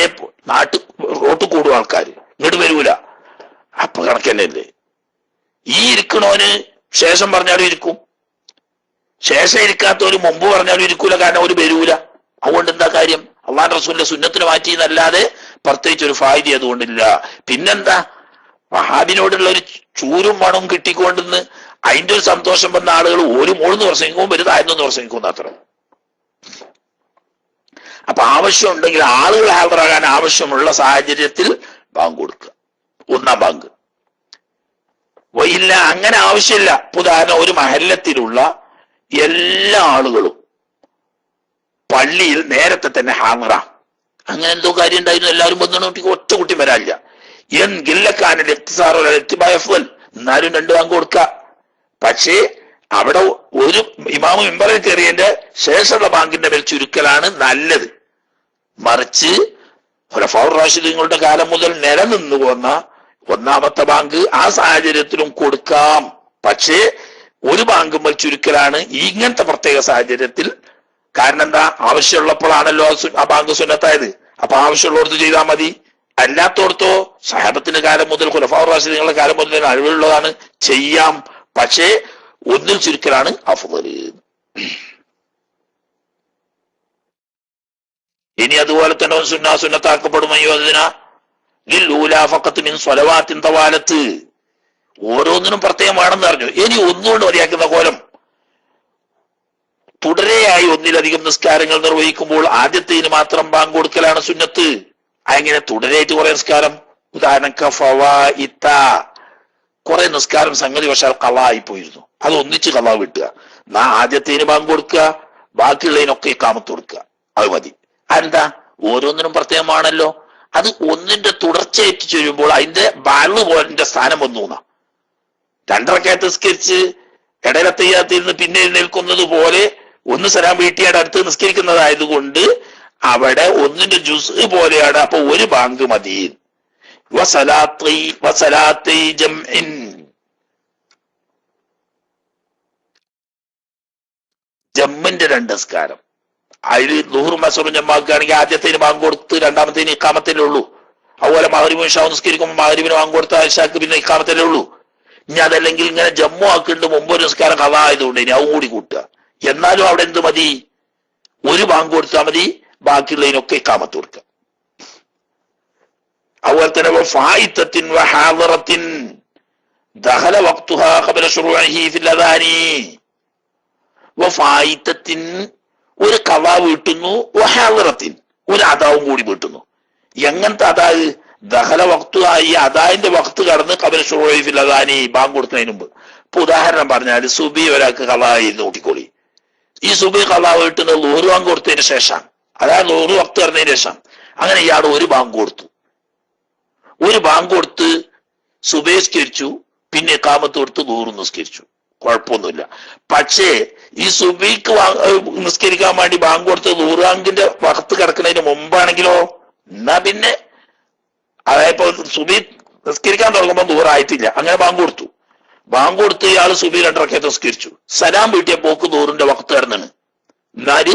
റോട്ട് കൂടും ആൾക്കാർ. ഇങ്ങോട്ട് വരൂല. അപ്പൊ കണക്കന്നെയല്ലേ. ഈ ഇരിക്കണോന് ശേഷം പറഞ്ഞാലും ഇരിക്കും, ശേഷം ഇരിക്കാത്തവര് മുമ്പ് പറഞ്ഞാലും ഇരിക്കൂല, കാരണം ഒരു വരൂല. അതുകൊണ്ട് എന്താ കാര്യം? അള്ളാഹുവിന്റെ റസൂലിന്റെ സുന്നത്തിന് മാറ്റി എന്നല്ലാതെ പ്രത്യേകിച്ച് ഒരു ഫായിദ അതുകൊണ്ടില്ല. പിന്നെന്താ, വഹാബിനോടുള്ള ഒരു ചൂരും മണവും കിട്ടിക്കൊണ്ടെന്ന് അതിന്റെ ഒരു സന്തോഷം വന്ന ആളുകൾ ഒരു 3 പ്രസംഗിക്കും, വലുത് 1 പ്രസംഗിക്കും അത്ര. അപ്പൊ ആവശ്യമുണ്ടെങ്കിൽ ആളുകൾ ഹാജരാകാൻ ആവശ്യമുള്ള സാഹചര്യത്തിൽ ബാങ്ക് കൊടുക്കുക, 1-ാം ബാങ്ക്. ഇല്ല അങ്ങനെ ആവശ്യമില്ല. ഉദാഹരണം, ഒരു മഹല്ലത്തിലുള്ള എല്ലാ ആളുകളും പള്ളിയിൽ നേരത്തെ തന്നെ ഹാജറ, അങ്ങനെ എന്തോ കാര്യം ഉണ്ടായിരുന്നു, എല്ലാവരും വന്നു, ഒറ്റ കുട്ടി വരാനില്ല എങ്കിലക്കാനിൽ എത്തിബായഫൽ, എന്നാലും 2 ബാങ്ക് കൊടുക്ക. പക്ഷേ അവിടെ ഒരു ഇമാമ് മിമ്പറിൽ കയറിയതിന്റെ ശേഷമുള്ള ബാങ്കിന്റെ മേൽ ചുരുക്കലാണ് നല്ലത്. മറിച്ച് ഖുലഫാഉർ റാഷിദീങ്ങളുടെ കാലം മുതൽ നിലനിന്നു പോന്ന 1-ാമത്തെ ബാങ്ക് ആ സാഹചര്യത്തിലും കൊടുക്കാം. പക്ഷേ ഒരു ബാങ്ക് മേൽ ചുരുക്കലാണ് ഇങ്ങനത്തെ പ്രത്യേക സാഹചര്യത്തിൽ. കാരണം എന്താ, ആവശ്യമുള്ളപ്പോഴാണല്ലോ ആ ബാങ്ക് സുന്നത്തായത്. അപ്പൊ ആവശ്യമുള്ളവർക്ക് ചെയ്താൽ മതി, അല്ലാത്തോടത്തോ സഹാബത്തിന്റെ കാലം മുതൽ ഖുലഫാഉർ റാഷിദീങ്ങളുടെ കാലം മുതൽ അഴിവുള്ളതാണ്, ചെയ്യാം. പക്ഷേ ഒന്നിൽ ചുരുക്കലാണ് അഫ്ളൽ. ഇനി അതുപോലെ തന്നെ സുന്നത്താക്കപ്പെടും സ്വലവാത്ത്, ഓരോന്നിനും പ്രത്യേകം വേണമെന്ന് പറഞ്ഞു. ഇനി ഒന്നുകൊണ്ട് മതിയാക്കുന്ന കോലം, തുടരെയായി 1-ലധികം നിസ്കാരങ്ങൾ നിർവഹിക്കുമ്പോൾ ആദ്യത്തേന് മാത്രം ബാങ്ക് കൊടുക്കലാണ് സുന്നത്ത്. അങ്ങനെ തുടരെയായിട്ട് കുറെ നിസ്കാരം, ഉദാഹരണം കഫവാഇത്ത, കുറെ നിസ്കാരം സംഗതി വശാൽ കളായി പോയിരുന്നു, അത് ഒന്നിച്ച് കളാ വിട്ടുക. ആദ്യത്തേന് ബാങ്ക് കൊടുക്കുക, ബാക്കിയുള്ളതിനൊക്കെ ഇഖാമത്ത് കൊടുക്കുക, അത് മതി. എന്താ, ഓരോന്നിനും പ്രത്യേകമാണല്ലോ. അത് ഒന്നിന്റെ തുടർച്ചയായിട്ട് ചെയ്യുമ്പോൾ അതിന്റെ ബാലു പോലിന്റെ സ്ഥാനം വന്നു. 2 റക്അത്ത് നിസ്കരിച്ച് ഇടയിലത്തയ്യാത്തിൽ നിന്ന് പിന്നെ എഴുന്നേൽക്കുന്നത് പോലെ ഒന്ന് സലാം വീട്ടിയുടെ അടുത്ത് നിസ്കരിക്കുന്നതായതുകൊണ്ട് അവിടെ ഒന്നിന്റെ ജുസ് പോലെയാണ്. അപ്പൊ ഒരു ബാങ്ക് മതി. ജമ്മിന്റെ 2 നിസ്കാരം, അതിൽ ളുഹറും അസ്റും ജമ്മാക്കുകയാണെങ്കിൽ ആദ്യത്തേന് ബാങ്ക് കൊടുത്ത് 2-ാമത്തേന് ഇഖാമത്തല്ലേ ഉള്ളൂ. അതുപോലെ മഗ്‌രിബും ഇശാഉം നിസ്കരിക്കുമ്പോൾ മഗ്‌രിബിന് ബാങ്ക് കൊടുത്ത ഇശാക്ക് പിന്നെ ഇഖാമത്തല്ലേ ഉള്ളൂ. ഇനി അതല്ലെങ്കിൽ ഇങ്ങനെ ജമ്മു ആക്കിയിട്ട് മുമ്പ് ഒരു നിസ്കാരം ഖളാ ആയതുകൊണ്ട് ഇനി അതും കൂടി കൂട്ടുക. എന്നാലും അവിടെ എന്ത് മതി, ഒരു ബാങ്ക് കൊടുത്താൽ മതി, ബാക്കിയുള്ളതിനൊക്കെ ഇഖാമത്ത് കൊടുക്കുക. അതുപോലെ തന്നെ ഫായിത്തത്തിൻ വഹാദിറത്തിൻ ദഖല വഖ്തുഹാ ഖബല ശുറൂഇഹി ഫിൽ അദാനി. വഫായിത്തത്തിൻ ഒരു ഖളാ വീട്ടുന്നു, വഹാദിറത്തിൻ ഒരു അദാവും കൂടി വീട്ടുന്നു. എങ്ങനത്തെ അതായത് ദഖല വഖ്തുഹാ, ഈ അദാന്റെ വഖ്ത് കടന്ന് ഖബല ശുറൂഇഹി ഫിൽ അദാനി, ബാങ്ക് കൊടുക്കുന്നതിന് മുമ്പ്. ഇപ്പൊ ഉദാഹരണം പറഞ്ഞാൽ സുബി ഒരാൾക്ക് ഖളാ ആയിരുന്നു കൂട്ടിക്കോളി. ഈ സുബി ഖളാ വീട്ടുന്നത് ളുഹർ ബാങ്ക് കൊടുത്തതിന് ശേഷം, അതായത് ളുഹർ വഖ്ത് കടന്നതിന് ശേഷം. അങ്ങനെ ഇയാൾ ഒരു ബാങ്ക് കൊടുത്തു, ഒരു ബാങ്ക് കൊടുത്ത് സുബഹിസ്കരിച്ചു, പിന്നെ ഇഖാമത്ത് കൊടുത്ത് ളുഹർ നിസ്കരിച്ചു, കുഴപ്പമൊന്നുമില്ല. പക്ഷേ ഈ സുബിക്ക് നിസ്കരിക്കാൻ വേണ്ടി ബാങ്ക് കൊടുത്ത് ളുഹർ ബാങ്കിന്റെ വഖ്ത് കിടക്കുന്നതിന് മുമ്പാണെങ്കിലോ, എന്നാ പിന്നെ അതായത് സുബി നിസ്കരിക്കാൻ തുടങ്ങുമ്പോൾ ളുഹർ ആയിട്ടില്ല, അങ്ങനെ ബാങ്ക് കൊടുത്തു. ബാങ്ക് കൊടുത്ത് ഇയാൾ സുബി 2 റക്അത്ത് നിസ്കരിച്ചു, സലാം വീട്ടിയ പോക്ക് ളുഹറിന്റെ വഖ്ത് കിടന്നാണ്. എന്നാല്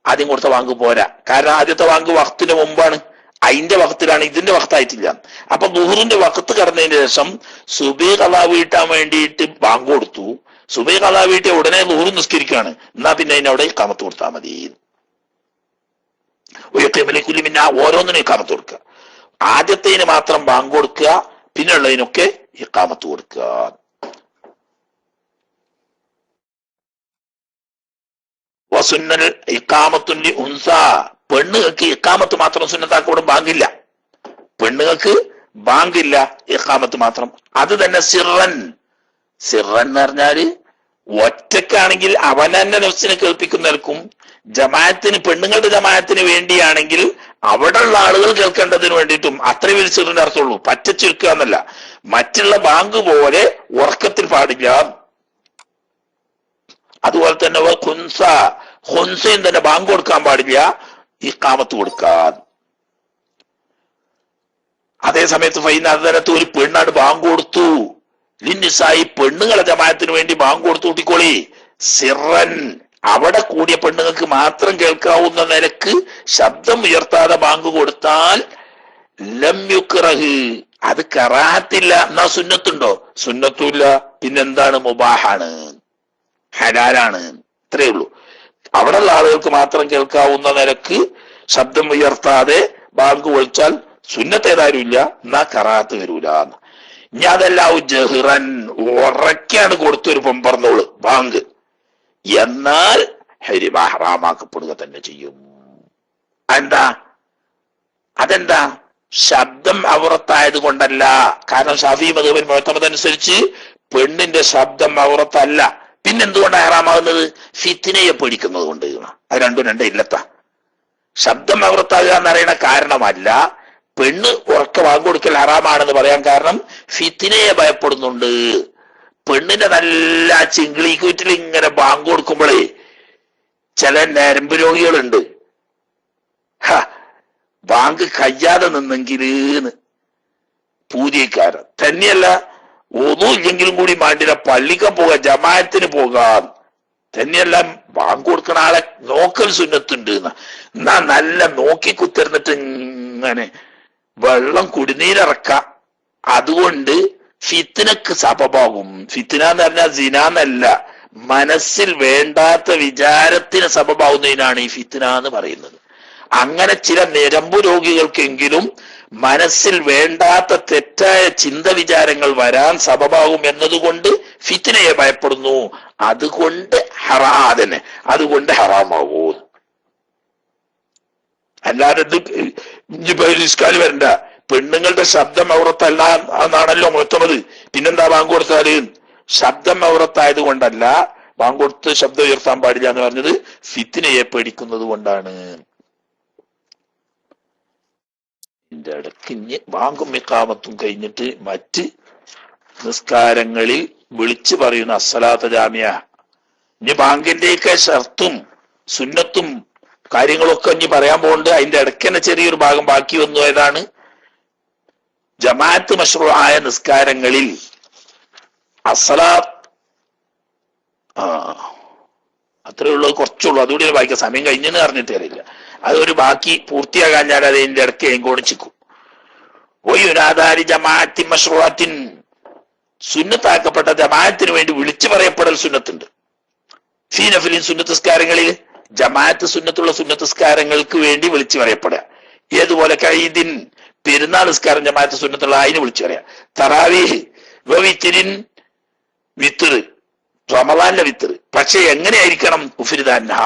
ആദ്യം കൊടുത്ത ബാങ്ക് പോരാ, കാരണം ആദ്യത്തെ ബാങ്ക് വഖ്തിന് മുമ്പാണ്, അതിന്റെ വഖ്തിലാണ്, ഇതിന്റെ വഖ്തായിട്ടില്ല. അപ്പൊ ളുഹറിന്റെ വഖ്ത് കടന്നതിന് ശേഷം സുബഹി ഖളാ വീട്ടാൻ വേണ്ടിയിട്ട് ബാങ്ക് കൊടുത്തു. സുബഹി ഖളാ വീട്ടിയ ഉടനെ ളുഹർ നിസ്കരിക്കുകയാണ്, എന്നാ പിന്നെ അതിനവിടെ ഇഖാമത്ത് കൊടുത്താൽ മതി. പിന്നെ ഓരോന്നിനും ഇഖാമത്ത് കൊടുക്കുക, ആദ്യത്തേന് മാത്രം ബാങ്ക് കൊടുക്കുക, പിന്നെ ഉള്ളതിനൊക്കെ ഇഖാമത്ത് കൊടുക്കുക. വസുന്നൽ ഇഖാമത്തുൽ ഉൻസ, പെണ്ണുങ്ങൾക്ക് ഇഖാമത്ത് മാത്രം സുന്നത്താക്കപ്പെടും, ബാങ്കില്ല. പെണ്ണുങ്ങൾക്ക് ബാങ്കില്ല, ഇഖാമത്ത് മാത്രം. അത് തന്നെ സിറൻ എന്ന് പറഞ്ഞാല് ഒറ്റക്കാണെങ്കിൽ അവനെന്നെ നഫ്സിനെ കേൾപ്പിക്കുന്നവർക്കും, ജമാഅത്തിന് പെണ്ണുങ്ങളുടെ ജമാഅത്തിന് വേണ്ടിയാണെങ്കിൽ അവിടെയുള്ള ആളുകൾ കേൾക്കേണ്ടതിന് വേണ്ടിയിട്ടും അത്രയും വലിയ സിറിന്റെ അർത്ഥമുള്ളൂ. പറ്റ ചുരുക്കുക എന്നല്ല, മറ്റുള്ള ബാങ്ക് പോലെ ഉറക്കത്തിൽ പാടില്ല. അതുപോലെ തന്നെ ഹുൻസയും തന്നെ ബാങ്ക് കൊടുക്കാൻ പാടില്ല, ഇഖാമത്ത് കൊടുക്കാൻ. അതേ സമയത്ത് ഫൈനത്ത് ഒരു പെണ്ണാണ് ബാങ്ക് കൊടുത്തു, ലിന്നിസായി പെണ്ണുങ്ങളെ ജമാഅത്തിന് വേണ്ടി ബാങ്ക് കൊടുത്തു കൂട്ടിക്കോളി, സിറൻ അവിടെ കൂടിയ പെണ്ണുങ്ങൾക്ക് മാത്രം കേൾക്കാവുന്ന നിലക്ക് ശബ്ദം ഉയർത്താതെ ബാങ്ക് കൊടുത്താൽ ലം യുക്റഹ്, അത് കറാഹത്തില്ല, എന്നാ സുന്നത്തുണ്ടോ? സുന്നത്തുമില്ല. പിന്നെന്താണ്? മുബാഹാണ്, ഹലാലാണ്. ഇത്രയേ ഉള്ളൂ. അവിടെയുള്ള ആളുകൾക്ക് മാത്രം കേൾക്കാവുന്ന നിലക്ക് ശബ്ദം ഉയർത്താതെ ബാങ്ക് വിളിച്ചാൽ സുന്നത്ത് ഏതായാലും ഇല്ല, എന്നാ കറാഹത്ത് വരൂല. ഇനി അതെല്ലാം ജഹിറൻ ഉറക്കാണ് കൊടുത്തൊരു പൊമ്പറന്നോള് ബാങ്ക്, എന്നാൽ ഹറാമാക്കപ്പെടുക തന്നെ ചെയ്യും. അതെന്താ? ശബ്ദം ഔറത്തായത് കൊണ്ടല്ല. കാരണം ഷാഫി മദ്ഹബിൽ മുഅ്തമദ് അനുസരിച്ച് പെണ്ണിന്റെ ശബ്ദം ഔറത്തല്ല. പിന്നെന്തുകൊണ്ടാണ് ഹറാമാകുന്നത്? ഫിത്നയെ പേടിക്കുന്നത് കൊണ്ട്. അത് രണ്ടും ഇല്ലത്താ. ശബ്ദം ഔറത്താകുക എന്നറിയണ കാരണമല്ല. പെണ്ണ് ഉറക്ക വാങ്ങ് കൊടുക്കൽ ഹറാമാണെന്ന് പറയാൻ കാരണം ഫിത്നയെ ഭയപ്പെടുന്നുണ്ട്. പെണ്ണിന്റെ നല്ല ചിങ്കിളിക്കൂറ്റിൽ ഇങ്ങനെ ബാങ്ക് കൊടുക്കുമ്പോഴേ ചില നരമ്പ് രോഗികളുണ്ട്, ബാങ്ക് കയ്യാതെ നിന്നെങ്കില് പൂതിക്കാരൻ തന്നെയല്ല. ഒന്നും ഇല്ലെങ്കിലും കൂടി മാണ്ടില്ല, പള്ളിക്ക് പോകാം, ജമാഅത്തിന് പോകാം, തന്നെയല്ല ബാങ്ക് കൊടുക്കണ ആളെ നോക്കൽ സുന്നത്തുണ്ട്. എന്നാ നല്ല നോക്കി കുത്തിരുന്നിട്ട് ഇങ്ങനെ വെള്ളം കുടിനീരിറക്കാം. അതുകൊണ്ട് ഫിത്നക്ക് സബബാകും. ഫിത്ന എന്ന് പറഞ്ഞാൽ സിനാന്നല്ല, മനസ്സിൽ വേണ്ടാത്ത വിചാരത്തിന് സബബാവുന്നതിനാണ് ഈ ഫിത്ന എന്ന് പറയുന്നത്. അങ്ങനെ ചില ഞരമ്പു രോഗികൾക്കെങ്കിലും മനസ്സിൽ വേണ്ടാത്ത തെറ്റായ ചിന്ത വിചാരങ്ങൾ വരാൻ സബബാകും എന്നതുകൊണ്ട് ഫിത്നയെ ഭയപ്പെടുന്നു. അതുകൊണ്ട് അതുകൊണ്ട് ഹറാമാവൂ. അല്ലാതെ ഇത് വരണ്ട. പെണ്ണുങ്ങളുടെ ശബ്ദം ഔറത്തല്ല എന്നാണല്ലോ മുഅ്തമദ്. പിന്നെന്താ ബാങ്ക് കൊടുത്താല്? ശബ്ദം ഔറത്തായത് കൊണ്ടല്ല, ബാങ്ക് കൊടുത്ത് ശബ്ദം ഉയർത്താൻ പാടില്ല എന്ന് പറഞ്ഞത് ഫിത്നയെ പേടിക്കുന്നത് കൊണ്ടാണ്. ഇതിന്റെ ഇടയ്ക്ക് ബാങ്കും ഇഖാമത്തും കഴിഞ്ഞിട്ട് മറ്റ് നിസ്കാരങ്ങളിൽ വിളിച്ചു പറയുന്ന അസ്സലാത്ത് ജാമിയ, ഇനി ബാങ്കിന്റെയൊക്കെ ഷർത്തും സുന്നത്തും കാര്യങ്ങളൊക്കെ ഇനി പറയാൻ പോകുന്നുണ്ട്. അതിന്റെ ഇടയ്ക്ക് തന്നെ ചെറിയൊരു ഭാഗം ബാക്കി വന്നു. ഏതാണ്? ജമാഅത്ത് മശ്റൂആയ നിസ്കാരങ്ങളിൽ അസ്സലാത്ത് അത്രേ ഉള്ളൂ, കുറച്ചുള്ളൂ. അതുകൂടി വായിക്കാൻ സമയം കഴിഞ്ഞെന്ന് അറിഞ്ഞിട്ട് അറിയില്ല. അതൊരു ബാക്കി പൂർത്തിയാകാൻ ഞാൻ അതിന്റെ ഇടയ്ക്ക് എങ്കോണിച്ചിക്കും. ഒയുനാദാരി ജമാഅത്തി മശ്റൂഅത്തിൻ, സുന്നത്താക്കപ്പെട്ട ജമാഅത്തിന് വേണ്ടി വിളിച്ചു പറയപ്പെടൽ സുന്നത്തുണ്ട്. ഫീ നഫ്ലിൻ, സുന്നത്ത് നിസ്കാരങ്ങളിൽ ജമാഅത്ത് സുന്നത്തുള്ള സുന്നത്ത് നിസ്കാരങ്ങൾക്ക് വേണ്ടി വിളിച്ചു പറയപ്പെടുക. ഏതുപോലെ കഈദിൻ, പെരുന്നാൾ നിസ്കാരം ജമാഅത്ത് സുന്നത്തുള്ള അതിന് വിളിച്ചു പറയാം. തറാവീഹ് വിത്തിരിൻ, വിത്തറ് റമളാനിലെ വിത്തറ്. പക്ഷെ എങ്ങനെയായിരിക്കണം? ഉഫ്രിദാൻഹ,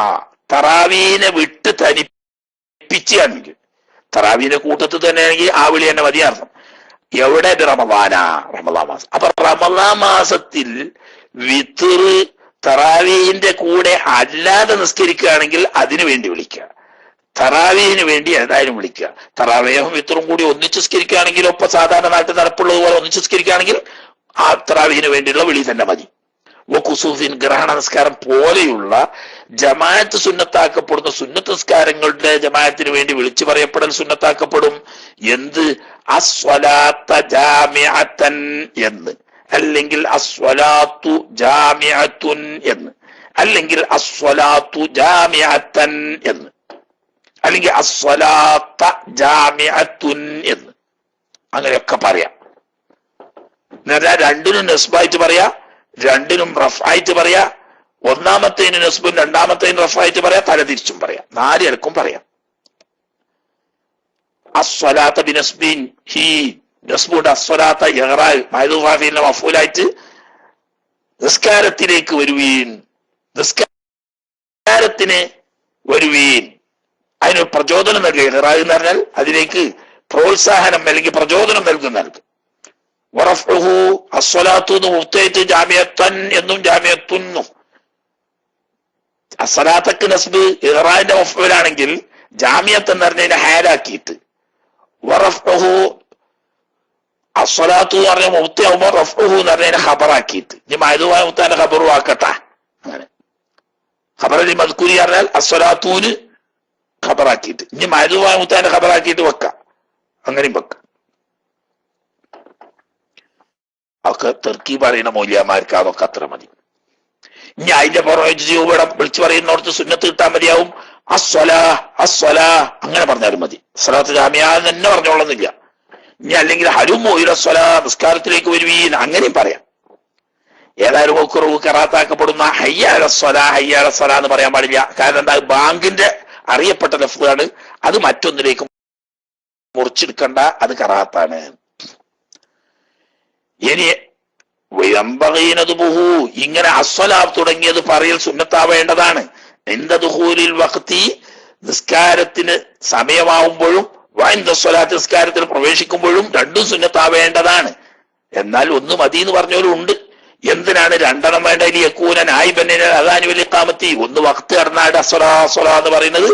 തറാവീനെ വിട്ട് തനിപ്പിച്ചാണെങ്കിൽ, തറാവീനെ കൂട്ടത്തിൽ തന്നെ ആണെങ്കിൽ ആ വിളി തന്നെ മതിയാർന്നു. എവിടെ? റമളാൻ മാസം. അപ്പൊ റമളാൻ മാസത്തിൽ വിത്തറ് തറാവീഹിന്റെ കൂടെ അല്ലാതെ നിസ്കരിക്കുകയാണെങ്കിൽ അതിനു വേണ്ടി വിളിക്കുക. തറാവീഹിന് വേണ്ടി ഏതായാലും വിളിക്കുക. തറാവീഹും വിത്തറും കൂടി ഒന്നിച്ച് നിസ്കരിക്കുകയാണെങ്കിൽ, ഒപ്പം സാധാരണ നാട്ടിൽ നടപ്പുള്ളത് പോലെ ഒന്നിച്ച് നിസ്കരിക്കുകയാണെങ്കിൽ ആ തറാവീഹിന് വേണ്ടിയുള്ള വിളി തന്നെ മതി. വഖുസൂഫിൻ, ഗ്രഹണ നിസ്കാരം പോലെയുള്ള ജമാഅത്ത് സുന്നത്താക്കപ്പെടുന്ന സുന്നത്ത് നിസ്കാരങ്ങളുടെ ജമാഅത്തിന് വേണ്ടി വിളിച്ചു പറയപ്പെടൽ സുന്നത്താക്കപ്പെടും. എന്ത്? അസ്വലാത്ത ജാമിഅത്തൻ എന്ന്, അല്ലെങ്കിൽ അസ്വലാത്തു ജാമിഅത്തുൻ എന്ന്, അല്ലെങ്കിൽ അസ്വലാത്തു ജാമിഅത്തൻ എന്ന്, അല്ലെങ്കിൽ അസ്വലാത്ത ജാമിഅത്തുൻ എന്ന്, അങ്ങനെയൊക്കെ പറയാം. എന്നാൽ രണ്ടിനും നസ്ബായിട്ട് പറയാ, രണ്ടിനും റഫായിട്ട് പറയാ. ഒന്നാമത്തേന് നസ്ബും രണ്ടാമത്തേന് റഫായിട്ട് പറയാ, തലതിരിച്ചും പറയാം. നാലിടക്കും പറയാം. അസ്വലാത്ത ബിനസ്ബിൻ, ഹി നസ്ബുണ്ട്. അസ്വലാത്ത ഇഗ്റാ മഅ്ദൂഫിന്റെ മഫ്ഊലായിട്ട് നിസ്കാരത്തിലേക്ക് വരുവീൻ, നിസ്കാരത്തിന് വരുവീൻ, അതിന് പ്രചോദനം നൽകുക. ഇഗ്റാ എന്ന് പറഞ്ഞാൽ അതിലേക്ക് പ്രോത്സാഹനം അല്ലെങ്കിൽ പ്രചോദനം നൽകുന്ന. വറഫ്ഉഹു, അസ്വലാത്തു മുഫ്തയത്ത് ജാമിഅത്തൻ എന്നും ജാമിഅത്തുന്നും. അസ്സലാത്തക്ക് നസ്ബ് ഇഗ്റാന്റെ മഫ്ഊലാണെങ്കിൽ ജാമിഅത്ത് എന്ന് പറഞ്ഞതിനെ ഹാലാക്കിയിട്ട്, വറഫ്ഉഹു അസ്വലാത്തു എന്ന് പറഞ്ഞ മുഫ്തയാവുമ്പോൾ റഫ്ഉഹു എന്ന് പറഞ്ഞതിനെ ഖബറാക്കിയിട്ട്, ഇനി മഅ്ദൂഫായ മുഫ്തന്റെ ഖബറു ആക്കട്ടെ. അങ്ങനെ ഖബറലി മദ്കൂരി പറഞ്ഞാൽ അസ്വലാത്തൂന് ഖബറാക്കിയിട്ട്, ഇനി മഅ്ദൂഫായ മുഫ്തന്റെ ഖബറാക്കിയിട്ട് വെക്കാം. അങ്ങനെയും വെക്കാം. ഒക്കെ തെർക്കീബ് അറിയുന്ന മൗലിയമാർക്ക് അതൊക്കെ അത്ര മതി. ഇനി അതിന്റെ പുറമെ ഇവിടെ വിളിച്ചു പറയുന്നോടത്ത് സുന്നത്ത് കിട്ടാൻ മതിയാവും. അസ്വലാ അസ്വലാ അങ്ങനെ പറഞ്ഞാലും മതി. സ്വലാത്ത് ജാമിഅ തന്നെ പറഞ്ഞോളുന്നില്ല. ഇനി അല്ലെങ്കിൽ ഹലുമോ ഇലസ്വല നിസ്കാരത്തിലേക്ക് വരുവീൻ അങ്ങനെയും പറയാം. ഏതായാലും കുറവ് കറാത്താക്കപ്പെടുന്ന ഹയ്യാലസ്വല ഹയ്യാലസ്വല എന്ന് പറയാൻ പാടില്ല. കാരണം എന്താ, ബാങ്കിന്റെ അറിയപ്പെട്ട ലഫ്ളാണ്. അത് മറ്റൊന്നിലേക്ക് മുറിച്ചെടുക്കണ്ട, അത് കറാത്താണ്. ഇനി വയമ്പകീനതുബുഹു ഇങ്ങനെ അസ്വലാബ് തുടങ്ങിയത് പറയൽ സുന്നത്താവേണ്ടതാണ്. എന്ത ദുഹൂലിൽ വഖ്തി നിസ്കാരത്തിന് സമയമാവുമ്പോഴും വൈന്ദ സ്വലാത്ത് നിസ്കാരത്തിൽ പ്രവേശിക്കുമ്പോഴും രണ്ടും സുന്നത്താവേണ്ടതാണ്. എന്നാൽ ഒന്ന് മതി എന്ന് പറഞ്ഞവരും ഉണ്ട്. എന്തിനാണ് രണ്ടെണ്ണം വേണ്ട? യക്കൂന നായിബന്നെ അദാനി വൽ ഇഖാമത്തി. ഒന്ന് വഖ്ത് കടന്നാട് അസ്വലാ അസ്വലാ എന്ന് പറയുന്നത്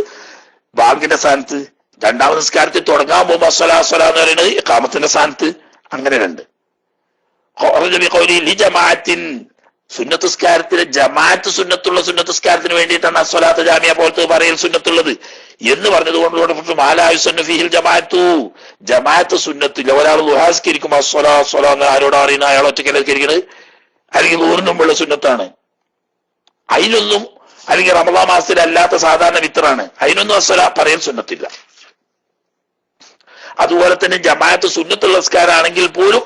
ബാങ്കിന്റെ സ്ഥാനത്ത്, രണ്ടാമത് നിസ്കാരത്തിൽ തുടങ്ങാൻ പോകുമ്പോൾ അസ്വലാ അസ്വലാ എന്ന് പറയുന്നത് ഇഖാമത്തിന്റെ സ്ഥാനത്ത്. അങ്ങനെ രണ്ട്. ജമാഅത്തിൻ സുന്നത്തുസ്കാരത്തിന് ജമാഅത്ത് സുന്നത്തുള്ള സുന്നത്തുസ്കാരത്തിന് വേണ്ടിയിട്ടാണ് അസ്വലാത്ത് ജാമിയ പോലത്തെ പറയൽ സുന്നത്തുള്ളത് എന്ന് പറഞ്ഞത് കൊണ്ട് മാലായുസന്ന ഫീഹിൽ ജമാഅത്തു ജമാഅത്ത് സുന്നത്തില്ല. ഒരാൾ ദുഹാസ്കരിക്കും അസ്വലാ അസ്വലാ എന്ന് ആരോട് അറിയുന്ന അയാൾ ഒറ്റയ്ക്കലിരിക്കുന്നത്, അല്ലെങ്കിൽ ഊർന്നുമുള്ള സുന്നത്താണ്. അതിലൊന്നും, അല്ലെങ്കിൽ റമദാൻ മാസത്തിൽ അല്ലാത്ത സാധാരണ വിത്റാണ്, അതിനൊന്നും അസ്വല പറയൽ സുന്നത്തില്ല. അതുപോലെ തന്നെ ജമാഅത്ത് സുന്നത്തുള്ള നിസ്കാരാണെങ്കിൽ പോലും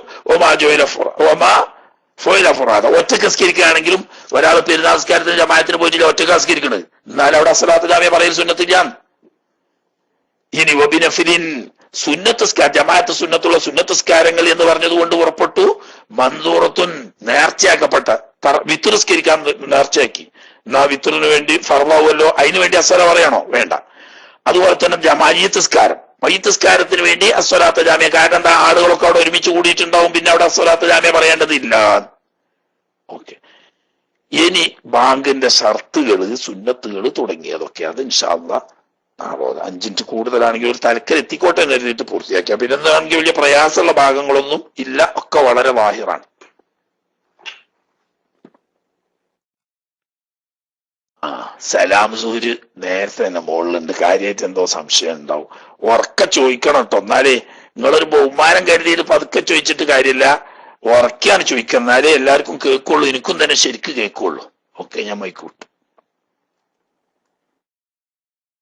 ഒറ്റക്ക് സ്കരിക്കുകയാണെങ്കിലും ഒരാൾ പെരുന്നാൾ നിസ്കാരത്തിന് ജമാഅത്തിന് പോയിട്ടില്ല, ഒറ്റക്ക് സ്കരിക്കുന്നത്, എന്നാൽ അവിടെ അസ്വലാത്ത് ജാമിയ പറയൽ സുന്നത്തില്ല. ഇനി വബിനഫിലിൻ സുന്നത്ത് ജമാഅത്ത് സുന്നത്തുള്ള സുന്നത്തസ്കാരങ്ങൾ എന്ന് പറഞ്ഞതുകൊണ്ട് പുറപ്പെട്ടു മൻദൂറത്തുൻ നേർച്ചയാക്കപ്പെട്ട വിത്ർ സ്കരിക്കാൻ നേർച്ചയാക്കി. എന്നാ വിത്റിന് വേണ്ടി ഫർളാവുമല്ലോ, അതിനു വേണ്ടി അസ്വല പറയണോ? വേണ്ട. അതുപോലെ തന്നെ മയ്യിത്ത് മയ്യിത്തസ്കാരത്തിന് വേണ്ടി അസ്വലാത്ത് ജാമ്യ. കാരണം എന്താ, ആളുകളൊക്കെ അവിടെ ഒരുമിച്ച് കൂടിയിട്ടുണ്ടാവും, പിന്നെ അവിടെ അസ്വലാത്ത് ജാമ്യ പറയേണ്ടതില്ല. ഓക്കെ. ഇനി ബാങ്കിന്റെ ഷർത്തുകള് സുന്നത്തുകള് തുടങ്ങിയതൊക്കെ അത് ഇൻഷാ അല്ലാഹ് 5 മിനിറ്റ് കൂടുതലാണെങ്കിൽ ഒരു തലക്കൽ എത്തിക്കോട്ടെ എന്ന് കരുതിയിട്ട് പൂർത്തിയാക്കിയ. പിന്നെ എന്താണെങ്കിൽ വലിയ പ്രയാസമുള്ള ഭാഗങ്ങളൊന്നും ഇല്ല, ഒക്കെ വളരെ വാഹിറാണ്. സലാം സൂര് നേരത്തെ തന്നെ മുകളിലുണ്ട്, കാര്യമായിട്ട് എന്തോ സംശയം ഉണ്ടാവും. ഉറക്കെ ചോദിക്കണം കേട്ടോ, എന്നാലേ നിങ്ങളൊരു ബഹുമാനം കരുതിയിട്ട് പതുക്കെ ചോദിച്ചിട്ട് കാര്യമില്ല, ഉറക്കാണ് ചോദിക്കുക, എന്നാലേ എല്ലാവർക്കും കേൾക്കുള്ളൂ, എനിക്കും തന്നെ ശരിക്ക് കേൾക്കുള്ളൂ. ഓക്കെ, ഞാൻ മൈക്ക് വിട്ടു.